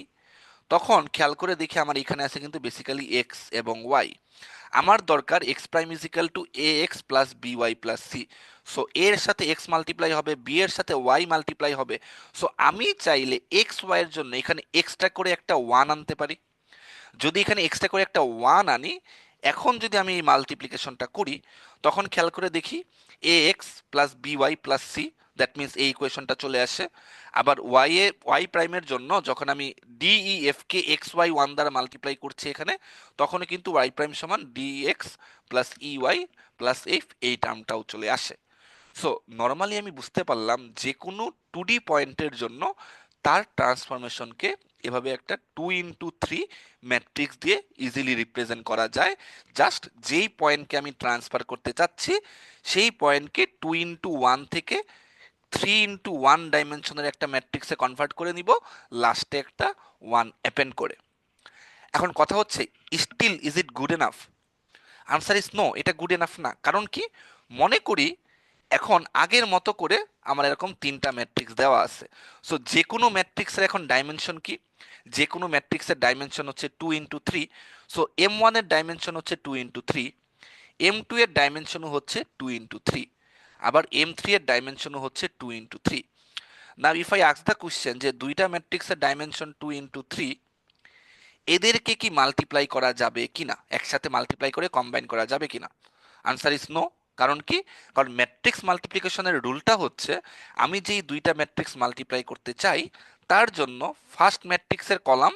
তখন খেয়াল করে দেখি আমার এখানে আছে কিন্তু বেসিক্যালি এক্স এবং ওয়াই। আমার দরকার X prime is equal to A X plus B Y plus C. So এর সাথে এক্স মাল্টিপ্লাই হবে, বি এর সাথে ওয়াই মাল্টিপ্লাই হবে। সো আমি চাইলে এক্স ওয়াই এর জন্য এখানে এক্সট্রা করে একটা ওয়ান আনতে পারি। যদি এখানে এক্সট্রা করে একটা ওয়ান আনি, এখন যদি আমি এই মাল্টিপ্লিকেশনটা করি তখন খেয়াল করে দেখি A X plus B Y plus C, that means এই ইকুয়েশনটা চলে আসে। আবার ওয়াই প্রাইমের জন্য যখন আমি ডিই এফ কে এক্স ওয়াই ওয়ান দ্বারা মাল্টিপ্লাই করছি এখানে, তখনও কিন্তু ওয়াই প্রাইম সমান d x plus E Y plus f, এই টার্মটাও চলে আসে। সো নর্মালি আমি বুঝতে পারলাম যে কোনো 2D পয়েন্টের জন্য তার ট্রান্সফরমেশনকে এভাবে একটা 2x3 ম্যাট্রিক্স দিয়ে ইজিলি রিপ্রেজেন্ট করা যায়। জাস্ট যেই পয়েন্টকে আমি ট্রান্সফার করতে চাচ্ছি সেই পয়েন্টকে 2x1 থেকে 3x1 ডাইমেনশনের একটা ম্যাট্রিক্সে কনভার্ট করে নিব, লাস্টে একটা 1 অ্যাপেন্ড করে। এখন কথা হচ্ছে, still is it good enough? Answer is no, এটা গুড এনাফ না। কারণ কি? মনে করি এখন আগের মতো করে আমার এরকম তিনটা ম্যাট্রিক্স দেওয়া আছে। সো যে কোনো ম্যাট্রিক্সের এখন ডাইমেনশন কি? যে কোনো ম্যাট্রিক্সের ডাইমেনশন হচ্ছে 2x3। সো M1 এর ডাইমেনশন হচ্ছে 2x3, M2 এর ডাইমেনশনও হচ্ছে 2x3, আবার M3 এর ডাইমেনশনও হচ্ছে 2x3। Now if I ask the question যে দুইটা ম্যাট্রিক্সের ডাইমেনশন 2x3, এদেরকে কি মাল্টিপ্লাই করা যাবে কিনা, একসাথে মাল্টিপ্লাই করে কম্বাইন করা যাবে কিনা? Answer is no. কারণ কি? কারণ ম্যাট্রিক্স মাল্টিপ্লিকেশনের রুলটা হচ্ছে, আমি যেই দুইটা ম্যাট্রিক্স মাল্টিপ্লাই করতে চাই তার জন্য ফার্স্ট ম্যাট্রিক্সের কলাম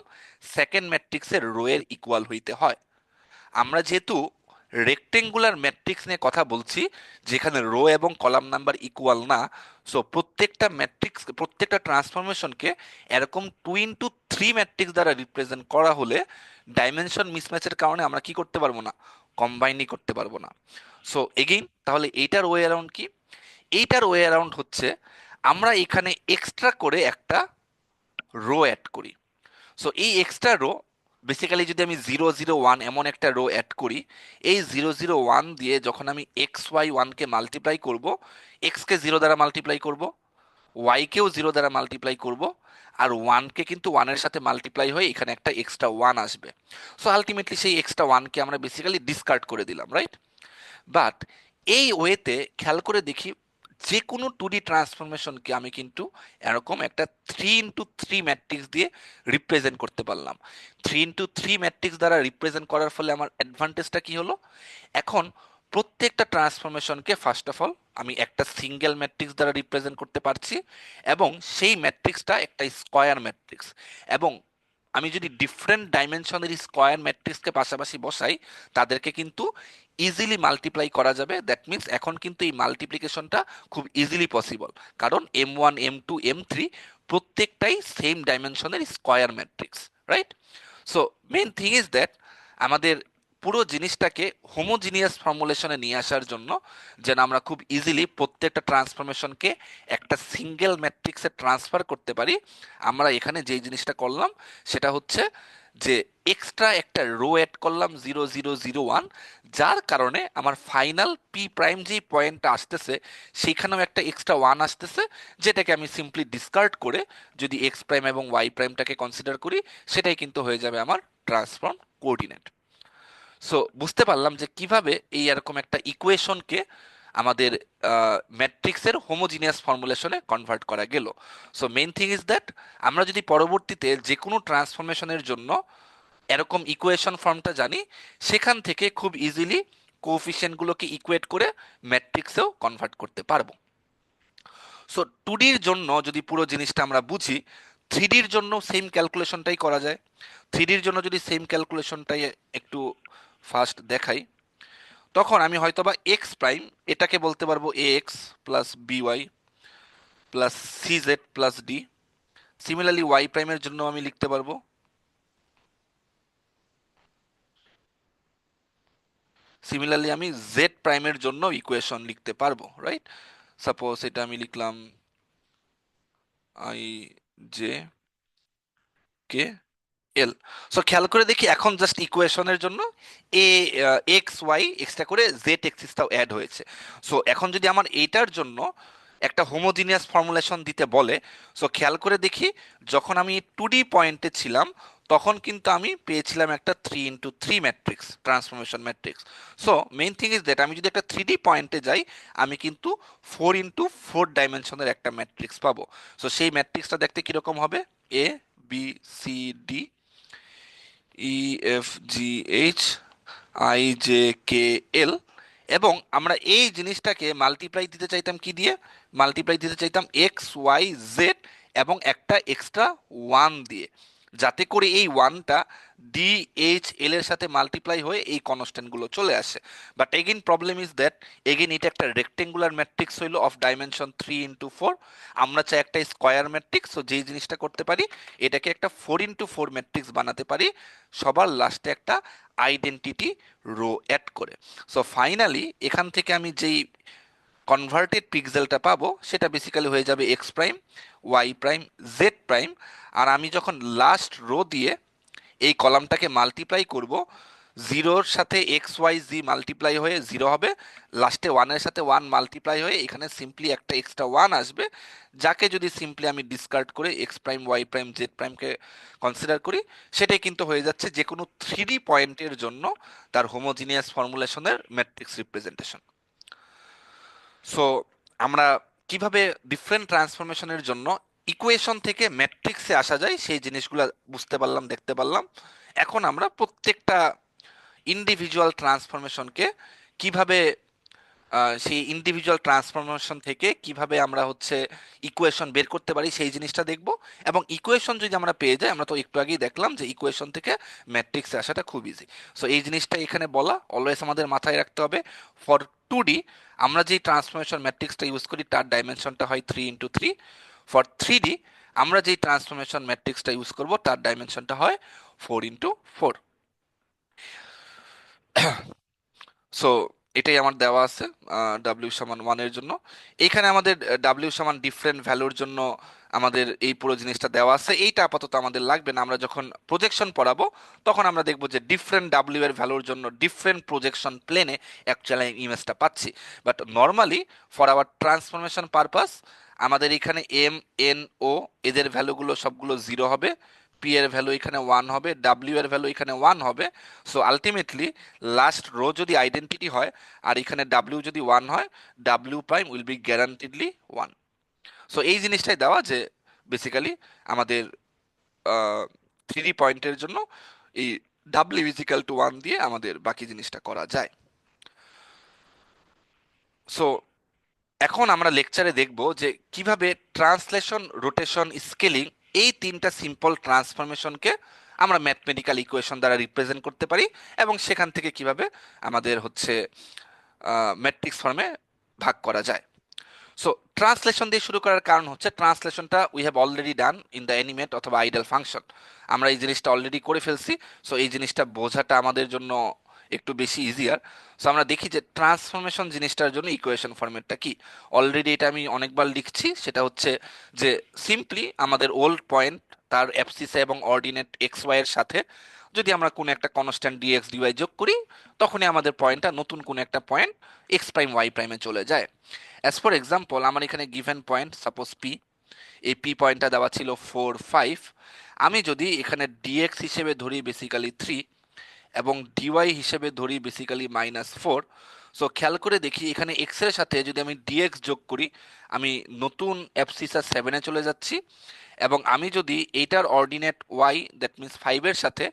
সেকেন্ড ম্যাট্রিক্সের রো এর ইকুয়াল হইতে হয়। আমরা যেহেতু রেক্টেঙ্গুলার ম্যাট্রিক্স নিয়ে কথা বলছি, যেখানে রো এবং কলাম নাম্বার ইকুয়াল না, সো প্রত্যেকটা ম্যাট্রিক্স, প্রত্যেকটা ট্রান্সফরমেশনকে এরকম 2x3 ম্যাট্রিক্স দ্বারা রিপ্রেজেন্ট করা হলে ডাইমেনশন মিসম্যাচের কারণে আমরা কি করতে পারবো না? কম্বাইনই করতে পারবো না। সো এগেইন, তাহলে এইটার ওয়ে অ্যারাউন্ড কি? এইটার ওয়ে অ্যারাউন্ড হচ্ছে, আমরা এখানে এক্সট্রা করে একটা রো অ্যাড করি। সো এই এক্সট্রা রো, বেসিক্যালি যদি আমি 0 0 1 এমন একটা রো অ্যাড করি, এই 0 0 1 দিয়ে যখন আমি XY1 কে মাল্টিপ্লাই করব, এক্সকে 0 দ্বারা মাল্টিপ্লাই করব, ওয়াইকেও 0 দ্বারা মাল্টিপ্লাই করব, আর ওয়ানকে কিন্তু ওয়ানের সাথে মাল্টিপ্লাই হয়ে এখানে একটা এক্সট্রা ওয়ান আসবে। সো আলটিমেটলি সেই এক্সট্রা ওয়ানকে আমরা বেসিক্যালি ডিসকার্ড করে দিলাম, রাইট? বাট এই ওয়েতে খেয়াল করে দেখি, যে কোনো 2D ট্রান্সফরমেশনকে আমি কিন্তু এরকম একটা 3x3 ম্যাট্রিক্স দিয়ে রিপ্রেজেন্ট করতে পারলাম। 3x3 ম্যাট্রিক্স দ্বারা রিপ্রেজেন্ট করার ফলে আমার অ্যাডভান্টেজটা কি হলো? এখন প্রত্যেকটা ট্রান্সফরমেশনকে ফার্স্ট অফ অল আমি একটা সিঙ্গেল ম্যাট্রিক্স দ্বারা রিপ্রেজেন্ট করতে পারছি, এবং সেই ম্যাট্রিক্সটা একটা স্কয়ার ম্যাট্রিক্স। এবং আমি যদি ডিফারেন্ট ডাইমেনশনের স্কয়ার ম্যাট্রিক্সকে পাশাপাশি বসাই, তাদেরকে কিন্তু ইজিলি মাল্টিপ্লাই করা যাবে। দ্যাট মিন্স এখন কিন্তু এই মাল্টিপ্লিকেশনটা খুব ইজিলি পসিবল, কারণ M1 M2 M3 প্রত্যেকটাই সেম ডাইমেনশনের square matrix, right? So main thing is that আমাদের পুরো জিনিসটাকে হোমোজিনিয়াস ফর্মুলেশনে নিয়ে আসার জন্য, যেন আমরা খুব ইজিলি প্রত্যেকটা ট্রান্সফরমেশনকে একটা সিঙ্গেল ম্যাট্রিক্সে ট্রান্সফার করতে পারি, আমরা এখানে যেই জিনিসটা করলাম সেটা হচ্ছে যে এক্সট্রা একটা রো অ্যাড করলাম 0 0 0 1, যার কারণে আমার ফাইনাল পি প্রাইম যেই পয়েন্টটা আসতেছে সেখানেও একটা এক্সট্রা ওয়ান আসতেছে, যেটাকে আমি সিম্পলি ডিসকার্ড করে যদি এক্স প্রাইম এবং ওয়াই প্রাইমটাকে কনসিডার করি, সেটাই কিন্তু হয়ে যাবে আমার ট্রান্সফর্ম কোঅর্ডিনেট। সো বুঝতে পারলাম যে কিভাবে এই এরকম একটা ইকুয়েশনকে আমাদের ম্যাট্রিক্সের হোমোজিনিয়াস ফর্মুলেশনে কনভার্ট করা গেল। So main thing is that আমরা যদি পরবর্তীতে যে কোনো ট্রান্সফরমেশনের জন্য এরকম ইকুয়েশন ফর্মটা জানি, সেখান থেকে খুব ইজিলি কোফিশিয়েন্টগুলোকে ইকুয়েট করে ম্যাট্রিক্সেও কনভার্ট করতে পারবো। সো 2ডির জন্য যদি পুরো জিনিসটা আমরা বুঝি, 3ডির জন্য সেম ক্যালকুলেশনটাই করা যায়। 3ডির জন্য যদি সেম ক্যালকুলেশনটাই একটু ফার্স্ট দেখাই, তখন আমি হয়তোবা এক্স প্রাইম এটাকে বলতে পারবো A X plus B Y plus C Z plus D. Similarly Y প্রাইমের জন্য আমি লিখতে পারবো, সিমিলারলি আমি জেড প্রাইমের জন্য ইকুয়েশন লিখতে পারবো, রাইট? সাপোজ এটা আমি লিখলাম I J K L. So খেয়াল করে দেখি এখন জাস্ট ইকুয়েশনের জন্য এ এক্স ওয়াই এক্সট্রা করে জেড এক্সিসটাও অ্যাড হয়েছে। সো এখন যদি আমার এইটার জন্য একটা হোমোজিনিয়াস ফর্মুলেশন দিতে বলে, সো খেয়াল করে দেখি, যখন আমি 2D পয়েন্টে ছিলাম তখন কিন্তু আমি পেয়েছিলাম একটা 3x3 matrix, transformation matrix. So main thing is that আমি যদি একটা 3D পয়েন্টে যাই, আমি কিন্তু 4x4 ডাইমেনশনের একটা ম্যাট্রিক্স পাবো। সো সেই ম্যাট্রিক্সটা দেখতে কিরকম হবে? A B C D E F G H I J K L. এবং আমরা এই জিনিসটাকে মাল্টিপ্লাই দিতে চাইতাম কি দিয়ে? মাল্টিপ্লাই দিতে চাইতাম এক্স ওয়াই জেড এবং একটা এক্সট্রা ওয়ান দিয়ে। যাতে করে এই ওয়ানটা DHL এর সাথে মাল্টিপ্লাই হয়ে এই কনস্ট্যান্ট গুলো চলে আসে। But again problem is that again এটা একটা রেক্টেঙ্গুলার ম্যাট্রিক্স হইলো অফ ডাইমেনশন 3 × 4। আমরা চাই একটা স্কোয়ার ম্যাট্রিক্স, তো যেই জিনিসটা করতে পারি এটাকে একটা 4 × 4 ম্যাট্রিক্স বানাতে পারি সবার লাস্টে একটা আইডেন্টিটি রো অ্যাড করে। সো ফাইনালি এখান থেকে আমি যেই কনভার্টেড পিক্সেলটা পাবো সেটা বেসিক্যালি হয়ে যাবে X prime, Y prime, Z prime. আর আমি যখন লাস্ট রো দিয়ে এই কলামটাকে মাল্টিপ্লাই করব, জিরোর সাথে এক্স ওয়াই জি মাল্টিপ্লাই হয়ে জিরো হবে, লাস্টে ওয়ানের সাথে ওয়ান মাল্টিপ্লাই হয়ে এখানে সিম্পলি একটা এক্সট্রা ওয়ান আসবে, যাকে যদি সিম্পলি আমি ডিসকার্ড করে x prime, Y prime, Z প্রাইমকে কনসিডার করি, সেটাই কিন্তু হয়ে যাচ্ছে যে কোনো 3D পয়েন্টের জন্য তার হোমোজিনিয়াস ফর্মুলেশনের ম্যাট্রিক্স রিপ্রেজেন্টেশন। সো আমরা কিভাবে ডিফারেন্ট ট্রান্সফরমেশনের জন্য ইকুয়েশন থেকে ম্যাট্রিক্সে আসা যায় সেই জিনিসগুলো বুঝতে পারলাম, দেখতে পারলাম। এখন আমরা প্রত্যেকটা ইন্ডিভিজুয়াল ট্রান্সফরমেশনকে কিভাবে সেই ইন্ডিভিজুয়াল ট্রান্সফরমেশন থেকে কিভাবে আমরা হচ্ছে ইকুয়েশন বের করতে পারি সেই জিনিসটা দেখব। এবং ইকুয়েশন যদি আমরা পেয়ে যাই, আমরা তো একটু আগেই দেখলাম যে ইকুয়েশন থেকে ম্যাট্রিক্সে আসাটা খুব ইজি। সো এই জিনিসটা এখানে বলা অলওয়েজ আমাদের মাথায় রাখতে হবে। ফর 2D আমরা যেই ট্রান্সফরমেশন ম্যাট্রিক্সটা ইউজ করি তার ডাইমেনশনটা হয় 3 × 3। ফর 3D আমরা যেই ট্রান্সফরমেশন ম্যাট্রিক্সটা ইউজ করব তার ডাইমেনশনটা হয় 4 × 4। সো এটাই আমার দেওয়া আছে W=1 এর জন্য। এইখানে আমাদের W= ডিফারেন্ট ভ্যালুর জন্য আমাদের এই পুরো জিনিসটা দেওয়া আছে। এইটা আপাতত আমাদের লাগবে না, আমরা যখন প্রজেকশন পড়াবো তখন আমরা দেখবো যে ডিফারেন্ট ডাব্লিউ এর ভ্যালুর জন্য ডিফারেন্ট প্রজেকশন প্লেনে অ্যাকচুয়ালি ইমেজটা পাচ্ছি। But normally for hour transformation purpose আমাদের এখানে এম, এন, ও এদের ভ্যালুগুলো সবগুলো জিরো হবে, পি এর ভ্যালু এখানে ওয়ান হবে, ডাব্লিউ এর ভ্যালু এখানে ওয়ান হবে। সো আলটিমেটলি লাস্ট রো যদি আইডেন্টিটি হয় আর এখানে ডাব্লিউ যদি ওয়ান হয়, W prime will be guaranteedly one. So এই জিনিসটাই দেওয়া যে বেসিক্যালি আমাদের 3D পয়েন্টের জন্য এই W=1 দিয়ে আমাদের বাকি জিনিসটা করা যায়। সো এখন আমরা লেকচারে দেখব যে কিভাবে ট্রান্সলেশন, রোটেশন, স্কেলিং এই তিনটা সিম্পল ট্রান্সফরমেশনকে আমরা ম্যাথমেটিক্যাল ইকুয়েশন দ্বারা রিপ্রেজেন্ট করতে পারি, এবং সেখান থেকে কিভাবে আমাদের হচ্ছে ম্যাট্রিক্স ফর্মে ভাগ করা যায়। সো ট্রান্সলেশন দিয়ে শুরু করার কারণ হচ্ছে ট্রান্সলেশনটা we have already done in the animate অথবা আইডল ফাংশন। আমরা এই জিনিসটা অলরেডি করে ফেলছি। সো এই জিনিসটা বোঝাটা আমাদের জন্য একটু বেশি ইজিয়ার। সো আমরা দেখি যে ট্রান্সফরমেশন জিনিসটার জন্য ইকুয়েশন ফরম্যাটটা কি। অলরেডি এটা আমি অনেকবার লিখছি, সেটা হচ্ছে যে সিম্পলি আমাদের ওল্ড পয়েন্ট তার অ্যাবসিসে এবং অর্ডিনেট এক্স ওয়াই এর সাথে যদি আমরা কোনো একটা কনস্ট্যান্ট ডিএক্স ডিওয়াই যোগ করি, তখনই আমাদের পয়েন্টটা নতুন কোনো একটা পয়েন্ট এক্স প্রাইম ওয়াই প্রাইমে চলে যায়। অ্যাজ ফর এক্সাম্পল আমার এখানে গিভেন পয়েন্ট সাপোজ পি, এই পি পয়েন্টটা দেওয়া ছিল 4, 5। আমি যদি এখানে ডিএক্স হিসেবে ধরি বেসিক্যালি 3 এবং ডিওয়াই হিসেবে ধরি বেসিক্যালি -4। সো খেয়াল করে দেখি এখানে এক্স এর সাথে যদি আমি ডিএক্স যোগ করি, আমি নতুন অ্যাবসিসা 7-এ চলে যাচ্ছি। এবং আমি যদি এইটার অর্ডিনেট ওয়াই দ্যাট মিনস 5-এর সাথে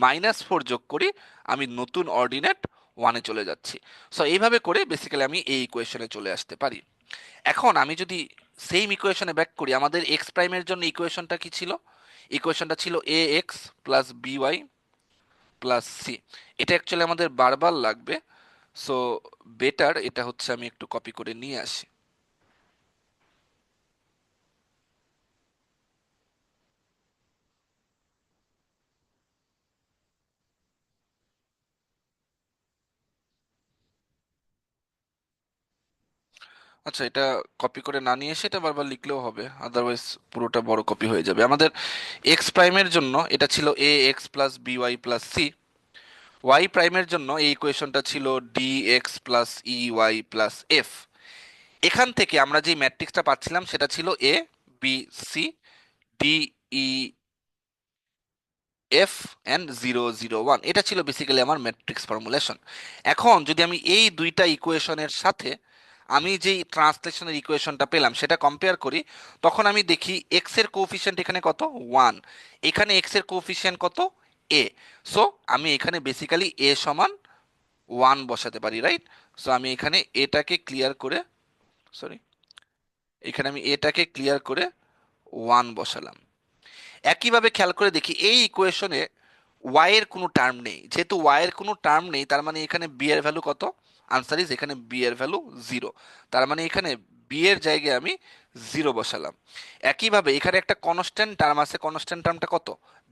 -4 যোগ করি, আমি নতুন অর্ডিনেট 1-এ চলে যাচ্ছি। সো এইভাবে করে বেসিক্যালি আমি এই ইকুয়েশনে চলে আসতে পারি। এখন আমি যদি সেম ইকুয়েশনে ব্যাক করি, আমাদের এক্স প্রাইমের জন্য ইকুয়েশনটা কি ছিল? ইকুয়েশনটা ছিল A X plus B Y plus C. এটা অ্যাকচুয়ালি আমাদের বারবার লাগবে। সো বেটার এটা হচ্ছে আমি একটু কপি করে নিয়ে আসি। আচ্ছা, এটা কপি করে না নিয়ে এসে এটা বারবার লিখলেও হবে, আদারওয়াইজ পুরোটা বড় কপি হয়ে যাবে। আমাদের এক্স প্রাইমের জন্য এটা ছিল A X plus B Y plus C. Y প্রাইমের জন্য এই ইকুয়েশনটা ছিল D x plus E Y plus F. এখান থেকে আমরা যে ম্যাট্রিক্সটা পাচ্ছিলাম সেটা ছিল A B C D E F and 0, 0, 1। এটা ছিল বেসিক্যালি আমার ম্যাট্রিক্স ফর্মুলেশন। এখন যদি আমি এই দুইটা ইকুয়েশনের সাথে আমি যেই ট্রান্সলেশনের ইকুয়েশনটা পেলাম সেটা কম্পেয়ার করি, তখন আমি দেখি এক্স এর কোফিশিয়েন্ট এখানে কত, 1। এখানে এক্স এর কোফিশিয়েন্ট কত, এ। সো আমি এখানে বেসিক্যালি এ সমান 1 বসাতে পারি, রাইট? সো আমি এখানে এটাকে ক্লিয়ার করে, সরি, এখানে আমি এটাকে ক্লিয়ার করে 1 বসালাম। একইভাবে খেয়াল করে দেখি এই ইকুয়েশনে ওয়াই এর কোনো টার্ম নেই, যেহেতু ওয়াই এর কোনো টার্ম নেই তার মানে এখানে বি এর ভ্যালু কত? আনসার ইজ এখানে বি এর ভ্যালু জিরো। তার মানে এখানে বি এর জায়গায় আমি জিরো বসালাম। একইভাবে এখানে একটা কনস্ট্যান্ট টার্ম আছে, কনস্ট্যান্ট টার্মটা কত?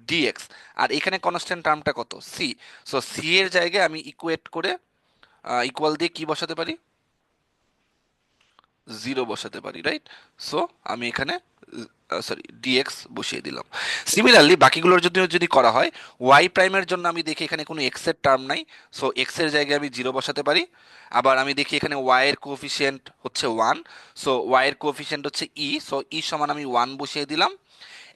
ডিএক্স। আর এখানে কনস্ট্যান্ট টার্মটা কত? সি। সো সি এর জায়গায় আমি ইকুয়েট করে ইকুয়াল দিয়ে কি বসাতে পারি? জিরো বসাতে পারি, রাইট? সো আমি এখানে সরি ডিএক্স বসিয়ে দিলাম। সিমিলারলি বাকিগুলোর যদি যদি করা হয়, ওয়াই প্রাইমের জন্য আমি দেখি এখানে কোনো এক্স এর টার্ম নাই, সো এক্স এর জায়গায় আমি জিরো বসাতে পারি। আবার আমি দেখি এখানে ওয়াই এর কোফিশিয়েন্ট হচ্ছে ওয়ান, সো ওয়াই এর কোফিশিয়েন্ট হচ্ছে ই, সো ই সমান আমি ওয়ান বসিয়ে দিলাম।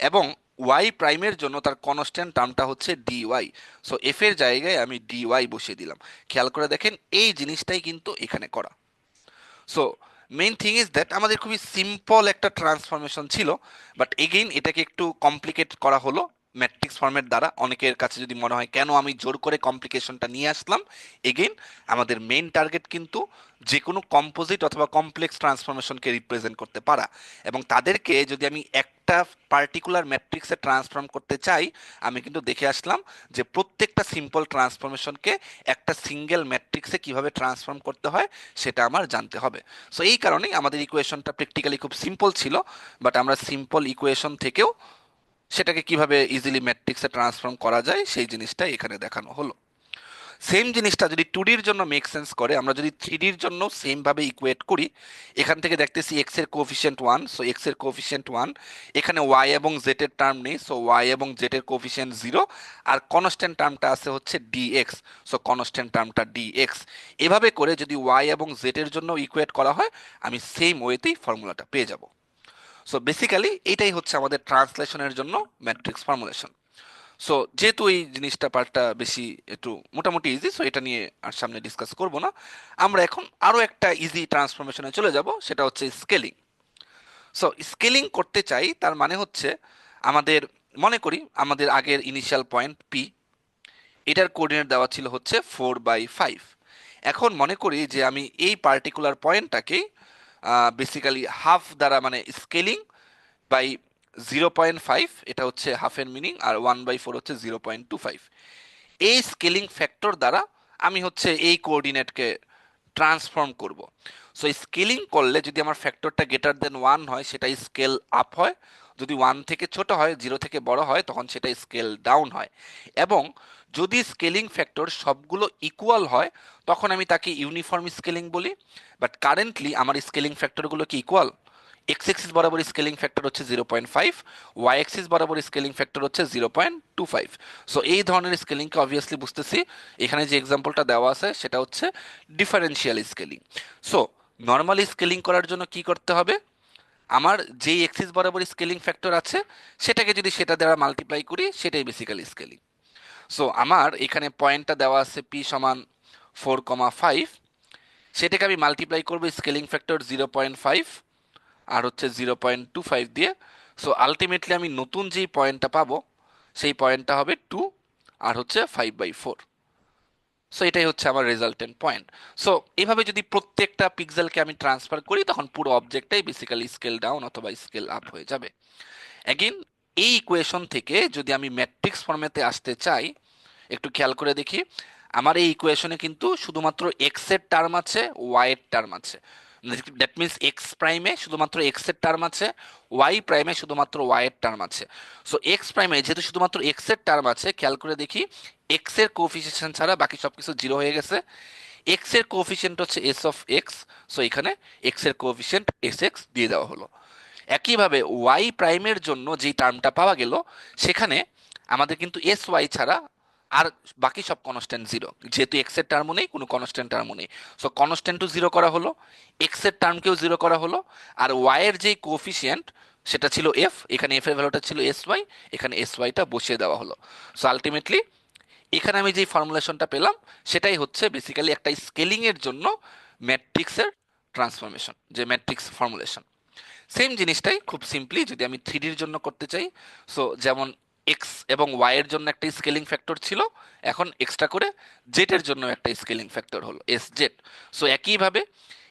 এবং ওয়াই প্রাইমের জন্য তার কনস্ট্যান্ট টার্মটা হচ্ছে ডি ওয়াই, সো এফ এর জায়গায় আমি ডি ওয়াই বসিয়ে দিলাম। খেয়াল করে দেখেন এই জিনিসটাই কিন্তু এখানে করা। So main thing is that আমাদের খুবই সিম্পল একটা ট্রান্সফরমেশন ছিল, বাট এগেইন এটাকে একটু কমপ্লিকেট করা হলো ম্যাট্রিক্স ফর্মের দ্বারা। অনেকের কাছে যদি মনে হয় কেন আমি জোর করে কমপ্লিকেশনটা নিয়ে আসলাম, এগেইন আমাদের মেইন টার্গেট কিন্তু যে কোনো কম্পোজিট অথবা কমপ্লেক্স ট্রান্সফরমেশনকে রিপ্রেজেন্ট করতে পারা, এবং তাদেরকে যদি আমি একটা পার্টিকুলার ম্যাট্রিক্সে ট্রান্সফর্ম করতে চাই, আমি কিন্তু দেখে আসলাম যে প্রত্যেকটা সিম্পল ট্রান্সফরমেশনকে একটা সিঙ্গেল ম্যাট্রিক্সে কিভাবে ট্রান্সফর্ম করতে হয় সেটা আমার জানতে হবে। সো এই কারণেই আমাদের ইকুয়েশনটা প্র্যাকটিক্যালি খুব সিম্পল ছিল, বাট আমরা সিম্পল ইকুয়েশন থেকেও সেটাকে কিভাবে ইজিলি ম্যাট্রিক্সে ট্রান্সফর্ম করা যায় সেই জিনিসটাই এখানে দেখানো হলো। সেম জিনিসটা যদি টু ডির জন্য মেক সেন্স করে, আমরা যদি থ্রি ডির জন্য সেম ভাবে ইকুয়েট করি, এখান থেকে দেখতেছি এক্স এর কোফিশিয়েন্ট ওয়ান, সো এক্স এর কোফিশিয়েন্ট ওয়ান, এখানে ওয়াই এবং জেড এর টার্ম নেই, সো ওয়াই এবং জেড এর কোফিশিয়েন্ট জিরো, আর কনস্ট্যান্ট টার্মটা আছে হচ্ছে ডিএক্স, সো কনস্ট্যান্ট টার্মটা ডিএক্স। এভাবে করে যদি ওয়াই এবং জেড এর জন্য ইকুয়েট করা হয়, আমি সেম ওয়েতেই ফর্মুলাটা পেয়ে যাব। সো বেসিক্যালি এটাই হচ্ছে আমাদের ট্রান্সলেশনের জন্য ম্যাট্রিক্স ফর্মুলেশন। সো যেহেতু এই জিনিসটা পার্টটা বেশি একটু মোটামুটি ইজি, সো এটা নিয়ে আর সামনে ডিসকাস করব না। আমরা এখন আরো একটা ইজি ট্রান্সফরমেশনে চলে যাব, সেটা হচ্ছে স্কেলিং। সো স্কেলিং করতে চাই তার মানে হচ্ছে আমাদের, মনে করি আমাদের আগের ইনিশিয়াল পয়েন্ট পি, এটার কোঅর্ডিনেট দেওয়া ছিল হচ্ছে 4/5। এখন মনে করি যে আমি এই পার্টিকুলার পয়েন্টটাকে বেসিক্যালি হাফ দ্বারা, মানে স্কেলিং বাই 0.5, এটা হচ্ছে হাফের মিনিং, আর 1/4 হচ্ছে 0.25। এই স্কেলিং ফ্যাক্টর দ্বারা আমি হচ্ছে এই কোঅর্ডিনেটকে ট্রান্সফর্ম করব। সো স্কেলিং করলে যদি আমার ফ্যাক্টরটা গ্রেটার দেন ওয়ান হয় সেটা স্কেল আপ হয়, যদি ওয়ান থেকে ছোট হয়, জিরো থেকে বড় হয়, তখন সেটা স্কেল ডাউন হয়। এবং যদি স্কেলিং ফ্যাক্টর সবগুলো ইকুয়াল হয় তখন আমি তাকে ইউনিফর্ম স্কেলিং বলি। বাট কারেন্টলি আমার স্কেলিং ফ্যাক্টরগুলো কি ইকুয়াল? এক্স এক্সিস বরাবর স্কেলিং ফ্যাক্টর হচ্ছে 0.5, ওয়াই এক্সিস বরাবর স্কেলিং ফ্যাক্টর হচ্ছে 0.25। সো এই ধরনের স্কেলিংকে অবভিয়াসলি বুঝতেছি এখানে যে এক্সাম্পলটা দেওয়া আছে সেটা হচ্ছে differential scaling. So normally scaling করার জন্য কি করতে হবে? আমার যেই এক্সিস বরাবর স্কেলিং ফ্যাক্টর আছে সেটাকে যদি সেটা দ্বারা মাল্টিপ্লাই করি, সেটাই বেসিক্যালি স্কেলিং। সো আমার এখানে পয়েন্টটা দেওয়া আছে পি সমান 4,5, সেটাকে আমি মাল্টিপ্লাই করবো স্কেলিং ফ্যাক্টর 0.5 আর হচ্ছে 0.25 দিয়ে। সো আলটিমেটলি আমি নতুন যেই পয়েন্টটা পাবো সেই পয়েন্টটা হবে 2 আর হচ্ছে 5/4। সো এটাই হচ্ছে আমার রেজাল্টেন্ট পয়েন্ট। সো এইভাবে যদি প্রত্যেকটা পিক্সেলকে আমি ট্রান্সফার করি তখন পুরো অবজেক্টটাই বেসিক্যালি স্কেল ডাউন অথবা স্কেল আপ হয়ে যাবে। অ্যাগেন এই ইকুয়েশন থেকে যদি আমি ম্যাট্রিক্স ফর্মেতে আসতে চাই, একটু খেয়াল করে দেখি আমার এই ইকুয়েশনে কিন্তু শুধুমাত্র এক্স এর টার্ম আছে, ওয়াই এর টার্ম আছে। দ্যাট মিনস এক্স প্রাইমে শুধুমাত্র এক্স এর টার্ম আছে, ওয়াই প্রাইমে শুধুমাত্র ওয়াই এর টার্ম আছে। সো এক্স প্রাইমে যেহেতু শুধুমাত্র এক্স এর টার্ম আছে, খেয়াল করে দেখি এক্স এর কোফিসিয়েন্ট ছাড়া বাকি সবকিছু জিরো হয়ে গেছে। এক্স এর কোফিসিয়েন্ট হচ্ছে এস অফ এক্স, সো এখানে এক্স এর কোফিসিয়েন্ট এস এক্স দিয়ে দেওয়া হলো। একইভাবে ওয়াই প্রাইমের জন্য যেই টার্মটা পাওয়া গেল সেখানে আমাদের কিন্তু এস ওয়াই ছাড়া আর বাকি সব কনস্ট্যান্ট জিরো, যেহেতু এক্স এর টার্মও নেই, কোনো কনস্ট্যান্ট টার্মও নেই। সো কনস্ট্যান্টও জিরো করা হলো, এক্স এর টার্মকেও জিরো করা হলো, আর ওয়াই এর যে কোফিসিয়েন্ট সেটা ছিল এফ, এখানে এফ এর ভ্যালুটা ছিল এস ওয়াই, এখানে এস ওয়াইটা বসিয়ে দেওয়া হলো। সো আলটিমেটলি এখানে আমি যে ফর্মুলেশনটা পেলাম সেটাই হচ্ছে বেসিক্যালি একটা স্কেলিং এর জন্য ম্যাট্রিক্সের ট্রান্সফরমেশন, যে ম্যাট্রিক্স ফর্মুলেশন। সেম জিনিসটাই খুব সিম্পলি যদি আমি থ্রি ডির জন্য করতে চাই, সো যেমন এক্স এবং ওয়াই এর জন্য একটা স্কেলিং ফ্যাক্টর ছিল, এখন এক্সট্রা করে জেড এর জন্য একটা স্কেলিং ফ্যাক্টর হলো এস জেড। সো একইভাবে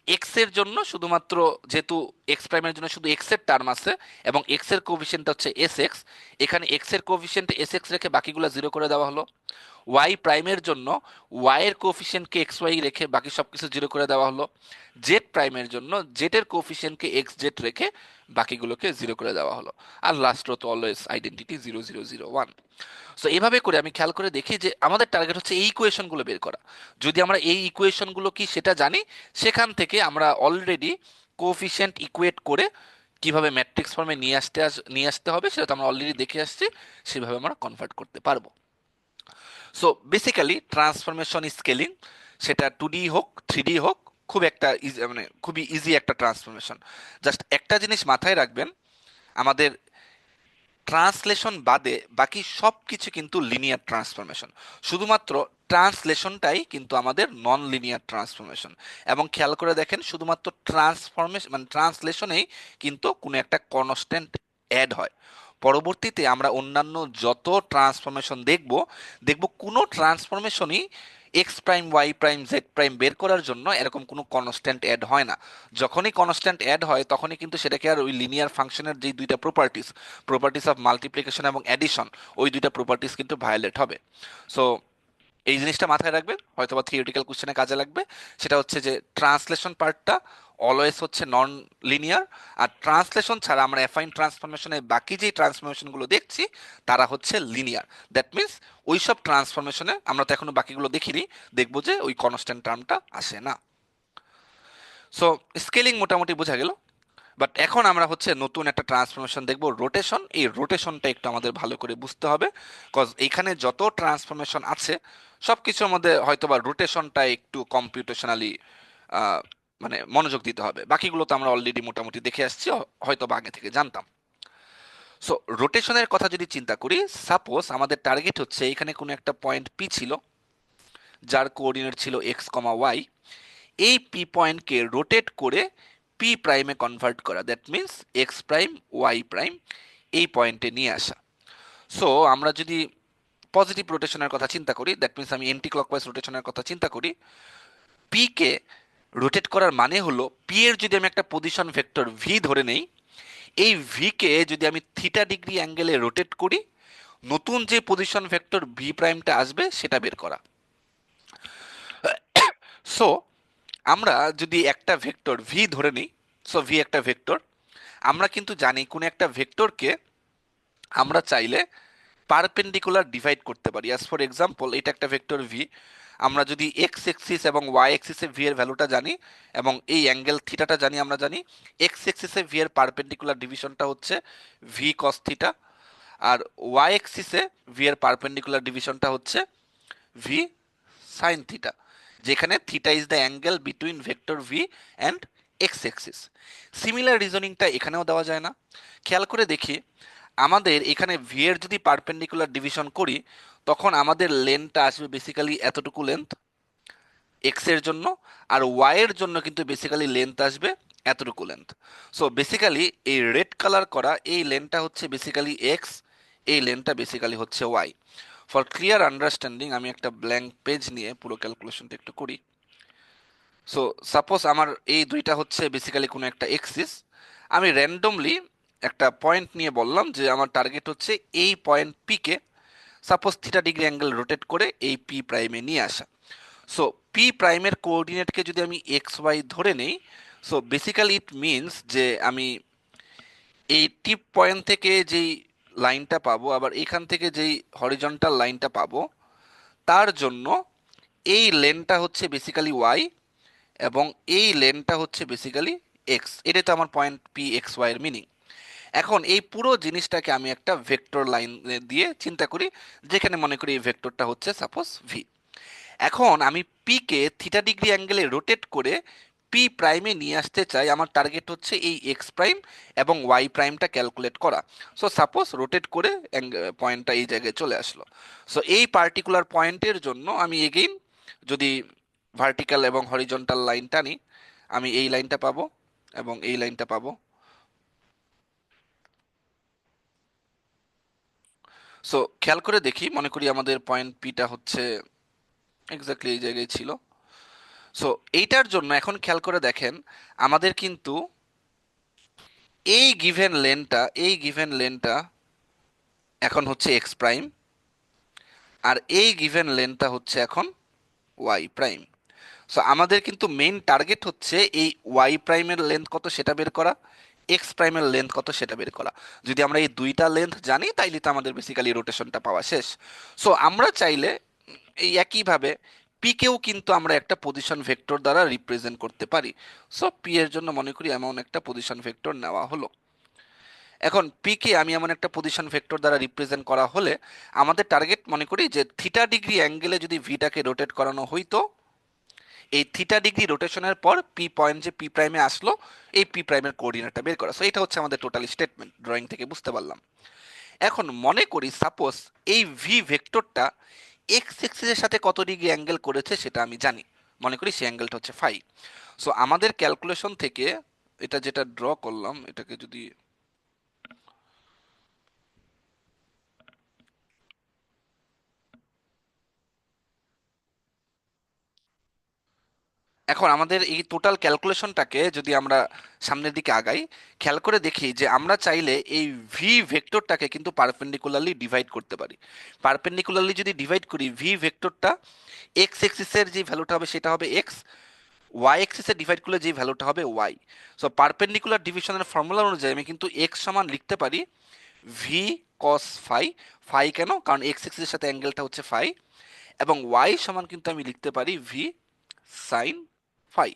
এক্স এর জন্য শুধুমাত্র, যেহেতু এক্স প্রাইমের জন্য শুধু এক্স এর টার্ম আছে এবং এক্স এর কোএফিসিয়েন্ট হচ্ছে এস এক্স, এখানে এক্স এর কোএফিসিয়েন্ট এস এক্স রেখে বাকিগুলো জিরো করে দেওয়া হলো। ওয়াই প্রাইমের জন্য ওয়াই এর কোএফিসিয়েন্টকে এক্স ওয়াই রেখে বাকি সবকিছু জিরো করে দেওয়া হলো। জেড প্রাইমের জন্য জেড এর কোএফিসিয়েন্টকে এক্স জেড রেখে বাকিগুলোকে জিরো করে দেওয়া হলো। আর লাস্ট রো তো অলওয়েজ আইডেন্টিটি 0 0 0 1। সো এইভাবে করে আমি খেয়াল করে দেখি যে আমাদের টার্গেট হচ্ছে এই ইকুয়েশনগুলো বের করা। যদি আমরা এই ইকুয়েশনগুলো কি সেটা জানি, সেখান থেকে আমরা অলরেডি কোফিশিয়েন্ট ইকুয়েট করে কিভাবে ম্যাট্রিক্স ফর্মে নিয়ে আসতে হবে সেটা তো আমরা অলরেডি দেখে আসছি, সেভাবে আমরা কনভার্ট করতে পারবো। সো বেসিক্যালি ট্রান্সফরমেশন স্কেলিং, সেটা 2D হোক 3D হোক, খুব একটা মানে খুবই ইজি একটা ট্রান্সফরমেশন। জাস্ট একটা জিনিস মাথায় রাখবেন, আমাদের ট্রান্সলেশন বাদে বাকি সব কিছু কিন্তু লিনিয়ার ট্রান্সফরমেশন। শুধুমাত্র ট্রান্সলেশনটাই কিন্তু আমাদের নন লিনিয়ার ট্রান্সফরমেশন। এবং খেয়াল করে দেখেন, শুধুমাত্র ট্রান্সফরমেশন মানে ট্রান্সলেশনেই কিন্তু কোনো একটা কনস্ট্যান্ট অ্যাড হয়। পরবর্তীতে আমরা অন্যান্য যত ট্রান্সফরমেশন দেখব, কোনো ট্রান্সফরমেশনই X prime Y prime Z prime বের করার জন্য এরকম কোনো কনস্ট্যান্ট অ্যাড হয় না। যখনই কনস্ট্যান্ট অ্যাড হয় তখনই কিন্তু সেটাকে আর ওই লিনিয়ার ফাংশনের যে দুইটা প্রপার্টিস, প্রপার্টিস অফ মাল্টিপ্লিকেশন এবং অ্যাডিশন, ওই দুইটা প্রপার্টিস কিন্তু ভায়োলেট হবে। সো এই জিনিসটা মাথায় রাখবেন, হয়তো বা থিওরিটিক্যাল কোশ্চেনে কাজে লাগবে। সেটা হচ্ছে যে ট্রান্সলেশন পার্টটা অলওয়েজ হচ্ছে নন লিনিয়ার, আর ট্রান্সলেশন ছাড়া আমরা অ্যাফাইন ট্রান্সফরমেশনের বাকি যে ট্রান্সফরমেশনগুলো দেখছি তারা হচ্ছে লিনিয়ার। দ্যাট মিনস ওই সব ট্রান্সফরমেশনে আমরা তো এখনো বাকিগুলো দেখিনি, দেখবো যে ওই কনস্ট্যান্ট টার্মটা আসে না। সো স্কেলিং মোটামুটি বোঝা গেল। বাট এখন আমরা হচ্ছে নতুন একটা ট্রান্সফরমেশন দেখব, রোটেশন। এই রোটেশনটা একটু আমাদের ভালো করে বুঝতে হবে, কজ এখানে যত ট্রান্সফরমেশন আছে সব কিছুর মধ্যে হয়তোবা রোটেশনটা একটু কম্পিউটেশনালি মানে মনোযোগ দিতে হবে। বাকিগুলো তো আমরা অলরেডি মোটামুটি দেখে আসছি, হয়তো বা আগে থেকে জানতাম। সো রোটেশনের কথা যদি চিন্তা করি, সাপোজ আমাদের টার্গেট হচ্ছে এখানে কোনো একটা পয়েন্ট পি ছিল যার কোঅর্ডিনেট ছিল এক্স কমা ওয়াই। এই পি পয়েন্টকে রোটেট করে পি প্রাইমে কনভার্ট করা, that means x prime Y prime এই পয়েন্টে নিয়ে আসা। সো আমরা যদি পজিটিভ রোটেশনের কথা চিন্তা করি, দ্যাট মিনস আমি এন্টি ক্লকওয়াইজ রোটেশনের কথা চিন্তা করি, পি কে রোটেট করার মানে হলো পি এর যদি আমি একটা পজিশন ভেক্টর ভি ধরে নেই, এই ভি কে যদি আমি থিটা ডিগ্রি অ্যাঙ্গেলে রোটেট করি, নতুন যে পজিশন ভেক্টর ভি প্রাইমটা আসবে সেটা বের করা। সো আমরা যদি একটা ভেক্টর ভি ধরে নিই, সো ভি একটা ভেক্টর, আমরা কিন্তু জানি কোন একটা ভেক্টরকে আমরা চাইলে পারপেন্ডিকুলার ডিভাইড করতে পারি। অ্যাজ ফর এক্সাম্পল, এটা একটা ভেক্টর ভি, আমরা যদি এক্স এক্সিস এবং ওয়াই এক্সিসে ভি এর ভ্যালুটা জানি এবং এই অ্যাঙ্গেল থিটাটা জানি, আমরা জানি এক্স এক্সিসে ভি এর পারপেন্ডিকুলার ডিভিশনটা হচ্ছে ভি কস থিটা, আর ওয়াই এক্সিসে ভি এর পারপেন্ডিকুলার ডিভিশনটা হচ্ছে ভি সাইন থিটা, যেখানে theta is the angle between vector V and X axis. Similar রিজনিংটা এখানেও দেওয়া যায় না? খেয়াল করে দেখি, আমাদের এখানে ভি এর যদি পারপেন্ডিকুলার ডিভিশন করি, তখন আমাদের লেন্থটা আসবে বেসিক্যালি এতটুকু লেন্থ এক্স এর জন্য, আর ওয়াই এর জন্য কিন্তু বেসিক্যালি লেন্থ আসবে এতটুকু লেন্থ। সো বেসিক্যালি এই রেড কালার করা এই লেন্থটা হচ্ছে বেসিক্যালি এক্স, এই লেন্থটা বেসিক্যালি হচ্ছে ওয়াই। ফর ক্লিয়ার আন্ডারস্ট্যান্ডিং আমি একটা ব্ল্যাঙ্ক পেজ নিয়ে পুরো ক্যালকুলেশনটা একটু করি। সো সাপোজ আমার এই দুইটা হচ্ছে বেসিক্যালি কোনো একটা এক্সিস, আমি র্যান্ডমলি একটা পয়েন্ট নিয়ে বললাম যে আমার টার্গেট হচ্ছে এই point P K suppose theta degree angle rotate করে এই পি প্রাইমে নিয়ে আসা। সো পি প্রাইমের কোঅর্ডিনেটকে যদি আমি এক্স ওয়াই ধরে নেই, সো বেসিক্যালি ইট মিনস যে আমি এই টিপ পয়েন্ট থেকে যেই লাইনটা পাবো, আবার এখান থেকে যেই হরিজন্টাল লাইনটা পাবো, তার জন্য এই লেনটা হচ্ছে বেসিক্যালি ওয়াই এবং এই লেনটা হচ্ছে বেসিক্যালি এক্স। এটাই তো আমার পয়েন্ট পি এক্স ওয়াই এর মিনিং। এখন এই পুরো জিনিসটাকে আমি একটা ভেক্টর লাইন দিয়ে চিন্তা করি, যেখানে মনে করি এই ভেক্টরটা হচ্ছে সাপোজ ভি। এখন আমি পি কে থিটা ডিগ্রি অ্যাঙ্গেলে রোটেট করে পি প্রাইমে নিয়ে আসতে চাই। আমার টার্গেট হচ্ছে এই এক্স প্রাইম এবং ওয়াই প্রাইমটা ক্যালকুলেট করা। সো সাপোজ রোটেট করে পয়েন্টটা এই জায়গায় চলে আসলো। সো এই পার্টিকুলার পয়েন্টের জন্য আমি এগেইন যদি ভার্টিক্যাল এবং হরিজন্টাল লাইন টানি, আমি এই লাইনটা পাবো এবং এই লাইনটা পাবো। সো খেয়াল করে দেখি, মনে করি আমাদের পয়েন্ট পিটা হচ্ছে এক্স্যাক্টলি এই জায়গায় ছিল। সো এইটার জন্য এখন খেয়াল করে দেখেন আমাদের কিন্তু এই গিভেন লেনটা এখন হচ্ছে এক্স প্রাইম, আর এই গিভেন লেনটা হচ্ছে এখন ওয়াই প্রাইম। সো আমাদের কিন্তু মেইন টার্গেট হচ্ছে এই ওয়াই প্রাইমের লেন্থ কত সেটা বের করা, এক্স প্রাইমের লেন্থ কত সেটা বের করা। যদি আমরা এই দুইটা লেন্থ জানি তাইলে তো আমাদের বেসিক্যালি রোটেশনটা পাওয়া শেষ। সো আমরা চাইলে এই একইভাবে পি কেও কিন্তু আমরা একটা পজিশন ভেক্টর দ্বারা রিপ্রেজেন্ট করতে পারি। সো পি এর জন্য মনে করি এমন একটা পজিশন ভেক্টর নেওয়া হলো। এখন পি কে আমি এমন একটা পজিশন ভেক্টর দ্বারা রিপ্রেজেন্ট করা হলে আমাদের টার্গেট মনে করি যে থিটা ডিগ্রি অ্যাঙ্গেলে যদি ভিটাকে রোটেট করানো হইতো, এই থিটা ডিগ্রি রোটেশনের পর পি পয়েন্ট যে পি প্রাইমে আসলো, এই পি প্রাইমের কোঅর্ডিনেটটা বের করা। সো এটা হচ্ছে আমাদের টোটাল স্টেটমেন্ট, ড্রয়িং থেকে বুঝতে পারলাম। এখন মনে করি সাপোজ এই ভি ভেক্টরটা এক্স এক্সিসের সাথে কত ডিগ্রি অ্যাঙ্গেল করেছে সেটা আমি জানি, মনে করি সেই অ্যাঙ্গেলটা হচ্ছে ফাই। সো আমাদের ক্যালকুলেশন থেকে এটা যেটা ড্র করলাম, এটাকে যদি এখন আমাদের এই টোটাল ক্যালকুলেশনটাকে যদি আমরা সামনের দিকে আগাই, খেয়াল করে দেখি যে আমরা চাইলে এই ভি ভেক্টরটাকে কিন্তু পারপেন্ডিকুলারলি ডিভাইড করতে পারি। পারপেন্ডিকুলারলি যদি ডিভাইড করি ভি ভেক্টরটা এক্স এক্সিসের যে ভ্যালুটা হবে সেটা হবে এক্স, ওয়াই এক্সিসে ডিভাইড করলে যে ভ্যালুটা হবে ওয়াই। সো পারপেন্ডিকুলার ডিভিশনের ফর্মুলা অনুযায়ী আমি কিন্তু এক্স সমান লিখতে পারি ভি কস ফাই। ফাই কেন? কারণ এক্স এক্সিসের সাথে অ্যাঙ্গেলটা হচ্ছে ফাই। এবং ওয়াই সমান কিন্তু আমি লিখতে পারি v sine phi.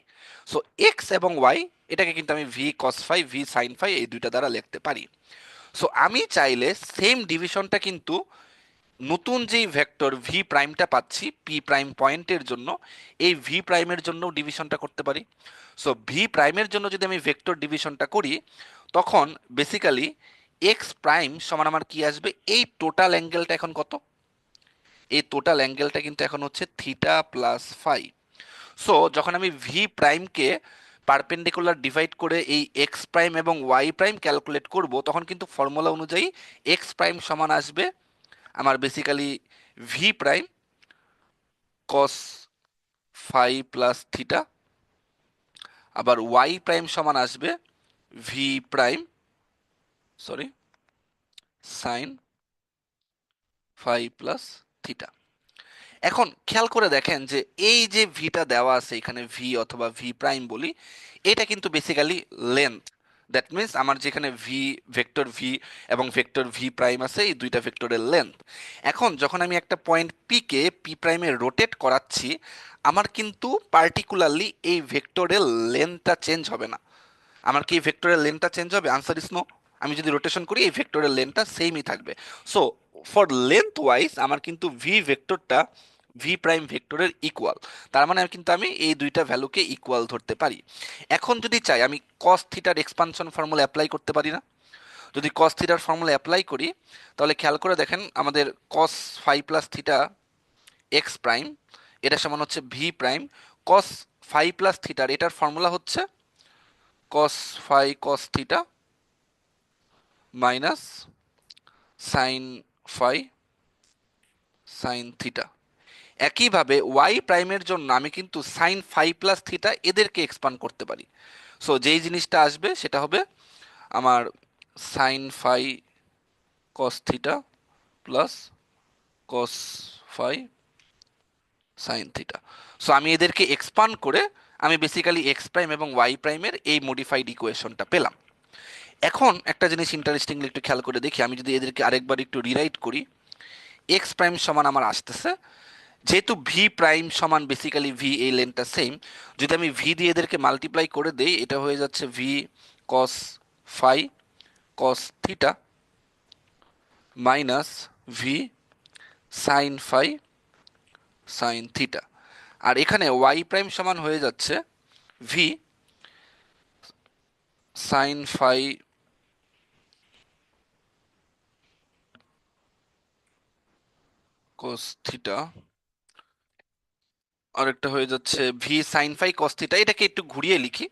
So x এবং ওয়াই এটাকে কিন্তু আমি v cos phi v sine phi এই দুইটা দ্বারা লিখতে পারি। সো আমি চাইলে সেম ডিভিশনটা কিন্তু নতুন যেই ভেক্টর ভি প্রাইমটা পাচ্ছি পি প্রাইম পয়েন্টের জন্য, এই ভি প্রাইমের জন্য ডিভিশনটা করতে পারি। সো ভি প্রাইমের জন্য যদি আমি ভেক্টর ডিভিশনটা করি, তখন বেসিক্যালি এক্স প্রাইম সমান আমার কি আসবে, এই টোটাল অ্যাঙ্গেলটা এখন কত, এই টোটাল অ্যাঙ্গেলটা কিন্তু এখন হচ্ছে থিটা প্লাস ফাই। সো যখন আমি ভি প্রাইমকে পারপেন্ডিকুলার ডিভাইড করে এই এক্স প্রাইম এবং ওয়াই প্রাইম ক্যালকুলেট করব, তখন কিন্তু ফর্মুলা অনুযায়ী এক্স প্রাইম সমান আসবে আমার basically v prime cos phi plus theta, আবার ওয়াই প্রাইম সমান আসবে v prime, sorry, sine phi plus theta. এখন খেয়াল করে দেখেন যে এই যে ভিটা দেওয়া আছে এখানে ভি অথবা ভি প্রাইম বলি, এটা কিন্তু বেসিক্যালি লেন্থ। দ্যাট মিন্স আমার যেখানে ভি ভেক্টর ভি এবং ভেক্টর ভি প্রাইম আছে এই দুইটা ভেক্টরের লেন্থ। এখন যখন আমি একটা পয়েন্ট পি কে পি প্রাইমে রোটেট করাচ্ছি, আমার কিন্তু পার্টিকুলারলি এই ভেক্টরের লেন্থটা চেঞ্জ হবে না। আমার কি এই ভেক্টরের লেন্থটা চেঞ্জ হবে? Answer is no. আমি যদি রোটেশন করি এই ভেক্টরের লেন্থটা সেমই থাকবে। সো ফর লেন্থ ওয়াইজ আমার কিন্তু ভি ভেক্টরটা ভি প্রাইম ভেক্টরের ইকুয়াল। তার মানে কিন্তু আমি এই দুইটা ভ্যালুকে ইকুয়াল ধরতে পারি। এখন যদি চাই আমি কস থিটার এক্সপানশন ফর্মুলা অ্যাপ্লাই করতে পারি না? যদি কস থিটার ফর্মুলা অ্যাপ্লাই করি তাহলে খেয়াল করে দেখেন আমাদের cos phi plus theta x prime এটা সমান হচ্ছে v prime cos phi plus থিটার, এটার ফর্মুলা হচ্ছে cos phi cos theta minus sine phi sine theta. একইভাবে ওয়াই প্রাইমের জন্য আমি কিন্তু সাইন ফাই প্লাস থিটা এদেরকে এক্সপান্ড করতে পারি। সো যেই জিনিসটা আসবে সেটা হবে আমার sine phi cos theta plus cos phi sine theta. So আমি এদেরকে এক্সপান্ড করে আমি বেসিক্যালি এক্স প্রাইম এবং ওয়াই প্রাইমের এই মডিফাইড ইকুয়েশনটা পেলাম। এখন একটা জিনিস ইন্টারেস্টিংলি একটু খেয়াল করে দেখি, আমি যদি এদেরকে আরেকবার একটু রিরাইট করি, এক্স প্রাইম সমান আমার আসতেছে, যেহেতু ভি প্রাইম সমান বেসিক্যালি ভি এই লেনটা সেম, যদি আমি ভি দিয়ে এদেরকে মাল্টিপ্লাই করে দেই এটা হয়ে যাচ্ছে V cos phi cos theta minus V sine phi sine theta. আর এখানে ওয়াই প্রাইম সমান হয়ে যাচ্ছে V sine phi cos theta, আরেকটা হয়ে যাচ্ছে V sine phi cos theta. এটাকে একটু ঘুরিয়ে লিখি,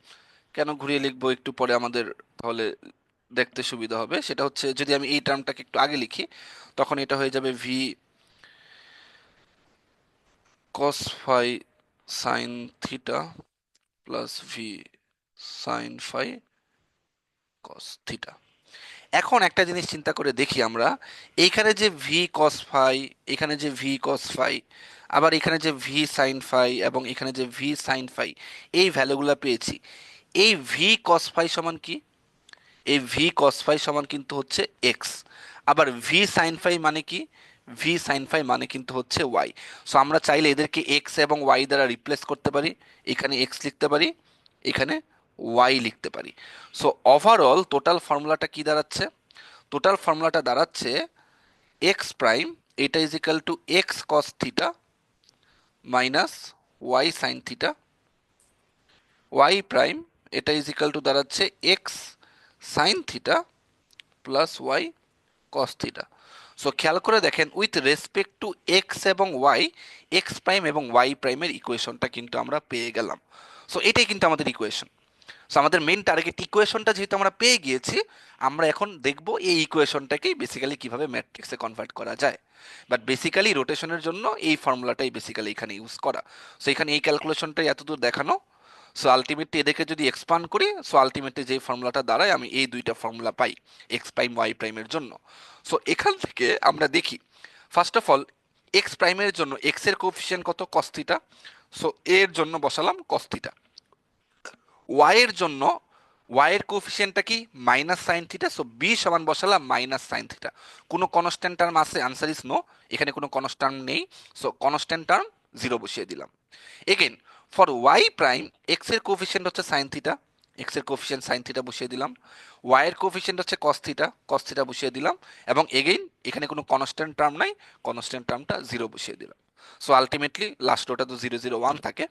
কেন ঘুরিয়ে লিখবো একটু পরে আমাদের তাহলে দেখতে সুবিধা হবে। সেটা হচ্ছে যদি আমি এই টার্মটাকে একটু আগে লিখি তখন এটা হয়ে যাবে v cos phi sine theta plus v sine phi cos theta. এখন একটা জিনিস চিন্তা করে দেখি আমরা, এইখানে যে ভি কস ফাই, এখানে যে ভি কস ফাই, আবার এখানে যে ভি সাইন ফাই এবং এখানে যে ভি সাইন ফাই, এই ভ্যালুগুলো পেয়েছি। এই ভি কস ফাই সমান কি? এই ভি কস ফাই সমান কিন্তু হচ্ছে এক্স। আবার ভি সাইন ফাই মানে কি? ভি সাইন ফাই মানে কিন্তু হচ্ছে ওয়াই। সো আমরা চাইলে এদেরকে এক্স এবং ওয়াই দ্বারা রিপ্লেস করতে পারি। এখানে এক্স লিখতে পারি, এখানে ওয়াই লিখতে পারি। সো ওভারঅল টোটাল ফর্মুলাটা কি দাঁড়াচ্ছে? টোটাল ফর্মুলাটা দাঁড়াচ্ছে এক্স প্রাইম, এটা is equal to x cos theta minus Y sine theta, y prime এটা ইজ ইকাল টু দাঁড়াচ্ছে x sine theta plus Y cos theta. So খেয়াল করে দেখেন, উইথ রেসপেক্ট টু এক্স এবং ওয়াই, এক্স প্রাইম এবং ওয়াই প্রাইমের ইকুয়েশনটা কিন্তু আমরা পেয়ে গেলাম। সো এটাই কিন্তু আমাদের ইকুয়েশন। সো আমাদের মেইন টার্গেট ইকুয়েশনটা যেহেতু আমরা পেয়ে গিয়েছি, আমরা এখন দেখব এই ইকুয়েশনটাকেই বেসিক্যালি কিভাবে ম্যাট্রিক্সে কনভার্ট করা যায়। বাট বেসিক্যালি রোটেশনের জন্য এই ফর্মুলাটাই বেসিক্যালি এখানে ইউজ করা। সো এখানে এই ক্যালকুলেশনটাই এতদূর দেখানো। সো আলটিমেটলি এদেরকে যদি এক্সপান্ড করি, সো আলটিমেটলি যে ফর্মুলাটা দাঁড়ায়, আমি এই দুইটা ফর্মুলা পাই এক্স প্রাইম ওয়াই প্রাইমের জন্য। সো এখান থেকে আমরা দেখি, ফার্স্ট অফ অল এক্স প্রাইমের জন্য এক্স এর কোএফিসিয়েন্ট কত? কস থিটা। সো এর জন্য বসালাম কস থিটা। ওয়াই এর জন্য ওয়াই এর কোএফিসিয়েন্টটা কি? Minus sine theta. So b সমান বসালাম মাইনাস সাইন থিটা। কোনো কনস্ট্যান্ট টার্ম আছে? আনসার ইজ নো, এখানে কোনো কনস্ট্যান্ট টার্ম নেই। সো কনস্ট্যান্ট টার্ম জিরো বসিয়ে দিলাম। Again for y prime, x এর কোএফিসিয়েন্ট হচ্ছে সাইন থিটা, এক্স এর কোএফিসিয়েন্ট সাইন থিটা বসিয়ে দিলাম। ওয়াই এর কোএফিসিয়েন্ট হচ্ছে কস থিটা, কস থিটা বসিয়ে দিলাম। এবং এগেইন এখানে কোনো কনস্ট্যান্ট টার্ম নাই, কনস্ট্যান্ট টার্মটা জিরো বসিয়ে দিলাম। সো আলটিমেটলি লাস্ট ওটা তো 0 0 1 থাকে।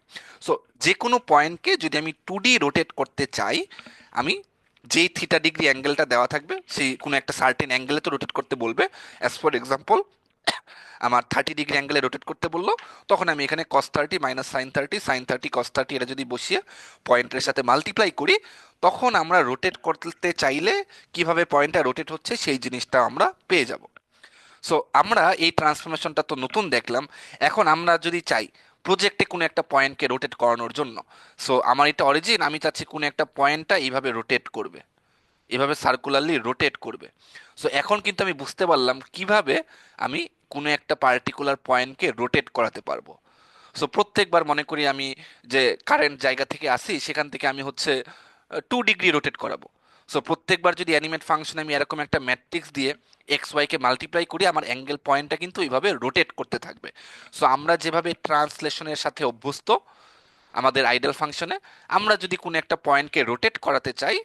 সো যে কোনো পয়েন্টকে যদি আমি 2D রোটেট করতে চাই, আমি যেই থিটা ডিগ্রি অ্যাঙ্গেলটা দেওয়া থাকবে সেই কোনো একটা সার্টেন অ্যাঙ্গেলে তো রোটেট করতে বলবে। অ্যাজ ফর এক্সাম্পল আমার 30 ডিগ্রি অ্যাঙ্গেলে রোটেট করতে বললো, তখন আমি এখানে কস 30 মাইনাস সাইন 30, সাইন 30 কস 30 এটা যদি বসিয়ে পয়েন্টের সাথে মাল্টিপ্লাই করি, তখন আমরা রোটেট করতে চাইলে কিভাবে পয়েন্টটা রোটেট হচ্ছে সেই জিনিসটা আমরা পেয়ে যাব। সো আমরা এই ট্রান্সফরমেশনটা তো নতুন দেখলাম। এখন আমরা যদি চাই প্রজেক্টে কোনো একটা পয়েন্টকে রোটেট করানোর জন্য, সো আমার এটা অরিজিন, আমি চাচ্ছি কোনো একটা পয়েন্টটা এইভাবে রোটেট করবে, এভাবে সার্কুলারলি রোটেট করবে। সো এখন কিন্তু আমি বুঝতে পারলাম কিভাবে আমি কোনো একটা পার্টিকুলার পয়েন্টকে রোটেট করাতে পারবো। সো প্রত্যেকবার মনে করি আমি যে কারেন্ট জায়গা থেকে আসি, সেখান থেকে আমি হচ্ছে 2 ডিগ্রি রোটেট করাবো। সো প্রত্যেকবার যদি অ্যানিমেট ফাংশন আমি এরকম একটা ম্যাট্রিক্স দিয়ে এক্স ওয়াইকে মাল্টিপ্লাই করি, আমার অ্যাঙ্গেল পয়েন্টটা কিন্তু এইভাবে রোটেট করতে থাকবে। সো আমরা যেভাবে ট্রান্সলেশনের সাথে অভ্যস্ত আমাদের আইডেল ফাংশনে, আমরা যদি কোনো একটা পয়েন্টকে রোটেট করাতে চাই,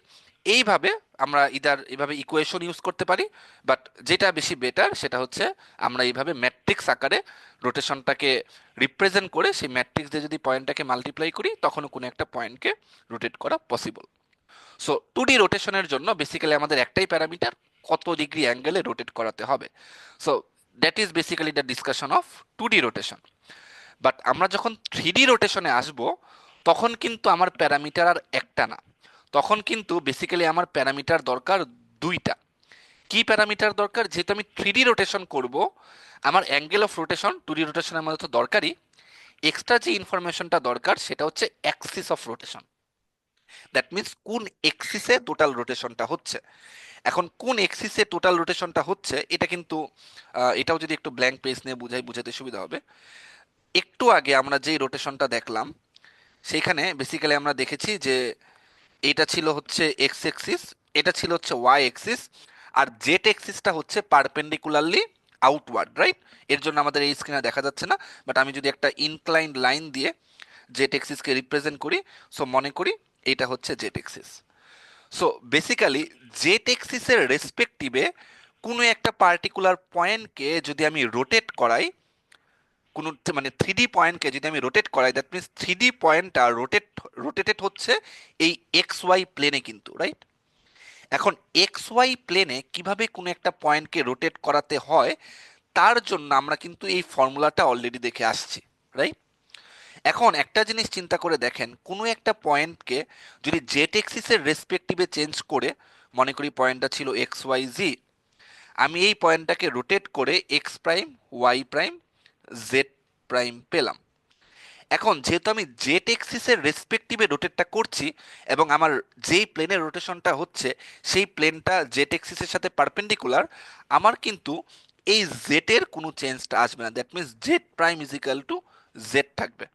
এইভাবে আমরা ইদার এভাবে ইকুয়েশন ইউজ করতে পারি। বাট যেটা বেশি বেটার সেটা হচ্ছে আমরা এইভাবে ম্যাট্রিক্স আকারে রোটেশনটাকে রিপ্রেজেন্ট করে সেই ম্যাট্রিক্স দিয়ে যদি পয়েন্টটাকে মাল্টিপ্লাই করি, তখনও কোনো একটা পয়েন্টকে রোটেট করা পসিবল। সো 2D রোটেশনের জন্য বেসিক্যালি আমাদের একটাই প্যারামিটার, কত ডিগ্রি অ্যাঙ্গেলে রোটেট করাতে হবে। So that is basically the discussion of 2D rotation. But আমরা যখন 3D রোটেশনে আসব, তখন কিন্তু আমার প্যারামিটার আর একটা না, তখন কিন্তু বেসিক্যালি আমার প্যারামিটার দরকার দুইটা। কি প্যারামিটার দরকার? যেহেতু আমি 3D রোটেশন করব, আমার অ্যাঙ্গেল অফ রোটেশন 2D রোটেশনের মধ্যে তো দরকারই। এক্সট্রা যে ইনফরমেশনটা দরকার সেটা হচ্ছে Axis of rotation. That means কোন এক্সিসে টোটাল রোটেশনটা হচ্ছে। এখন কোন এক্সিসে টোটাল রোটেশনটা হচ্ছে এটা কিন্তু এটাও যদি একটু ব্ল্যাঙ্ক পেজ নিয়ে বুঝাই, বুঝাতে সুবিধা হবে। একটু আগে আমরা যেই রোটেশনটা দেখলাম, সেইখানে বেসিক্যালি আমরা দেখেছি যে এটা ছিল হচ্ছে এক্স এক্সিস, এটা ছিল হচ্ছে ওয়াই এক্সিস, আর জেড এক্সিসটা হচ্ছে পারপেন্ডিকুলারলি আউটওয়ার্ড, রাইট? এর জন্য আমাদের এই স্ক্রিনে দেখা যাচ্ছে না, বাট আমি যদি একটা ইনক্লাইন্ড লাইন দিয়ে জেড এক্সিসকে রিপ্রেজেন্ট করি, সো মনে করি এটা হচ্ছে Z axis. So basically Z এক্সিসের রেসপেক্টিভে কোনো একটা পার্টিকুলার পয়েন্টকে যদি আমি রোটেট করাই, কোনো মানে 3D পয়েন্টকে যদি আমি রোটেট করাই, দ্যাট মিনস 3D পয়েন্টটা রোটেটেড হচ্ছে এই এক্স ওয়াই প্লেনে কিন্তু, রাইট? এখন এক্স ওয়াই প্লেনে কিভাবে কোনো একটা পয়েন্টকে রোটেট করাতে হয়, তার জন্য আমরা কিন্তু এই ফর্মুলাটা অলরেডি দেখে আসছি, রাইট? এখন একটা জিনিস চিন্তা করে দেখেন, কোনো একটা পয়েন্টকে যদি জেড এক্সিসের রেসপেক্টিভে চেঞ্জ করে, মনে করি পয়েন্টটা ছিল এক্স ওয়াই জি, আমি এই পয়েন্টটাকে রোটেট করে x prime Y prime Z prime পেলাম। এখন যেহেতু আমি জেট এক্সিসের রেসপেক্টিভে রোটেটটা করছি এবং আমার যেই প্লেনের রোটেশনটা হচ্ছে সেই প্লেনটা জেট এক্সিসের সাথে পারপেন্ডিকুলার, আমার কিন্তু এই জেটের কোনো চেঞ্জটা আসবে না। That means Z prime is equal to Z থাকবে,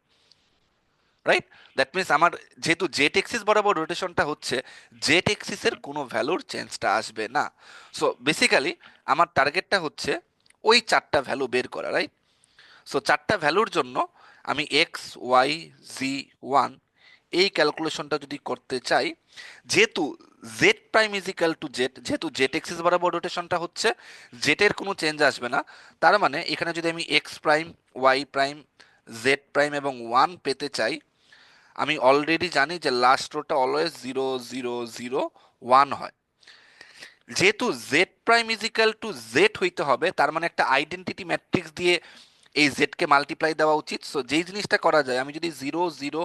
রাইট? দ্যাট মিনস আমার যেহেতু জেট এক্সিস বরাবর রোটেশনটা হচ্ছে, জেট এক্সিসের কোনো ভ্যালুর চেঞ্জটা আসবে না। সো বেসিক্যালি আমার টার্গেটটা হচ্ছে ওই চারটা ভ্যালু বের করা, রাইট? সো চারটা ভ্যালুর জন্য আমি এক্স ওয়াই জি ওয়ান এই ক্যালকুলেশনটা যদি করতে চাই, যেহেতু Z prime is equal to Z, যেহেতু জেড এক্সিস বরাবর রোটেশনটা হচ্ছে, জেটের কোনো চেঞ্জ আসবে না, তার মানে এখানে যদি আমি x prime, Y prime, Z prime এবং ওয়ান পেতে চাই, আমি অলরেডি জানি যে লাস্ট রোটা অলওয়েজ 0 0 0 1 হয়। যেহেতু Z prime is equal to Z হইতে হবে, তার মানে একটা আইডেন্টিটি ম্যাট্রিক্স দিয়ে এই জেডকে মাল্টিপ্লাই দেওয়া উচিত। সো যেই জিনিসটা করা যায়, আমি যদি 0 0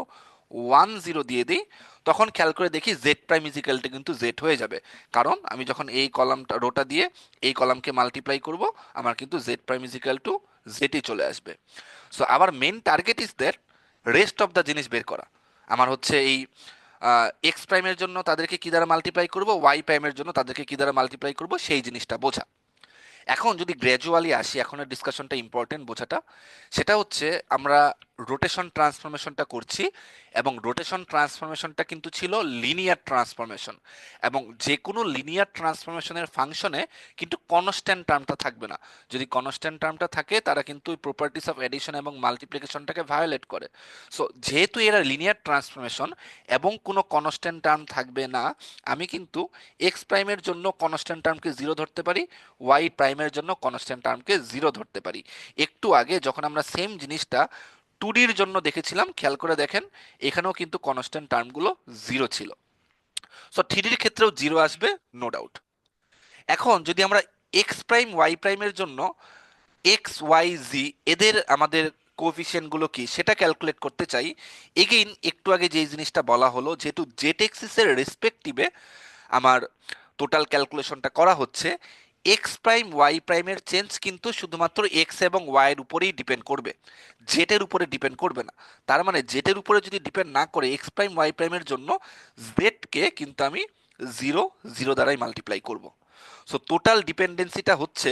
1 0 দিয়ে দিই, তখন খেয়াল করে দেখি জেড প্রাইম ইজিক্যালটা কিন্তু জেড হয়ে যাবে। কারণ আমি যখন এই কলামটা রোটা দিয়ে এই কলামকে মাল্টিপ্লাই করব, আমার কিন্তু জেড প্রাইম ইজিক্যাল টু জেডই চলে আসবে। সো আবার main target is that rest of the জিনিস বের করা। আমার হচ্ছে এই এক্স প্রাইমের জন্য তাদেরকে কি দ্বারা মাল্টিপ্লাই করব, ওয়াই প্রাইমের জন্য তাদেরকে কি দ্বারা মাল্টিপ্লাই করব, সেই জিনিসটা বোঝা। এখন যদি গ্র্যাজুয়ালি আসি, এখনের ডিসকাশনটা ইম্পর্টেন্ট বোঝাটা, সেটা হচ্ছে আমরা রোটেশন ট্রান্সফরমেশনটা করছি, এবং রোটেশন ট্রান্সফরমেশনটা কিন্তু ছিল লিনিয়ার ট্রান্সফরমেশন, এবং যে কোনো লিনিয়ার ট্রান্সফরমেশনের ফাংশনে কিন্তু কনস্ট্যান্ট টার্মটা থাকবে না। যদি কনস্ট্যান্ট টার্মটা থাকে, তারা কিন্তু প্রপার্টিস অফ এডিশন এবং মাল্টিপ্লিকেশনটাকে ভায়োলেট করে। সো যেহেতু এরা লিনিয়ার ট্রান্সফরমেশন এবং কোনো কনস্ট্যান্ট টার্ম থাকবে না, আমি কিন্তু এক্স প্রাইমের জন্য কনস্ট্যান্ট টার্মকে জিরো ধরতে পারি, ওয়াই প্রাইমের জন্য কনস্ট্যান্ট টার্মকে জিরো ধরতে পারি। একটু আগে যখন আমরা সেম জিনিসটা টু ডির জন্য দেখেছিলাম, খেয়াল করে দেখেন এখানেও কিন্তু কনস্ট্যান্ট টার্মগুলো জিরো ছিল। সো থ্রি ডির ক্ষেত্রেও জিরো আসবে, নো ডাউট। এখন যদি আমরা এক্স প্রাইম ওয়াই প্রাইমের জন্য এক্স ওয়াই জি এদের আমাদের কোএফিসিয়েন্টগুলো কি সেটা ক্যালকুলেট করতে চাই, এগেইন একটু আগে যে জিনিসটা বলা হলো, যেহেতু জেড এক্সিসের রেসপেক্টিভে আমার টোটাল ক্যালকুলেশনটা করা হচ্ছে, এক্স প্রাইম ওয়াই প্রাইমের চেঞ্জ কিন্তু শুধুমাত্র এক্স এবং ওয়াই এর উপরেই ডিপেন্ড করবে, জেটের উপরে ডিপেন্ড করবে না। তার মানে জেটের উপরে যদি ডিপেন্ড না করে, এক্স প্রাইম ওয়াই প্রাইমের জন্য জেডকে কিন্তু আমি 0 0 দ্বারাই মাল্টিপ্লাই করব। সো টোটাল ডিপেন্ডেন্সিটা হচ্ছে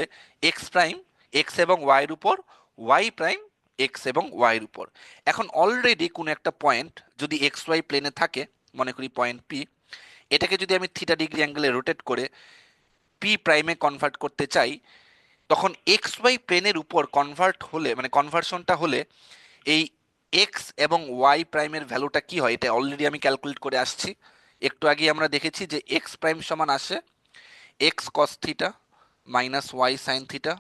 এক্স প্রাইম এক্স এবং ওয়াই এর উপর, ওয়াই প্রাইম এক্স এবং ওয়াই এর উপর। এখন অলরেডি কোনো একটা পয়েন্ট যদি এক্স ওয়াই প্লেনে থাকে, মনে করি পয়েন্ট পি, এটাকে যদি আমি থিটা ডিগ্রি অ্যাঙ্গেলে রোটেট করে পি প্রাইমে কনভার্ট করতে চাই, তখন এক্স ওয়াই প্লেনের উপর কনভার্ট হলে, মানে কনভার্সনটা হলে, এই এক্স এবং ওয়াই প্রাইমের ভ্যালুটা কি হয় এটা অলরেডি আমি ক্যালকুলেট করে আসছি। একটু আগে আমরা দেখেছি যে এক্স প্রাইম সমান আসে x cos theta minus Y sine theta,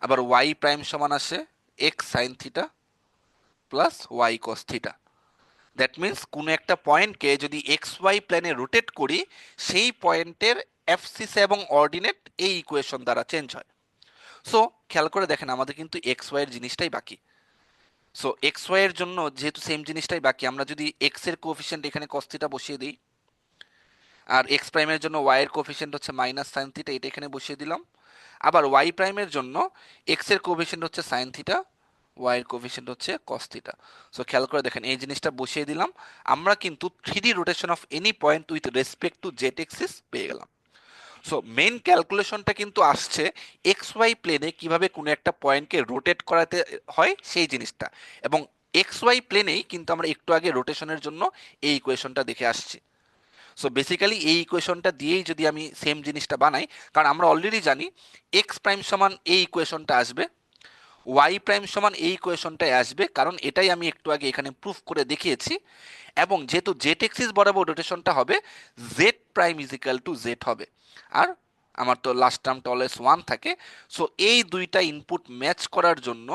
আবার ওয়াই প্রাইম সমান আসে x sine theta plus Y cos theta. That means কোনো একটা পয়েন্টকে যদি এক্স ওয়াই প্লেনে রোটেট করি, সেই পয়েন্টের অ্যাবসিস এবং অর্ডিনেট এই ইকুয়েশন দ্বারা চেঞ্জ হয়। সো খেয়াল করে দেখেন আমাদের কিন্তু এক্স ওয়াই এর জিনিসটাই বাকি। সো এক্স ওয়াই এর জন্য যেহেতু সেম জিনিসটাই বাকি, আমরা যদি এক্স এর কোএফিসিয়েন্ট এখানে cos থিটা বসিয়ে দিই, আর এক্স প্রাইমের জন্য ওয়াই এর কোএফিসিয়েন্ট হচ্ছে মাইনাস সাইন থিটা, এটা এখানে বসিয়ে দিলাম। আবার ওয়াই প্রাইমের জন্য এক্স এর কোএফিসিয়েন্ট হচ্ছে সাইন থিটা, ওয়াই এর কোএফিসিয়েন্ট হচ্ছে cos থিটা। সো খেয়াল করে দেখেন এই জিনিসটা বসিয়ে দিলাম, আমরা কিন্তু 3D rotation of any point with respect to Z axis পেয়ে গেলাম। সো মেইন ক্যালকুলেশনটা কিন্তু আসছে এক্স ওয়াই প্লেনে কিভাবে কোনো একটা পয়েন্টকে রোটেট করাতে হয় সেই জিনিসটা, এবং এক্স ওয়াই প্লেনেই কিন্তু আমরা একটু আগে রোটেশনের জন্য এই ইকুয়েশনটা দেখে আসছি। সো বেসিক্যালি এই ইকুয়েশনটা দিয়েই যদি আমি সেম জিনিসটা বানাই, কারণ আমরা অলরেডি জানি এক্স প্রাইম সমান এই ইকুয়েশনটা আসবে, ওয়াই প্রাইম সমান এই ইকুয়েশনটাই আসবে, কারণ এটাই আমি একটু আগে এখানে প্রুফ করে দেখিয়েছি। এবং যেহেতু জেড এক্সিস বরাবর রোটেশনটা হবে, z prime is equal to z হবে, আর আমার তো লাস্ট টার্মটা অলওয়েজ ওয়ান থাকে। সো এই দুইটা ইনপুট ম্যাচ করার জন্য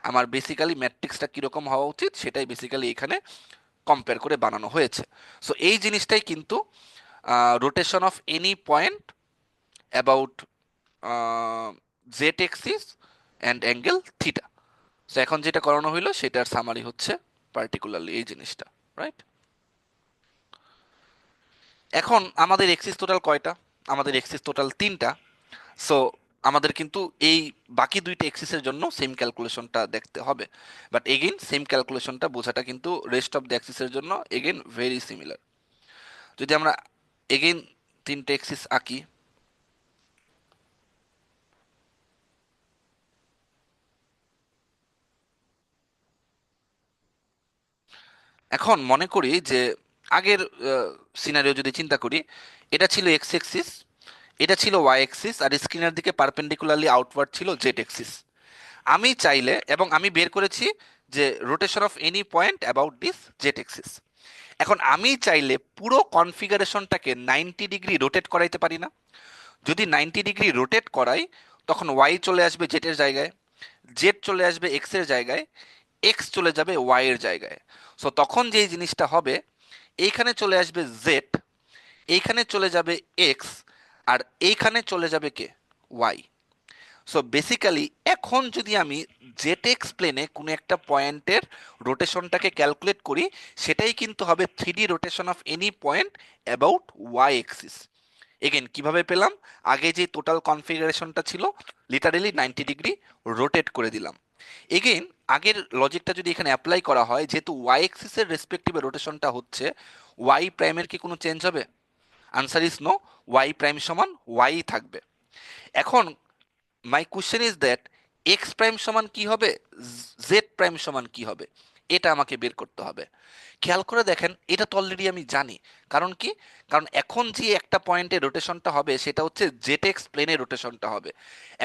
আমার বেসিক্যালি ম্যাট্রিক্সটা কীরকম হওয়া উচিত সেটাই বেসিক্যালি এখানে কম্পেয়ার করে বানানো হয়েছে। সো এই জিনিসটাই কিন্তু rotation of any point about Z axis and angle theta. So এখন যেটা করানো হইলো সেটার সামারি হচ্ছে পার্টিকুলারলি এই জিনিসটা, রাইট? এখন আমাদের এক্সিস টোটাল কয়টা? আমাদের এক্সিস টোটাল তিনটা। সো আমাদের কিন্তু এই বাকি দুইটা এক্সিসের জন্য সেম ক্যালকুলেশনটা দেখতে হবে, বাট এগেইন সেম ক্যালকুলেশনটা বোঝাটা কিন্তু রেস্ট অফ দ্য এক্সিসের জন্য এগেইন ভেরি সিমিলার। যদি আমরা এগেইন তিনটে এক্সিস আঁকি, এখন মনে করি যে আগের সিনারিও যদি চিন্তা করি, এটা ছিল এক্স এক্সিস, এটা ছিল ওয়াই এক্সিস, আর স্ক্রিনের দিকে পারপেন্ডিকুলারলি আউটওয়ার্ড ছিল জেড এক্সিস। আমি চাইলে, এবং আমি বের করেছি যে rotation of any point about this Z axis. এখন আমি চাইলে পুরো কনফিগারেশনটাকে 90 ডিগ্রি রোটেট করাইতে পারি না? যদি 90 ডিগ্রি রোটেট করাই, তখন ওয়াই চলে আসবে জেটের জায়গায়, জেড চলে আসবে এক্স এর জায়গায়, এক্স চলে যাবে ওয়াই এর জায়গায়। সো তখন যেই জিনিসটা হবে, এইখানে চলে আসবে জেড, এইখানে চলে যাবে এক্স, আর এইখানে চলে যাবে কে? ওয়াই। সো বেসিক্যালি এখন যদি আমি জেড এক্স প্লেনে কোনো একটা পয়েন্টের রোটেশনটাকে ক্যালকুলেট করি, সেটাই কিন্তু হবে 3D rotation of any point about y axis. Again কিভাবে পেলাম? আগে যে টোটাল কনফিগারেশনটা ছিল, লিটারেলি 90 ডিগ্রি রোটেট করে দিলাম। এগেইন আগের লজিকটা যদি এখানে অ্যাপ্লাই করা হয়, যেহেতু ওয়াই এক্সিসের রেসপেক্টিভে রোটেশনটা হচ্ছে, ওয়াই প্রাইমের কি কোনো চেঞ্জ হবে? Answer is no, y prime সমান ওয়াই থাকবে। এখন my question is that x prime সমান কি হবে, জেড প্রাইম সমান কি হবে, এটা আমাকে বের করতে হবে। খেয়াল করে দেখেন, এটা তো অলরেডি আমি জানি। কারণ কি? কারণ এখন যে একটা পয়েন্টে রোটেশনটা হবে সেটা হচ্ছে জেড এক্স প্লেনে রোটেশনটা হবে।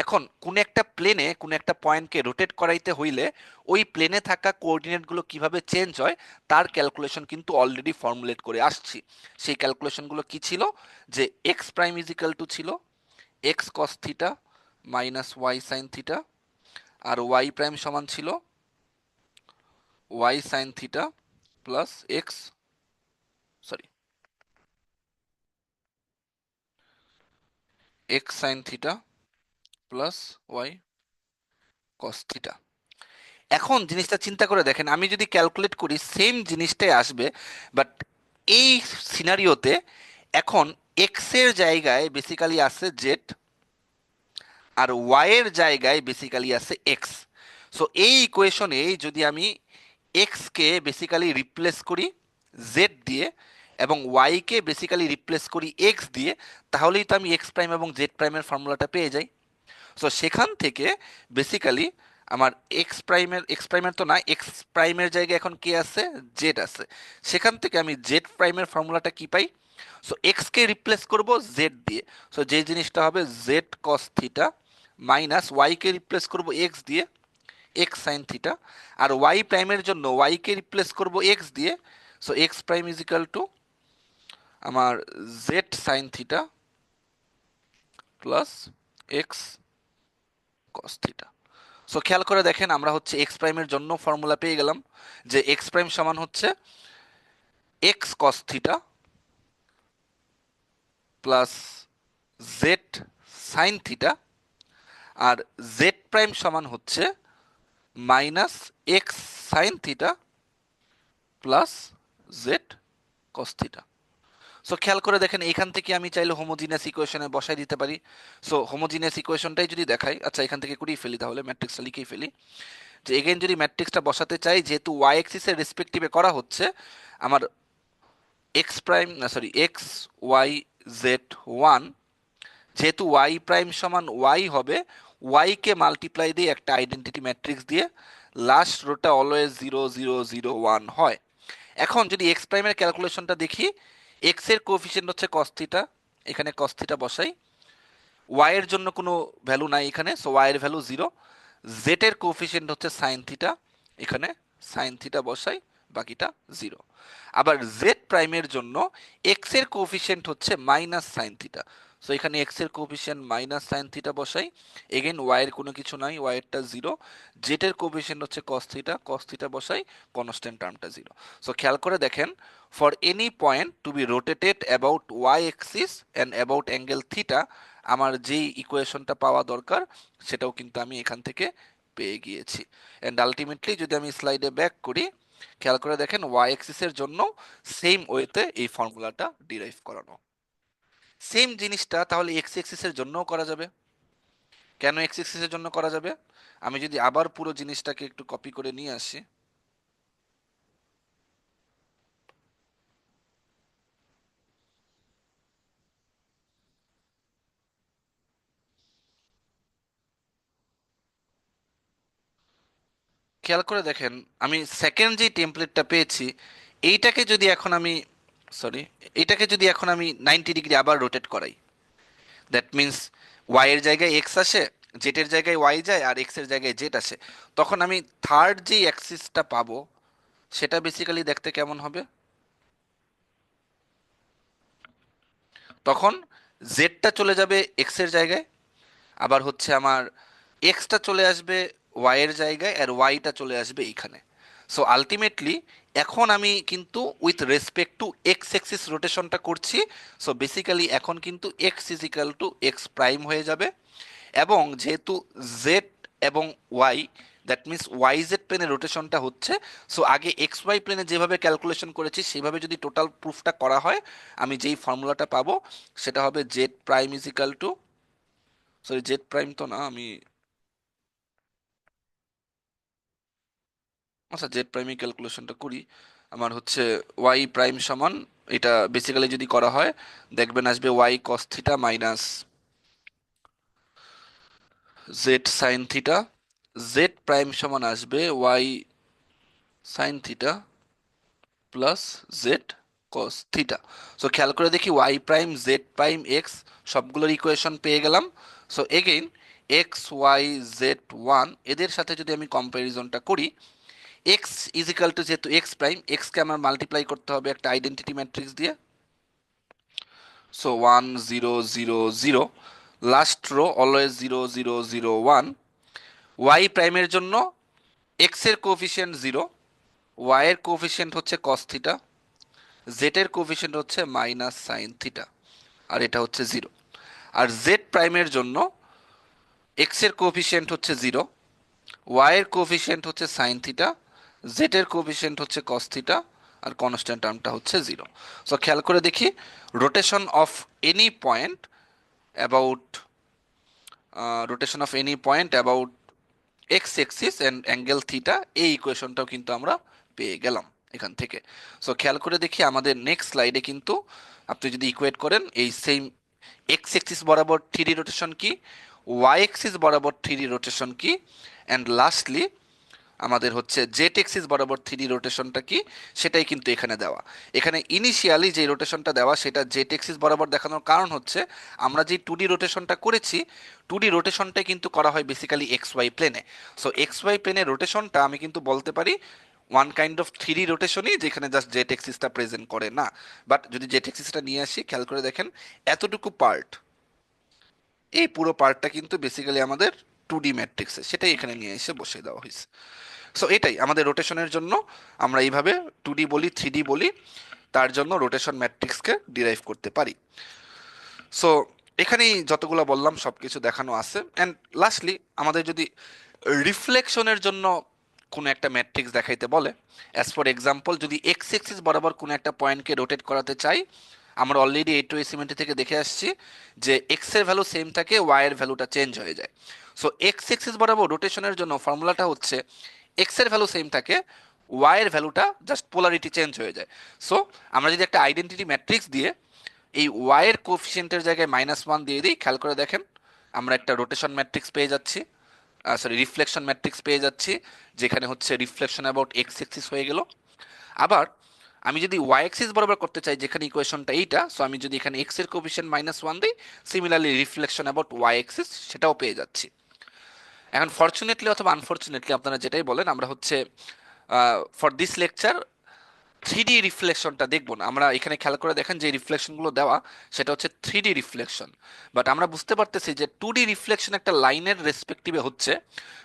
এখন কোন একটা প্লেনে কোন একটা পয়েন্টকে রোটেট করাইতে হইলে ওই প্লেনে থাকা কোঅর্ডিনেটগুলো কিভাবে চেঞ্জ হয় তার ক্যালকুলেশন কিন্তু অলরেডি ফর্মুলেট করে আসছি। সেই ক্যালকুলেশনগুলো কি ছিল? যে X prime is equal to ছিল X cos theta minus Y sine theta, আর ওয়াই প্রাইম সমান ছিল Y sine theta plus X, sorry, X sine theta plus Y cos theta. এখন জিনিসটা চিন্তা করে দেখেন, আমি যদি ক্যালকুলেট করি সেম জিনিসটাই আসবে, বাট এই সিনারিওতে এখন এক্স এর জায়গায় বেসিক্যালি আছে জেড, আর ওয়াই এর জায়গায় বেসিক্যালি আছে এক্স। সো এই ইকুয়েশনে যদি আমি এক্স কে বেসিক্যালি রিপ্লেস করি জেড দিয়ে, এবং ওয়াই কে বেসিক্যালি রিপ্লেস করি এক্স দিয়ে, তাহলেই তো আমি এক্স প্রাইম এবং জেড প্রাইমের ফর্মুলাটা পেয়ে যাই। সো সেখান থেকে বেসিক্যালি আমার এক্স প্রাইমের তো না, এক্স প্রাইমের জায়গায় এখন কে আছে? জেড আছে। সেখান থেকে আমি জেড প্রাইমের ফর্মুলাটা কি পাই? সো এক্স কে রিপ্লেস করব জেড দিয়ে। সো যে জিনিসটা হবে Z cos theta minus Y কে রিপ্লেস করব এক্স দিয়ে, এক্স সাইন থিটা। আর ওয়াই প্রাইমের জন্য ওয়াই কে রিপ্লেস করব এক্স দিয়ে। So X prime is equal to আমার Z sine theta plus X cos theta. So খেয়াল করে দেখেন, আমরা হচ্ছে এক্স প্রাইমের জন্য ফর্মুলা পেয়ে গেলাম যে এক্স প্রাইম সমান হচ্ছে X cos theta plus Z sine theta, আর জেড প্রাইম সমান হচ্ছে minus X sine theta plus Z cos theta. So খেয়াল করে দেখেন, এখান থেকে আমি চাইলে হোমোজিনিয়াস ইকুয়েশনে বসাই দিতে পারি। সো হোমোজিনিয়াস ইকুয়েশনটাই যদি দেখাই, আচ্ছা এখান থেকে করেই ফেলি, তাহলে ম্যাট্রিক্সটা লিখেই ফেলি। যে এগেন যদি ম্যাট্রিক্সটা বসাতে চাই, যেহেতু ওয়াই এক্সিসের রেসপেক্টিভে করা হচ্ছে, আমার এক্স প্রাইম না sorry x y z one, যেহেতু ওয়াই প্রাইম সমান ওয়াই হবে, ওয়াই কে মাল্টিপ্লাই দিয়ে একটা আইডেন্টিটি ম্যাট্রিক্স দিয়ে লাস্ট রোটা অলওয়েজ 0 0 0 1 হয়। এখন যদি এক্স প্রাইমের ক্যালকুলেশনটা দেখি, এক্স এর কোএফিসিয়েন্ট হচ্ছে কস থিটা, এখানে কস থিটা বসাই। ওয়াই এর জন্য কোনো ভ্যালু নাই এখানে, সো ওয়াই এর ভ্যালু 0। জেড এর কোএফিসিয়েন্ট হচ্ছে সাইন থিটা, এখানে সাইন থিটা বসাই, বাকিটা 0। আবার জেড প্রাইমের জন্য এক্স এর কোএফিসিয়েন্ট হচ্ছে মাইনাস সাইন থিটা, সো এখানে এক্স এর কোএফিসিয়েন্ট মাইনাস সাইন থিটা বসাই। এগেন ওয়াই এর কোনো কিছু নাই, ওয়াই এরটা 0। জেড এর কোএফিসিয়েন্ট হচ্ছে কস থিটা বসাই, কনস্ট্যান্ট টার্মটা 0। সো খেয়াল করে দেখেন, for any point to be rotated about y axis and about angle theta, আমার যেই ইকুয়েশনটা পাওয়া দরকার সেটাও কিন্তু আমি এখান থেকে পেয়ে গিয়েছি। অ্যান্ড আলটিমেটলি যদি আমি স্লাইডে ব্যাক করি, খেয়াল করে দেখেন ওয়াই এক্সিসের জন্য সেম ওয়েতে এই ফর্মুলাটা ডিরাইভ করানো। সেম জিনিসটা তাহলে এক্স এক্সিসের জন্যও করা যাবে। কেন এক্স এক্সিসের জন্য করা যাবে? আমি যদি আবার পুরো জিনিসটাকে একটু কপি করে নিয়ে আসি, খেয়াল করে দেখেন, আমি সেকেন্ড যে টেমপ্লেটটা পেয়েছি, এইটাকে যদি এখন আমি, সরি, এটাকে যদি এখন আমি 90 ডিগ্রি আবার রোটেট করাই, দ্যাট মিন্স ওয়াই এর জায়গায় এক্স আসে, জেড এর জায়গায় ওয়াই যায়, আর এক্স এর জায়গায় জেড আসে, তখন আমি থার্ড যে অ্যাক্সিসটা পাবো সেটা বেসিক্যালি দেখতে কেমন হবে? তখন জেডটা চলে যাবে এক্স এর জায়গায়, আবার হচ্ছে আমার এক্সটা চলে আসবে ওয়াই এর জায়গায়, আর ওয়াইটা চলে আসবে এইখানে। সো আলটিমেটলি এখন আমি কিন্তু with respect to x axis রোটেশনটা করছি। সো বেসিক্যালি এখন কিন্তু X is equal to X prime হয়ে যাবে, এবং যেহেতু জেড এবং Y, that means Y Z প্লেনে রোটেশনটা হচ্ছে, সো আগে এক্স ওয়াই প্লেনে যেভাবে ক্যালকুলেশন করেছি সেভাবে যদি টোটাল প্রুফটা করা হয়, আমি যেই ফর্মুলাটা পাবো সেটা হবে z prime is equal two, sorry Z prime তো না, আমি, আচ্ছা জেড প্রাইমে ক্যালকুলেশনটা করি। আমার হচ্ছে ওয়াই প্রাইম সমান, এটা বেসিক্যালি যদি করা হয় দেখবেন আসবে y cos theta minus z sine theta, z prime সমান আসবে y sine theta plus Z cos theta. So খেয়াল করে দেখি y prime Z prime x সবগুলোর ইকুয়েশন পেয়ে গেলাম। So again x y z one এদের সাথে যদি আমি কম্প্যারিজনটা করি, এক্স ইজিক্যাল টু, যেহেতু এক্স প্রাইম, এক্সকে আমার মাল্টিপ্লাই করতে হবে একটা আইডেন্টিটি ম্যাট্রিক্স দিয়ে। So 1 0 0 0, last row always 0 0 0 1। Y প্রাইমের জন্য এক্স এর কোফিশিয়েন্ট 0, ওয়াই এর কোফিশিয়েন্ট হচ্ছে কস থিটা, জেড এর কোফিশিয়েন্ট হচ্ছে মাইনাস সাইন থিটা, আর এটা হচ্ছে 0। আর জেড প্রাইমের জন্য এক্স এর কোফিশিয়েন্ট হচ্ছে 0, ওয়াই এর কোফিশিয়েন্ট হচ্ছে সাইন থিটা, জেড এর কোফিশিয়েন্ট হচ্ছে কস থিটা, আর কনস্ট্যান্ট টার্মটা হচ্ছে 0। সো খেয়াল করে দেখি rotation of any point about, rotation of any point about x axis and angle theta, এই ইকুয়েশনটাও কিন্তু আমরা পেয়ে গেলাম এখান থেকে। সো খেয়াল করে দেখি আমাদের নেক্সট স্লাইডে কিন্তু আপনি যদি ইকুয়েট করেন এই সেম এক্স এক্সিস বরাবর থ্রি রোটেশন কি, ওয়াই এক্সিস বরাবর থ্রি রোটেশন কি, অ্যান্ড লাস্টলি আমাদের হচ্ছে জেড এক্সিস বরাবর থ্রি রোটেশনটা কি, সেটাই কিন্তু এখানে দেওয়া। এখানে ইনিশিয়ালি যে রোটেশনটা দেওয়া সেটা জেড এক্সিস বরাবর দেখানোর কারণ হচ্ছে আমরা যে টু ডি রোটেশনটা করেছি, টু ডি রোটেশনটাই কিন্তু করা হয় বেসিক্যালি এক্স ওয়াই প্লেনে। সো এক্স ওয়াই প্লেনের রোটেশনটা আমি কিন্তু বলতে পারি ওয়ান কাইন্ড অফ থ্রি রোটেশনই, যেখানে জাস্ট জেড এক্সিসটা প্রেজেন্ট করে না। বাট যদি জেড এক্সিসটা নিয়ে আসি, খেয়াল করে দেখেন এতটুকু পার্ট, এই পুরো পার্টটা কিন্তু বেসিক্যালি আমাদের টু ডি ম্যাট্রিক্সে, সেটাই এখানে নিয়ে এসে বসিয়ে দেওয়া হয়েছে। সো এটাই আমাদের রোটেশনের জন্য আমরা এইভাবে টু ডি বলি, থ্রি ডি বলি, তার জন্য রোটেশন ম্যাট্রিক্সকে ডিরাইভ করতে পারি। সো এখানেই যতগুলো বললাম সব কিছু দেখানো আছে। অ্যান্ড লাস্টলি আমাদের যদি রিফ্লেকশনের জন্য কোনো একটা ম্যাট্রিক্স দেখাইতে বলে, অ্যাজ ফর এক্সাম্পল যদি এক্স এক্সিস বরাবর কোনো একটা পয়েন্টকে রোটেট করাতে চাই, আমরা অলরেডি এই টু এসিমেন্ট থেকে দেখে আসছি যে এক্স এর ভ্যালু সেম থাকে, ওয়াই এর ভ্যালুটা চেঞ্জ হয়ে যায়। সো এক্স এক্সিস বরাবর রোটেশনের জন্য ফর্মুলাটা হচ্ছে এক্স এর ভ্যালু সেম থাকে, ওয়াই এর ভ্যালুটা জাস্ট পোলারিটি চেঞ্জ হয়ে যায়। সো আমরা যদি একটা আইডেন্টিটি ম্যাট্রিক্স দিয়ে এই ওয়াই এর কোফিসিয়েন্টের জায়গায় -1 দিয়ে দিই, খেয়াল করে দেখেন আমরা একটা রোটেশন ম্যাট্রিক্স পেয়ে যাচ্ছি, সরি রিফ্লেকশন ম্যাট্রিক্স পেয়ে যাচ্ছি, যেখানে হচ্ছে রিফ্লেকশন অ্যাবাউট এক্স এক্সিস হয়ে গেল। আবার আমি যদি ওয়াই এক্সিস বরাবর করতে চাই, যেখানে ইকুয়েশনটা এইটা, সো আমি যদি এখানে এক্স এর কোফিসিয়েন্ট -1 দিই, similarly reflection about y axis সেটাও পেয়ে যাচ্ছি। এখন ফর্চুনেটলি অথবা আনফর্চুনেটলি আপনারা যেটাই বলেন, আমরা হচ্ছে for this lecture three D রিফ্লেকশনটা দেখবো না। আমরা এখানে খেয়াল করে দেখেন যে রিফ্লেকশনগুলো দেওয়া সেটা হচ্ছে থ্রি ডি রিফ্লেকশন, বাট আমরা বুঝতে পারতেছি যে টু ডি রিফ্লেকশন একটা লাইনের রেসপেক্টিভে হচ্ছে,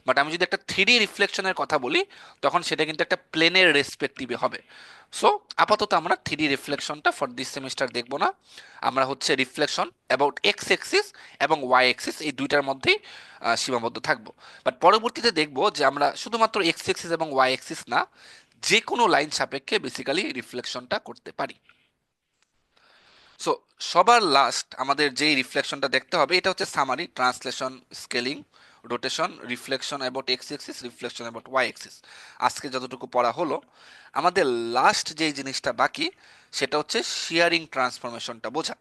বাট আমি যদি একটা থ্রি ডি রিফ্লেকশনের কথা বলি তখন সেটা কিন্তু একটা প্লেনের রেসপেক্টিভে হবে। সো আপাতত আমরা থ্রি ডি রিফ্লেকশনটা ফর দিস সেমিস্টার দেখবো না, আমরা হচ্ছে রিফ্লেকশন অ্যাবাউট এক্স এক্সিস এবং ওয়াই এক্সিস এই দুইটার মধ্যেই সীমাবদ্ধ থাকবো। বাট পরবর্তীতে দেখবো যে আমরা শুধুমাত্র এক্স এক্সিস এবং ওয়াই এক্সিস না, যে কোনো লাইন সাপেক্ষে বেসিক্যালি রিফ্লেকশনটা করতে পারি। সো সবার লাস্ট আমাদের যেই রিফ্লেকশনটা দেখতে হবে এটা হচ্ছে summary, translation, scaling, rotation, reflection about x axis, reflection about y axis. আজকে যতটুকু পড়া হলো, আমাদের লাস্ট যেই জিনিসটা বাকি সেটা হচ্ছে শিয়ারিং ট্রান্সফরমেশনটা বোঝা।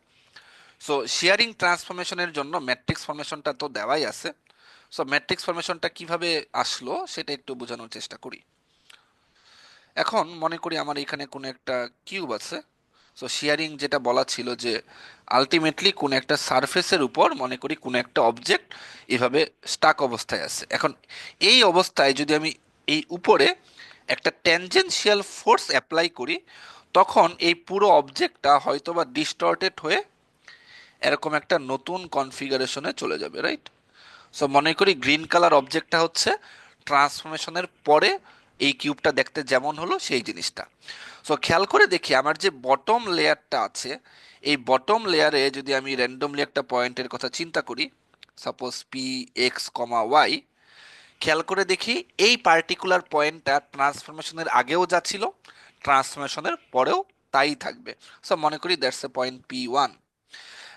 সো শিয়ারিং ট্রান্সফরমেশনের জন্য ম্যাট্রিক্স ফরমেশনটা তো দেওয়াই আছে। সো ম্যাট্রিক্স ফরমেশনটা কিভাবে আসলো সেটা একটু বোঝানোর চেষ্টা করি। এখন মনে করি আমার এখানে কোনো একটা কিউব আছে। সো শিয়ারিং যেটা বলা ছিল যে আলটিমেটলি কোনো একটা সারফেসের উপর মনে করি কোনো একটা অবজেক্ট এভাবে স্টাক অবস্থায় আছে। এখন এই অবস্থায় যদি আমি এই উপরে একটা ট্যানজেনশিয়াল ফোর্স অ্যাপ্লাই করি, তখন এই পুরো অবজেক্টটা হয়তোবা ডিস্টর্টেড হয়ে এরকম একটা নতুন কনফিগারেশনে চলে যাবে, রাইট? সো মনে করি গ্রিন কালার অবজেক্টটা হচ্ছে ট্রান্সফরমেশনের পরে এই কিউবটা দেখতে যেমন হলো সেই জিনিসটা। সো খেয়াল করে দেখি আমার যে বটম লেয়ারটা আছে, এই বটম লেয়ারে যদি আমি র্যান্ডমলি একটা পয়েন্টের কথা চিন্তা করি, suppose P x comma Y, খেয়াল করে দেখি এই পার্টিকুলার পয়েন্টটা ট্রান্সফরমেশনের আগেও যা ছিল ট্রান্সফরমেশনের পরেও তাই থাকবে। সো মনে করি that's a point P1।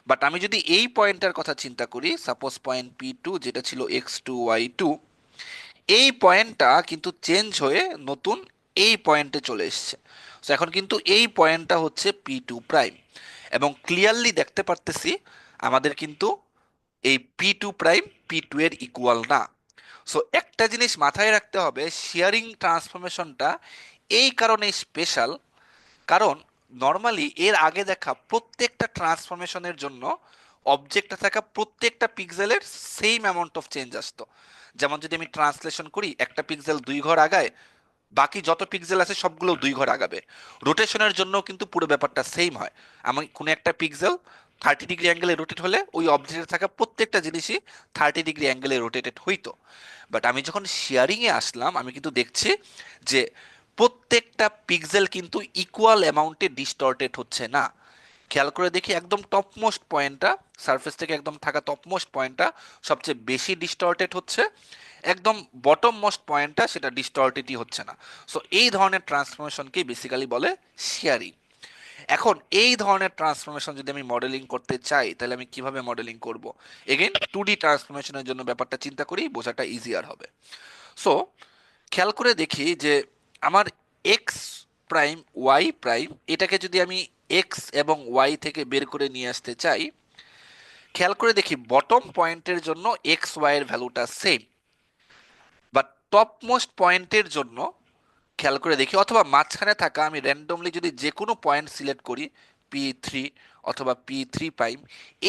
But আমি যদি এই পয়েন্টটার কথা চিন্তা করি, সাপোজ পয়েন্ট P2 যেটা ছিল x2 y2, এই পয়েন্টটা কিন্তু চেঞ্জ হয়ে নতুন এই পয়েন্টে চলে এসেছে। তো এখন কিন্তু এই পয়েন্টটা হচ্ছে P2 প্রাইম, এবং ক্লিয়ারলি দেখতে পারতেছি আমাদের কিন্তু এই P2 প্রাইম P2 এর ইকুয়াল না। সো একটা জিনিস মাথায় রাখতে হবে, শেয়ারিং ট্রান্সফরমেশনটা এই কারণে স্পেশাল, কারণ নর্মালি এর আগে দেখা প্রত্যেকটা ট্রান্সফরমেশনের জন্য অবজেক্টে থাকা প্রত্যেকটা পিক্সেলের সেম অ্যামাউন্ট অফ চেঞ্জ আসতো। যেমন যদি আমি ট্রান্সলেশন করি, একটা পিক্সেল 2 ঘর আগায়, বাকি যত পিক্সেল আছে সবগুলো 2 ঘর আগাবে। রোটেশনের জন্য কিন্তু পুরো ব্যাপারটা সেম হয়। আমি কোনো একটা পিক্সেল 30 ডিগ্রি অ্যাঙ্গেলে রোটেট হলে ওই অবজেক্টে থাকা প্রত্যেকটা জিনিসই 30 ডিগ্রি অ্যাঙ্গেলে রোটেটেড হইতো। বাট আমি যখন শেয়ারিংয়ে আসলাম, আমি কিন্তু দেখছি যে প্রত্যেকটা পিক্সেল কিন্তু ইকুয়াল অ্যামাউন্টে ডিস্টর্টেড হচ্ছে না। খেয়াল করে দেখি একদম টপমোস্ট পয়েন্টটা, সারফেস থেকে একদম থাকা টপমোস্ট পয়েন্টটা সবচেয়ে বেশি ডিস্টর্টেড হচ্ছে, একদম বটম মোস্ট পয়েন্টটা সেটা ডিস্টর্টেডই হচ্ছে না। সো এই ধরনের ট্রান্সফরমেশনকে বেসিক্যালি বলে শেয়ারিং। এখন এই ধরনের ট্রান্সফরমেশন যদি আমি মডেলিং করতে চাই, তাহলে আমি কিভাবে মডেলিং করব? এগেইন 2D ট্রান্সফরমেশনের জন্য ব্যাপারটা চিন্তা করি, বোঝাটা ইজিয়ার হবে। সো খেয়াল করে দেখি যে আমার এক্স প্রাইম ওয়াই প্রাইম এটাকে যদি আমি এক্স এবং ওয়াই থেকে বের করে নিয়ে আসতে চাই, খেয়াল করে দেখি বটম পয়েন্টের জন্য এক্স ওয়াই এর ভ্যালুটা সেম, বাট টপ মোস্ট পয়েন্টের জন্য খেয়াল করে দেখি, অথবা মাঝখানে থাকা আমি র্যান্ডমলি যদি যে কোনো পয়েন্ট সিলেক্ট করি, P3 অথবা P3 প্রাইম,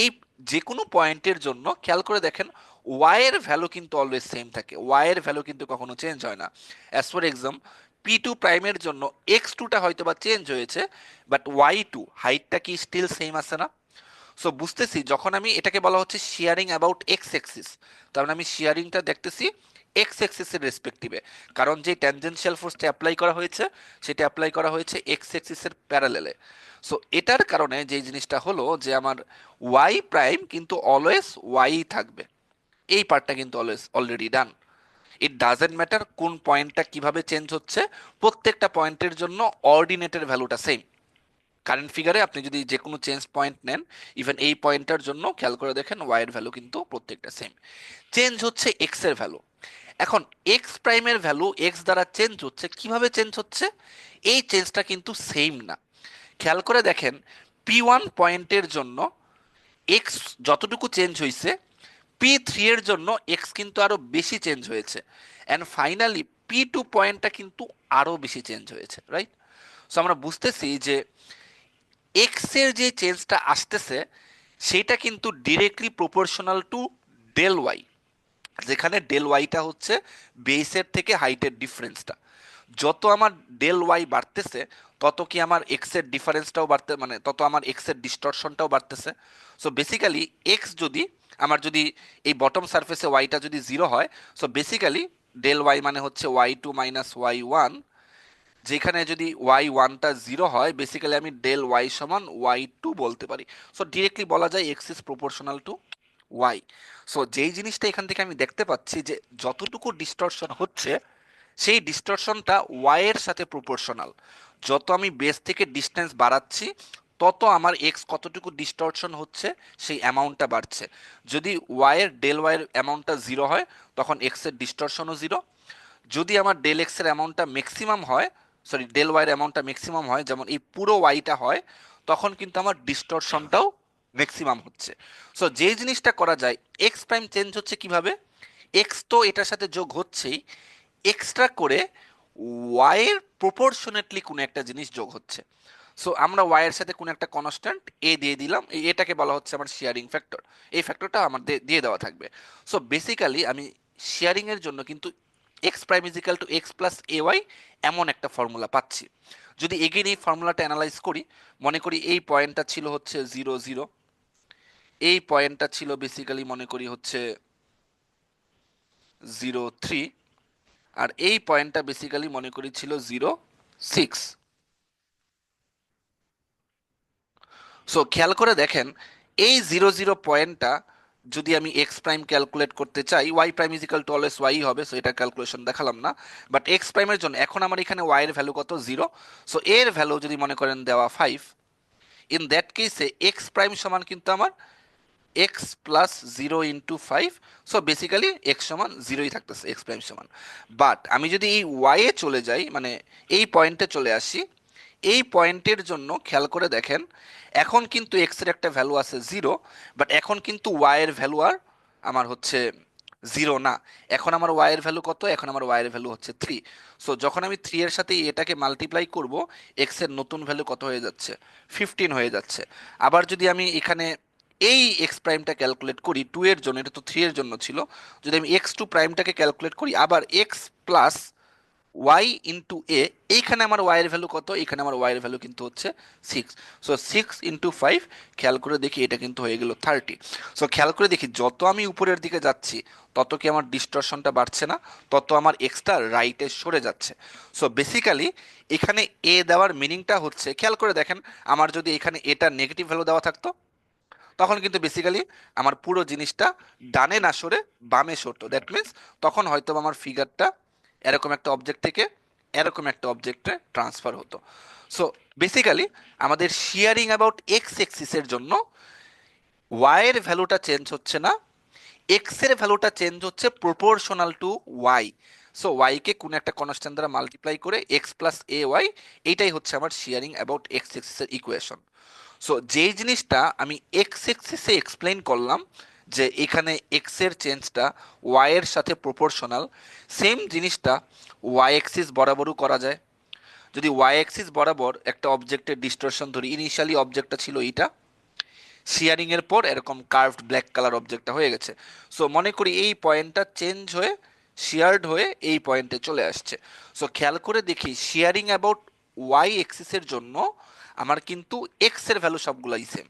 এই যে কোনো পয়েন্টের জন্য খেয়াল করে দেখেন ওয়াই এর ভ্যালু কিন্তু অলওয়েজ সেম থাকে, ওয়াই এর ভ্যালু কিন্তু কখনো চেঞ্জ হয় না। অ্যাজ ফর এক্সাম, P2 প্রাইমের জন্য x2টা হয়তো বা চেঞ্জ হয়েছে, বাট ওয়াই টু হাইটটা কি স্টিল সেম আছে না? সো বুঝতেছি যখন আমি এটাকে বলা হচ্ছে শেয়ারিং অ্যাবাউট এক্স এক্সিস, তার মানে আমি শেয়ারিংটা দেখতেছি এক্স এক্সিসের রেসপেক্টিভে, কারণ যে ট্যানজেনশিয়াল ফোর্সটা অ্যাপ্লাই করা হয়েছে সেটা অ্যাপ্লাই করা হয়েছে এক্স এক্সিসের প্যারালেলে। সো এটার কারণে যে জিনিসটা হলো যে আমার ওয়াই প্রাইম কিন্তু অলওয়েজ ওয়াই থাকবে, এই পার্টটা কিন্তু always already done. It doesn't matter কোন পয়েন্টটা কিভাবে চেঞ্জ হচ্ছে, প্রত্যেকটা পয়েন্টের জন্য অর্ডিনেটের ভ্যালুটা সেম। কারেন্ট ফিগারে আপনি যদি যে কোনো চেঞ্জ পয়েন্ট নেন, ইভেন এই পয়েন্টটার জন্য খেয়াল করে দেখেন ওয়াই এর ভ্যালু কিন্তু প্রত্যেকটা সেম। চেঞ্জ হচ্ছে এক্স এর ভ্যালু। এখন এক্স প্রাইমের ভ্যালু এক্স দ্বারা চেঞ্জ হচ্ছে, কিভাবে চেঞ্জ হচ্ছে? এই চেঞ্জটা কিন্তু সেম না। খেয়াল করে দেখেন P1 পয়েন্টের জন্য এক্স যতটুকু চেঞ্জ হয়েছে, P3 এর জন্য এক্স কিন্তু আরো বেশি চেঞ্জ হয়েছে, অ্যান্ড ফাইনালি P2 পয়েন্টটা কিন্তু আরো বেশি চেঞ্জ হয়েছে, রাইট? সো আমরা বুঝতেছি যে এক্স এর যে চেঞ্জটা আসতেছে সেটা কিন্তু directly proportional to del y, যেখানে ডেল ওয়াইটা হচ্ছে বেসের থেকে হাইটের ডিফারেন্সটা। যত আমার ডেল ওয়াই বাড়তেছে তত কি আমার এক্স এর ডিফারেন্সটাও বাড়তে, মানে তত আমার এক্স এর ডিস্টরশনটাও বাড়তেছে। সো বেসিক্যালি এক্স যদি আমার যদি এই বটম সারফেসে ওয়াইটা যদি 0 হয়, সো বেসিক্যালি ডেল ওয়াই মানে হচ্ছে ওয়াই টু মাইনাস ওয়াই 1, যেখানে যদি ওয়াই 1টা 0 হয়, বেসিক্যালি আমি ডেল ওয়াই সমান ওয়াই 2 বলতে পারি। সো ডিরেক্টলি বলা যায় x is proportional to Y. So যেই জিনিসটা এখান থেকে আমি দেখতে পাচ্ছি যে যতটুকু ডিস্টরশন হচ্ছে সেই ডিস্টরশনটা ওয়াই এর সাথে প্রপোর্শনাল। যত আমি বেস থেকে ডিস্টেন্স বাড়াচ্ছি তত আমার এক্স কতটুকু ডিস্টরশন হচ্ছে সেই অ্যামাউন্টটা বাড়ছে। যদি ডেল ওয়াই এর অ্যামাউন্টটা জিরো হয় তখন এক্স এর ডিস্টরশনও জিরো। যদি আমার ডেল এক্স এর অ্যামাউন্টটা ম্যাক্সিমাম হয়, সরি ডেল ওয়াই এর অ্যামাউন্টটা ম্যাক্সিমাম হয়, যেমন এই পুরো ওয়াইটা হয়, তখন কিন্তু আমার ডিস্টরশনটাও ম্যাক্সিমাম হচ্ছে। সো যে জিনিসটা করা যায়, এক্স প্রাইম চেঞ্জ হচ্ছে কিভাবে, এক্স তো এটার সাথে যোগ হচ্ছেই, এক্সট্রা করে ওয়াই এর প্রপোর্শনেটলি কোনো একটা জিনিস যোগ হচ্ছে। সো আমরা ওয়াই এর সাথে কোনো একটা কনস্ট্যান্ট এ দিয়ে দিলাম, এটাকে বলা হচ্ছে আমার শেয়ারিং ফ্যাক্টর। এই ফ্যাক্টরটা আমার দিয়ে দেওয়া থাকবে। সো বেসিক্যালি আমি শেয়ারিং এর জন্য কিন্তু X prime is equal to x plus A Y এমন একটা ফর্মুলা পাচ্ছি। যদি এগেইন এই ফর্মুলাটা অ্যানালাইজ করি, মনে করি এই পয়েন্টটা ছিল হচ্ছে 0 0, এই পয়েন্টটা ছিল বেসিক্যালি মনে করি হচ্ছে 0 3, আর এই পয়েন্টটা বেসিক্যালি মনে করি ছিল 0 6। সো খেয়াল করে দেখেন, এই 0 0 পয়েন্টটা যদি আমি এক্স প্রাইম ক্যালকুলেট করতে চাই, y prime is equal to always y হবে, সো এটা ক্যালকুলেশন দেখালাম না। বাট এক্স প্রাইমের জন্য এখন আমার এখানে ওয়াই এর ভ্যালু কত, 0। সো এর ভ্যালু যদি মনে করেন দেওয়া 5, ইন দ্যাট কেসে এক্স প্রাইম সমান কিন্তু আমার x plus 0 × 5। So basically x সমান জিরোই থাকতেছে, এক্স প্রাইম সমান। বাট আমি যদি এই ওয়াই এ চলে যাই, মানে এই পয়েন্টে চলে আসি, এই পয়েন্টের জন্য খেয়াল করে দেখেন, এখন কিন্তু এক্স এর একটা ভ্যালু আছে 0, বাট এখন কিন্তু ওয়াই এর ভ্যালু আর আমার হচ্ছে 0 না। এখন আমার ওয়াই এর ভ্যালু কত, এখন আমার ওয়াই এর ভ্যালু হচ্ছে 3। সো যখন আমি 3 এর সাথে এটাকে মাল্টিপ্লাই করব, এক্স এর নতুন ভ্যালু কত হয়ে যাচ্ছে, 15 হয়ে যাচ্ছে। আবার যদি আমি এখানে এই এক্স প্রাইমটা ক্যালকুলেট করি 2 এর জন্য, এটা তো 3 এর জন্য ছিল, যদি আমি এক্স টু প্রাইমটাকে ক্যালকুলেট করি, আবার এক্স প্লাস ওয়াই ইন্টু এ, এইখানে আমার ওয়াই এর ভ্যালু কত, এখানে আমার ওয়াই এর ভ্যালু কিন্তু হচ্ছে 6। সো 6 × 5, খেয়াল করে দেখি এটা কিন্তু হয়ে গেল 30। সো খেয়াল করে দেখি যত আমি উপরের দিকে যাচ্ছি তত কি আমার ডিস্টরশনটা বাড়ছে না, তত আমার এক্সট্রা রাইটে সরে যাচ্ছে। সো বেসিক্যালি এখানে এ দেওয়ার মিনিংটা হচ্ছে, খেয়াল করে দেখেন, আমার যদি এখানে এটা নেগেটিভ ভ্যালু দেওয়া থাকতো, তখন কিন্তু বেসিক্যালি আমার পুরো জিনিসটা ডানে না সরে বামে সরতো। দ্যাট মিন্স তখন হয়তো আমার ফিগারটা এরকম একটা অবজেক্ট থেকে এরকম একটা অবজেক্টে ট্রান্সফার হতো। সো বেসিক্যালি আমাদের শিয়ারিং অ্যাবাউট এক্স এক্সিসের জন্য ওয়াই এর ভ্যালুটা চেঞ্জ হচ্ছে না, এক্স এর ভ্যালুটা চেঞ্জ হচ্ছে proportional to Y. So Y কে কোনো একটা কনস্ট্যান্ট দ্বারা মাল্টিপ্লাই করে এক্স প্লাস এ ওয়াই, এইটাই হচ্ছে আমার শিয়ারিং অ্যাবাউট এক্স এক্সিসের ইকুয়েশন। সো যেই জিনিসটা আমি এক্স এক্সিসে এক্সপ্লেইন করলাম, যে এখানে এক্স এর চেঞ্জটা ওয়াই এর সাথে প্রপোর্শনাল, সেম জিনিসটা ওয়াই এক্সিস বরাবরও করা যায়। যদি ওয়াই এক্সিস বরাবর একটা অবজেক্টের ডিস্টরশন ধরি, ইনিশিয়ালি অবজেক্টটা ছিল এইটা, শিয়ারিং এর পর এরকম কার্ভড ব্ল্যাক কালার অবজেক্টটা হয়ে গেছে। সো মনে করি এই পয়েন্টটা চেঞ্জ হয়ে শিয়ার্ড হয়ে এই পয়েন্টে চলে আসছে। সো খেয়াল করে দেখি শিয়ারিং অ্যাবাউট ওয়াই এক্সিসের জন্য আমার কিন্তু এক্স এর ভ্যালু সবগুলাই সেম।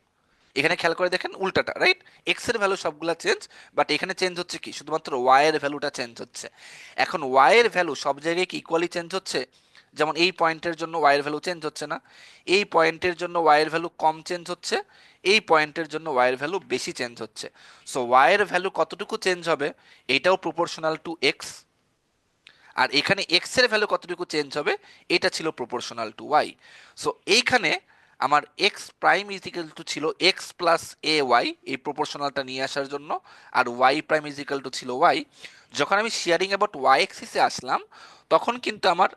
এখানে খেয়াল করে দেখেন উল্টাটা, রাইট? এক্স এর ভ্যালু সবগুলা চেঞ্জ, বাট এখানে চেঞ্জ হচ্ছে কি, শুধুমাত্র ওয়াই এর ভ্যালুটা চেঞ্জ হচ্ছে। এখন ওয়াই এর ভ্যালু সব জায়গায় কি ইকুয়ালি চেঞ্জ হচ্ছে? যেমন এই পয়েন্টের জন্য ওয়াই এর ভ্যালু চেঞ্জ হচ্ছে না, এই পয়েন্টের জন্য ওয়াই এর ভ্যালু কম চেঞ্জ হচ্ছে, এই পয়েন্টের জন্য ওয়াই এর ভ্যালু বেশি চেঞ্জ হচ্ছে। সো ওয়াই এর ভ্যালু কতটুকু চেঞ্জ হবে, এটাও প্রপোর্শনাল টু এক্স। আর এখানে এক্স এর ভ্যালু কতটুকু চেঞ্জ হবে, এটা ছিল প্রপোর্শনাল টু ওয়াই। সো এইখানে আমার x prime is equal to ছিল এক্স প্লাস এ ওয়াই, এই প্রপোর্শনালটা নিয়ে আসার জন্য, আর Y prime is equal to ছিল ওয়াই। যখন আমি শেয়ারিং অ্যাবাউট ওয়াই এক্সিসে আসলাম, তখন কিন্তু আমার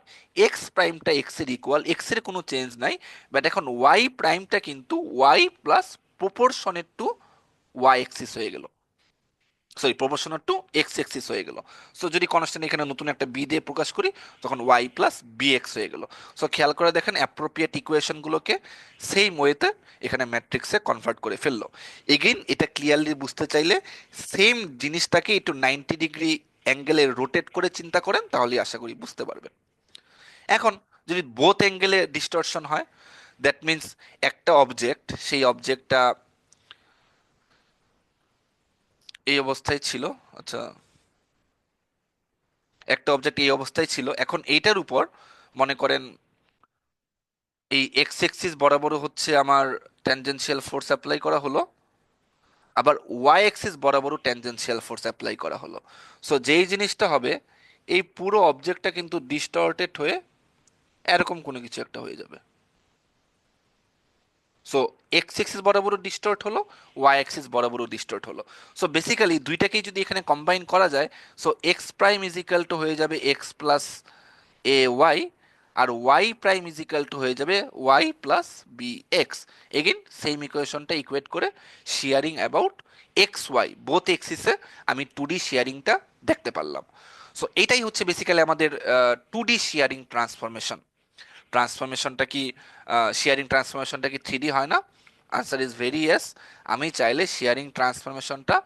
এক্স প্রাইমটা এক্স এর ইকুয়াল, এক্স এর কোনো চেঞ্জ নাই, বাট এখন ওয়াই প্রাইমটা কিন্তু Y plus proportionate to Y axis হয়ে গেল, sorry proportional to x axis হয়ে গেল। সো যদি কনস্ট্যান্ট এখানে নতুন একটা বি দিয়ে প্রকাশ করি, তখন ওয়াই প্লাস বি এক্স হয়ে গেল। সো খেয়াল করে দেখেন অ্যাপ্রোপ্রিয়েট ইকুয়েশনগুলোকে সেই ওয়েতে এখানে ম্যাট্রিক্সে কনভার্ট করে ফেললো। এগেইন এটা ক্লিয়ারলি বুঝতে চাইলে সেম জিনিসটাকে একটু 90 ডিগ্রি অ্যাঙ্গেলে রোটেট করে চিন্তা করেন, তাহলে আশা করি বুঝতে পারবেন। এখন যদি বোথ অ্যাঙ্গেলে ডিস্টরশন হয়, দ্যাট মিন্স একটা অবজেক্ট, সেই অবজেক্টটা এই অবস্থায় ছিল, আচ্ছা, একটা অবজেক্ট এই অবস্থায় ছিল, এখন এইটার উপর মনে করেন এই এক্স এক্সিস বরাবর হচ্ছে আমার ট্যানজেনশিয়াল ফোর্স অ্যাপ্লাই করা হলো, আবার ওয়াই এক্সিস বরাবরও ট্যানজেনশিয়াল ফোর্স অ্যাপ্লাই করা হলো। সো যেই জিনিসটা হবে, এই পুরো অবজেক্টটা কিন্তু ডিস্টর্টেড হয়ে এরকম কোনো কিছু একটা হয়ে যাবে। সো এক্স এক্সিস বরাবরও ডিস্টর্ট হলো, ওয়াই অ্যাক্সিস বরাবরও ডিস্টর্ট হলো। সো বেসিক্যালি দুইটাকেই যদি এখানে কম্বাইন করা যায়, so X prime is equal to হয়ে যাবে এক্স প্লাস এ ওয়াই, আর Y prime is equal to হয়ে যাবে Y plus B X. Again same ইকুয়েশনটা ইকুয়েট করে shearing about x Y both এক্সিসে আমি টু ডি শেয়ারিংটা দেখতে পারলাম। সো এইটাই হচ্ছে বেসিক্যালি আমাদের টু ডি শেয়ারিং ট্রান্সফরমেশন। ট্রান্সফরমেশনটা কি, শেয়ারিং ট্রান্সফরমেশনটা কি থ্রি ডি হয় না? Answer is very yes. আমি চাইলে শেয়ারিং ট্রান্সফরমেশনটা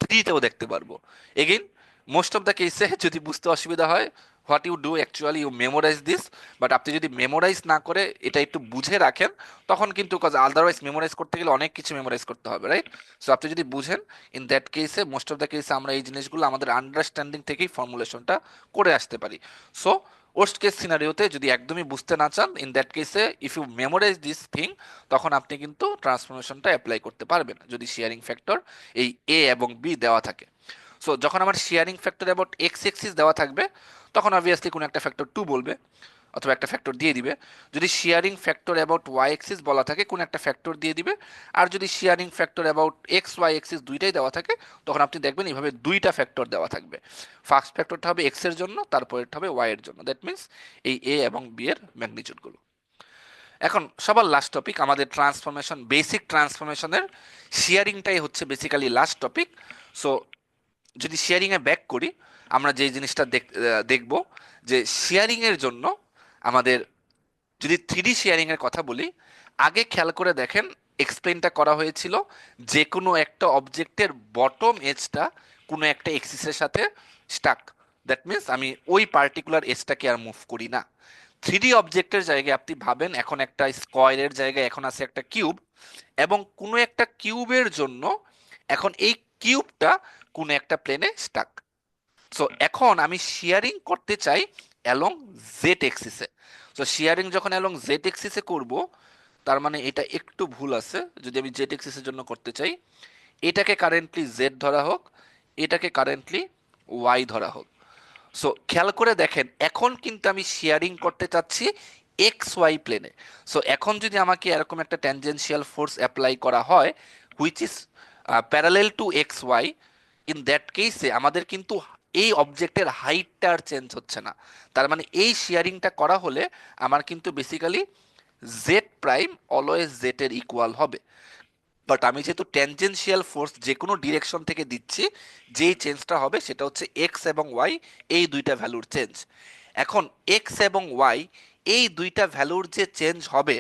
থ্রিতেও দেখতে পারবো। এগেইন মোস্ট অফ দ্য কেসে যদি বুঝতে অসুবিধা হয়, what you do actually you memorize this. But আপনি যদি মেমোরাইজ না করে এটা একটু বুঝে রাখেন, তখন কিন্তু কজ আদারওয়াইজ মেমোরাইজ করতে গেলে অনেক কিছু মেমোরাইজ করতে হবে, রাইট? সো আপনি যদি বুঝেন, ইন দ্যাট কেসে মোস্ট অফ দ্য কেসে আমরা এই জিনিসগুলো আমাদের আন্ডারস্ট্যান্ডিং থেকেই ফর্মুলেশনটা করে আসতে পারি। সো ওয়ার্স্ট কেস সিনারিওতে যদি একদমই বুঝতে না চান, ইন দ্যাট কেসে if you memorize this thing, তখন আপনি কিন্তু ট্রান্সফরমেশনটা অ্যাপ্লাই করতে পারবেন যদি শেয়ারিং ফ্যাক্টর এই এ এবং বি দেওয়া থাকে। সো যখন আমার sharing factor about x axis দেওয়া থাকবে, তখন অবভিয়াসলি কোনো একটা ফ্যাক্টর টু বলবে, অথবা একটা ফ্যাক্টর দিয়ে দিবে। যদি shearing factor about y axis বলা থাকে, কোনো একটা ফ্যাক্টর দিয়ে দিবে। আর যদি shearing factor about x y axis দুইটাই দেওয়া থাকে, তখন আপনি দেখবেন এইভাবে দুইটা ফ্যাক্টর দেওয়া থাকবে। ফার্স্ট ফ্যাক্টরটা হবে এক্স এর জন্য, তারপরেরটা হবে ওয়াই এর জন্য। দ্যাট মিনস এই এ এবং বি এর ম্যাগনিটিউডগুলো। এখন সবার লাস্ট টপিক আমাদের ট্রান্সফরমেশন, বেসিক ট্রান্সফরমেশনের শেয়ারিংটাই হচ্ছে বেসিক্যালি লাস্ট টপিক। সো যদি শেয়ারিং এ ব্যাক করি, আমরা যে জিনিসটা দেখব যে শেয়ারিং এর জন্য আমাদের, যদি থ্রি শেয়ারিং এর কথা বলি, আগে খেয়াল করে দেখেন এক্সপ্লেনটা করা হয়েছিল যে কোনো একটা অবজেক্টের বটম এজটা কোনো একটা এক্সিসের সাথে স্টাক। দ্যাট মিন্স আমি ওই পার্টিকুলার এজটাকে আর মুভ করি না। থ্রি অবজেক্টের জায়গায় আপনি ভাবেন এখন একটা স্কোয়ারের জায়গায় এখন আছে একটা কিউব, এবং কোনো একটা কিউবের জন্য এখন এই কিউবটা কোনো একটা প্লেনে স্টাক। সো এখন আমি শেয়ারিং করতে চাই অ্যালং জেড এক্সিসে। সো শেয়ারিং যখন অ্যালং জেড এক্সিসে করব, তার মানে এটা একটু ভুল আছে। যদি আমি জেড এক্সিসের জন্য করতে চাই, এটাকে কারেন্টলি জেড ধরা হোক, এটাকে কারেন্টলি ওয়াই ধরা হোক। সো খেয়াল করে দেখেন এখন কিন্তু আমি শেয়ারিং করতে চাচ্ছি এক্স ওয়াই প্লেনে। সো এখন যদি আমাকে এরকম একটা ট্যানজেনশিয়াল ফোর্স অ্যাপ্লাই করা হয় which is parallel to x y, in that কেসে আমাদের কিন্তু এই অবজেক্টের হাইটটা আর চেঞ্জ হচ্ছে না। তার মানে এই শেয়ারিংটা করা হলে আমার কিন্তু basically Z prime always Z এর ইকুয়াল হবে। বাট আমি যেহেতু ট্যানজেনশিয়াল ফোর্স যে কোনো ডিরেকশন থেকে দিচ্ছি, যেই চেঞ্জটা হবে সেটা হচ্ছে এক্স এবং ওয়াই, এই দুইটা ভ্যালুর চেঞ্জ। এখন এক্স এবং ওয়াই এই দুইটা ভ্যালুর যে চেঞ্জ হবে,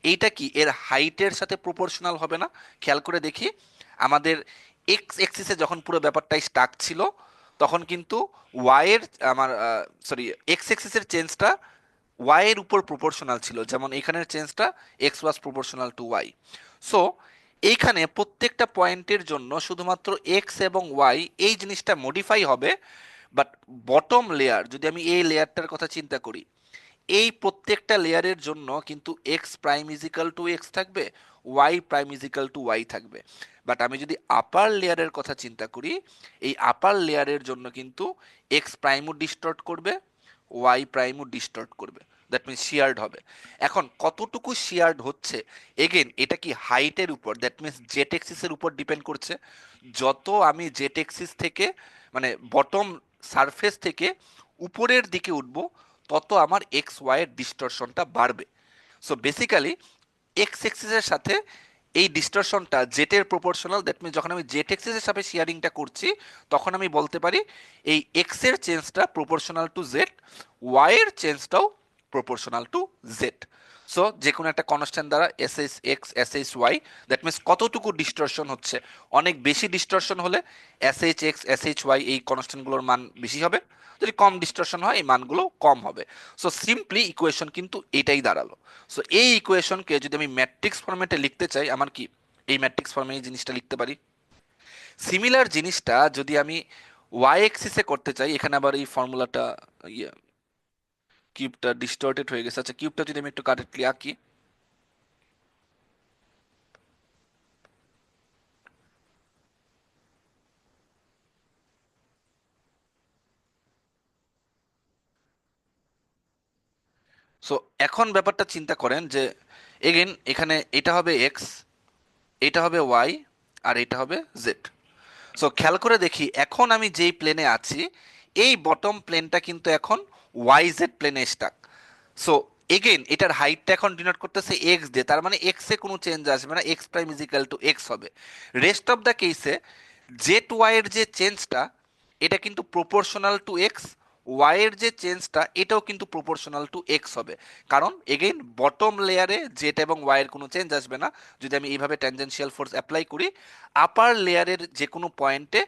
এইটা কি এর হাইটের সাথে প্রপোর্শনাল হবে না? খেয়াল করে দেখি, আমাদের এক্স এক্সিসে যখন পুরো ব্যাপারটাই স্টাক ছিল, তখন কিন্তু ওয়াইয়ের, আমার সরি, এক্স এক্সিসের চেঞ্জটা ওয়াই এর উপর প্রপোর্শনাল ছিল, যেমন এখানের চেঞ্জটা X was proportional to Y. So এইখানে প্রত্যেকটা পয়েন্টের জন্য শুধুমাত্র এক্স এবং ওয়াই এই জিনিসটা মডিফাই হবে। বাট বটম লেয়ার, যদি আমি এই লেয়ারটার কথা চিন্তা করি, এই প্রত্যেকটা লেয়ারের জন্য কিন্তু X prime is equal to X থাকবে, Y prime is equal to Y থাকবে। বাট আমি যদি আপার লেয়ারের কথা চিন্তা করি, এই আপার লেয়ারের জন্য কিন্তু এক্স প্রাইমও ডিস্টর্ট করবে, ওয়াই প্রাইমও ডিস্টর্ট করবে। দ্যাট মিনস শিয়ার্ড হবে। এখন কতটুকু শিয়ার্ড হচ্ছে, এগেন এটা কি হাইটের উপর, দ্যাট মিনস জেট এক্সিসের উপর ডিপেন্ড করছে। যত আমি জেট এক্সিস থেকে, মানে বটম সারফেস থেকে উপরের দিকে উঠবো, তত আমার এক্স ওয়াই এর ডিস্টরশনটা বাড়বে। সো বেসিক্যালি এক্স এক্সিসের সাথে এই ডিস্টরশনটা জেটের প্রপোর্শনাল। দ্যাট মিনস যখন আমি জেট এক্সিসের সাথে শেয়ারিংটা করছি, তখন আমি বলতে পারি এই এক্স এর চেঞ্জটা প্রপোর্শনাল টু জেড, ওয়াই এর চেঞ্জটাও প্রপোর্শনাল টু জেড। সো যে কোনো একটা কনস্ট্যান্ট দ্বারা s h x s h y, that means কতটুকু ডিস্টরশন হচ্ছে। অনেক বেশি ডিস্টরশন হলে s h x s h y এই কনস্ট্যান্টগুলোর মান বেশি হবে, যদি কম ডিস্টরশন হয় এই মানগুলো কম হবে। সো সিম্পলি ইকুয়েশন কিন্তু এটাই দাঁড়ালো। সো এই ইকুয়েশনকে যদি আমি ম্যাট্রিক্স ফরম্যাটে লিখতে চাই, আমার কি এই ম্যাট্রিক্স ফর্মে এই জিনিসটা লিখতে পারি। সিমিলার জিনিসটা যদি আমি ওয়াই এক্সিসে করতে চাই, এখানে আবার এই ফর্মুলাটা, ইয়ে, কিউবটা ডিস্টর্টেড হয়ে গেছে। আচ্ছা কিউবটা যদি আমি একটু কারেক্টলি আঁকি, সো এখন ব্যাপারটা চিন্তা করেন যে এগেন এখানে এটা হবে এক্স, এটা হবে ওয়াই, আর এটা হবে জেড। সো খেয়াল করে দেখি এখন আমি যেই প্লেনে আছি এই বটম প্লেনটা কিন্তু এখন ওয়াই জেড প্লেনে স্টাক। সো এগেইন এটার হাইটটা এখন ডিনোট করতেছে এক্স দিয়ে, তার মানে এক্স এ কোনো চেঞ্জ আসবে না, x prime is equal to x হবে। রেস্ট অফ দ্য কেসে জেড ওয়াই এর যে চেঞ্জটা এটা কিন্তু প্রপোর্শনাল টু এক্স, ওয়াই এর যে চেঞ্জটা এটাও কিন্তু প্রপোর্শনাল টু এক্স হবে। কারণ এগেইন বটম লেয়ারে জেড এবং ওয়াই এর কোনো চেঞ্জ আসবে না যদি আমি এইভাবে ট্যানজেনশিয়াল ফোর্স অ্যাপ্লাই করি। আপার লেয়ারের যে কোনো পয়েন্টে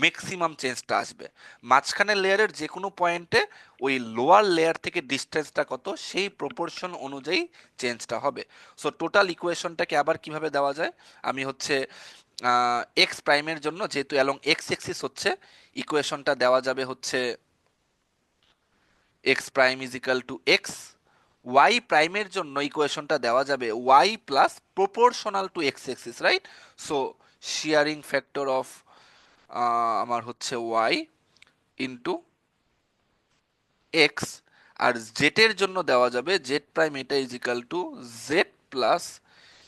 ম্যাক্সিমাম চেঞ্জটা আসবে, মাঝখানের লেয়ারের যে কোনো পয়েন্টে ওই লোয়ার লেয়ার থেকে ডিস্টেন্সটা কত সেই প্রপোর্শন অনুযায়ী চেঞ্জটা হবে। সো টোটাল ইকুয়েশনটাকে আবার কিভাবে দেওয়া যায়, আমি হচ্ছে এক্স প্রাইমের জন্য যেহেতু অ্যালং এক্স এক্সিস হচ্ছে, ইকুয়েশনটা দেওয়া যাবে হচ্ছে x prime is equal to x. Y প্রাইমের জন্য ইকুয়েশনটা দেওয়া যাবে Y plus proportional to x axis, right? So shearing factor of আমার হচ্ছে ওয়াই ইন্টু এক্স। আর জেটের জন্য দেওয়া যাবে জেড প্রাইম এটা is equal to z plus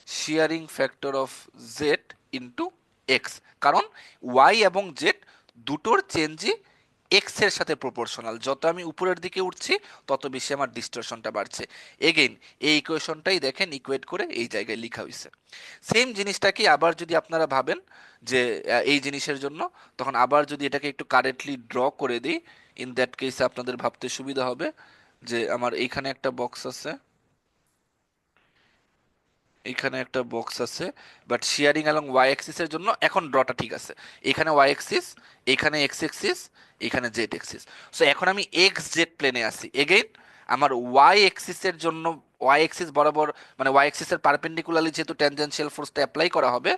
shearing factor of z into x. কারণ ওয়াই এবং জেড দুটোর চেঞ্জই এক্স এর সাথে প্রপোর্শনাল, যত আমি উপরের দিকে উঠছি তত বেশি আমার ডিস্টরশনটা বাড়ছে। এগেইন এই ইকুয়েশনটাই দেখেন ইকুয়েট করে এই জায়গায় লেখা হয়েছে। সেম জিনিসটাকে আবার যদি আপনারা ভাবেন যে এই জিনিসের জন্য, তখন আবার যদি এটাকে একটু কারেক্টলি ড্র করে দিই, ইন দ্যাট কেসে আপনাদের ভাবতে সুবিধা হবে যে আমার এইখানে একটা বক্স আছে, এখানে একটা বক্স আছে, বাট শিয়ারিং অ্যালং ওয়াই অ্যাক্সিসের জন্য এখন ড্রটা ঠিক আছে। এখানে ওয়াই অ্যাক্সিস, এখানে এক্স অ্যাক্সিস, এখানে জেড অ্যাক্সিস। সো এখন আমি এক্স জেড প্লেনে আছি। এগেইন আমার ওয়াই অ্যাক্সিসের জন্য ওয়াই অ্যাক্সিস বরাবর মানে ওয়াই অ্যাক্সিসের পারপেন্ডিকুলারলি যেহেতু ট্যানজেনশিয়াল ফোর্সটা অ্যাপ্লাই করা হবে,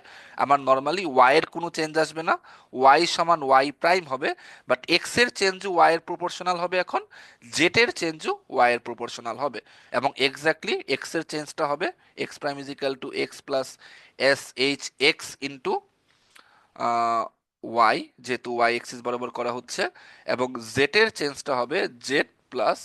আমার নর্মালি ওয়াই এর কোনো চেঞ্জ আসবে না, ওয়াই সমান ওয়াই প্রাইম হবে। বাট এক্স এর চেঞ্জও ওয়াই এর প্রপোর্শনাল হবে, এখন জেড এর চেঞ্জও ওয়াই এর প্রপোর্শনাল হবে। এবং এক্স্যাক্টলি এক্স এর চেঞ্জটা হবে x prime is equal to x plus s h x into y, যেহেতু ওয়াই এক্সিস বরাবর করা হচ্ছে। এবং জেড এর চেঞ্জটা হবে z plus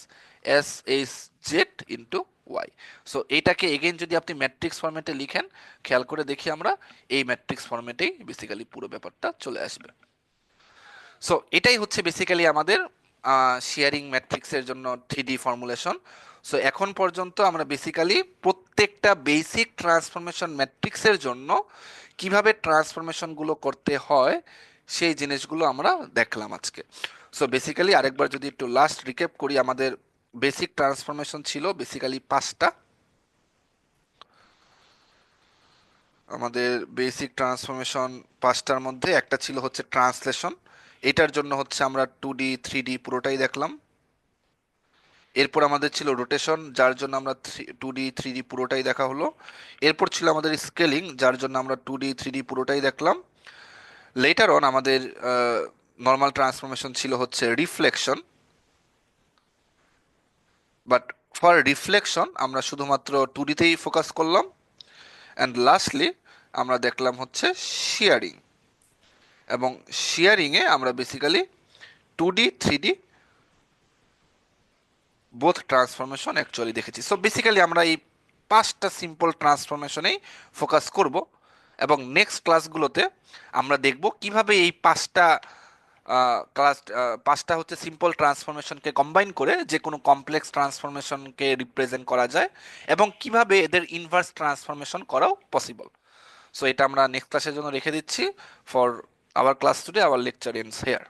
s h z into y. So এইটাকে এগেইন যদি আপনি ম্যাট্রিক্স ফরম্যাটে লিখেন, খেয়াল করে দেখি আমরা এই ম্যাট্রিক্স ফরম্যাটেই বেসিক্যালি পুরো ব্যাপারটা চলে আসবে। সো এটাই হচ্ছে বেসিক্যালি আমাদের শেয়ারিং ম্যাট্রিক্সের জন্য 3D ফর্মুলেশন। সো এখন পর্যন্ত আমরা বেসিক্যালি প্রত্যেকটা বেসিক ট্রান্সফরমেশন ম্যাট্রিক্সের জন্য কিভাবে ট্রান্সফরমেশনগুলো করতে হয় সেই জিনিসগুলো আমরা দেখলাম আজকে। সো বেসিক্যালি আরেকবার যদি একটু লাস্ট রিক্যাপ করি, আমাদের বেসিক ট্রান্সফরমেশন ছিল বেসিক্যালি 5টা। আমাদের বেসিক ট্রান্সফরমেশন 5টার মধ্যে একটা ছিল হচ্ছে ট্রান্সলেশন, এটার জন্য হচ্ছে আমরা 2D 3D পুরোটাই দেখলাম। এরপর আমাদের ছিল রোটেশন, যার জন্য আমরা 2D 3D পুরোটাই দেখা হলো। এরপর ছিল আমাদের স্কেলিং, যার জন্য আমরা 2D 3D পুরোটাই দেখলাম। লেটার অন আমাদের নর্মাল ট্রান্সফরমেশন ছিল হচ্ছে রিফ্লেকশন, বাট ফর রিফ্লেকশন আমরা শুধুমাত্র 2Dতেই ফোকাস করলাম। অ্যান্ড লাস্টলি আমরা দেখলাম হচ্ছে শিয়ারিং, এবং শিয়ারিংয়ে আমরা basically 2D 3D both transformation actually দেখেছি। সো বেসিক্যালি আমরা এই 5টা সিম্পল ট্রান্সফরমেশনেই ফোকাস করব, এবং নেক্সট ক্লাসগুলোতে আমরা দেখব কিভাবে এই 5টা হচ্ছে সিম্পল ট্রান্সফরমেশনকে কম্বাইন করে যে কোনো কমপ্লেক্স ট্রান্সফরমেশনকে রিপ্রেজেন্ট করা যায়, এবং কিভাবে এদের ইনভার্স ট্রান্সফরমেশন করাও পসিবল। সো এটা আমরা নেক্সট ক্লাসের জন্য রেখে দিচ্ছি। For our class today our lecture ends hair.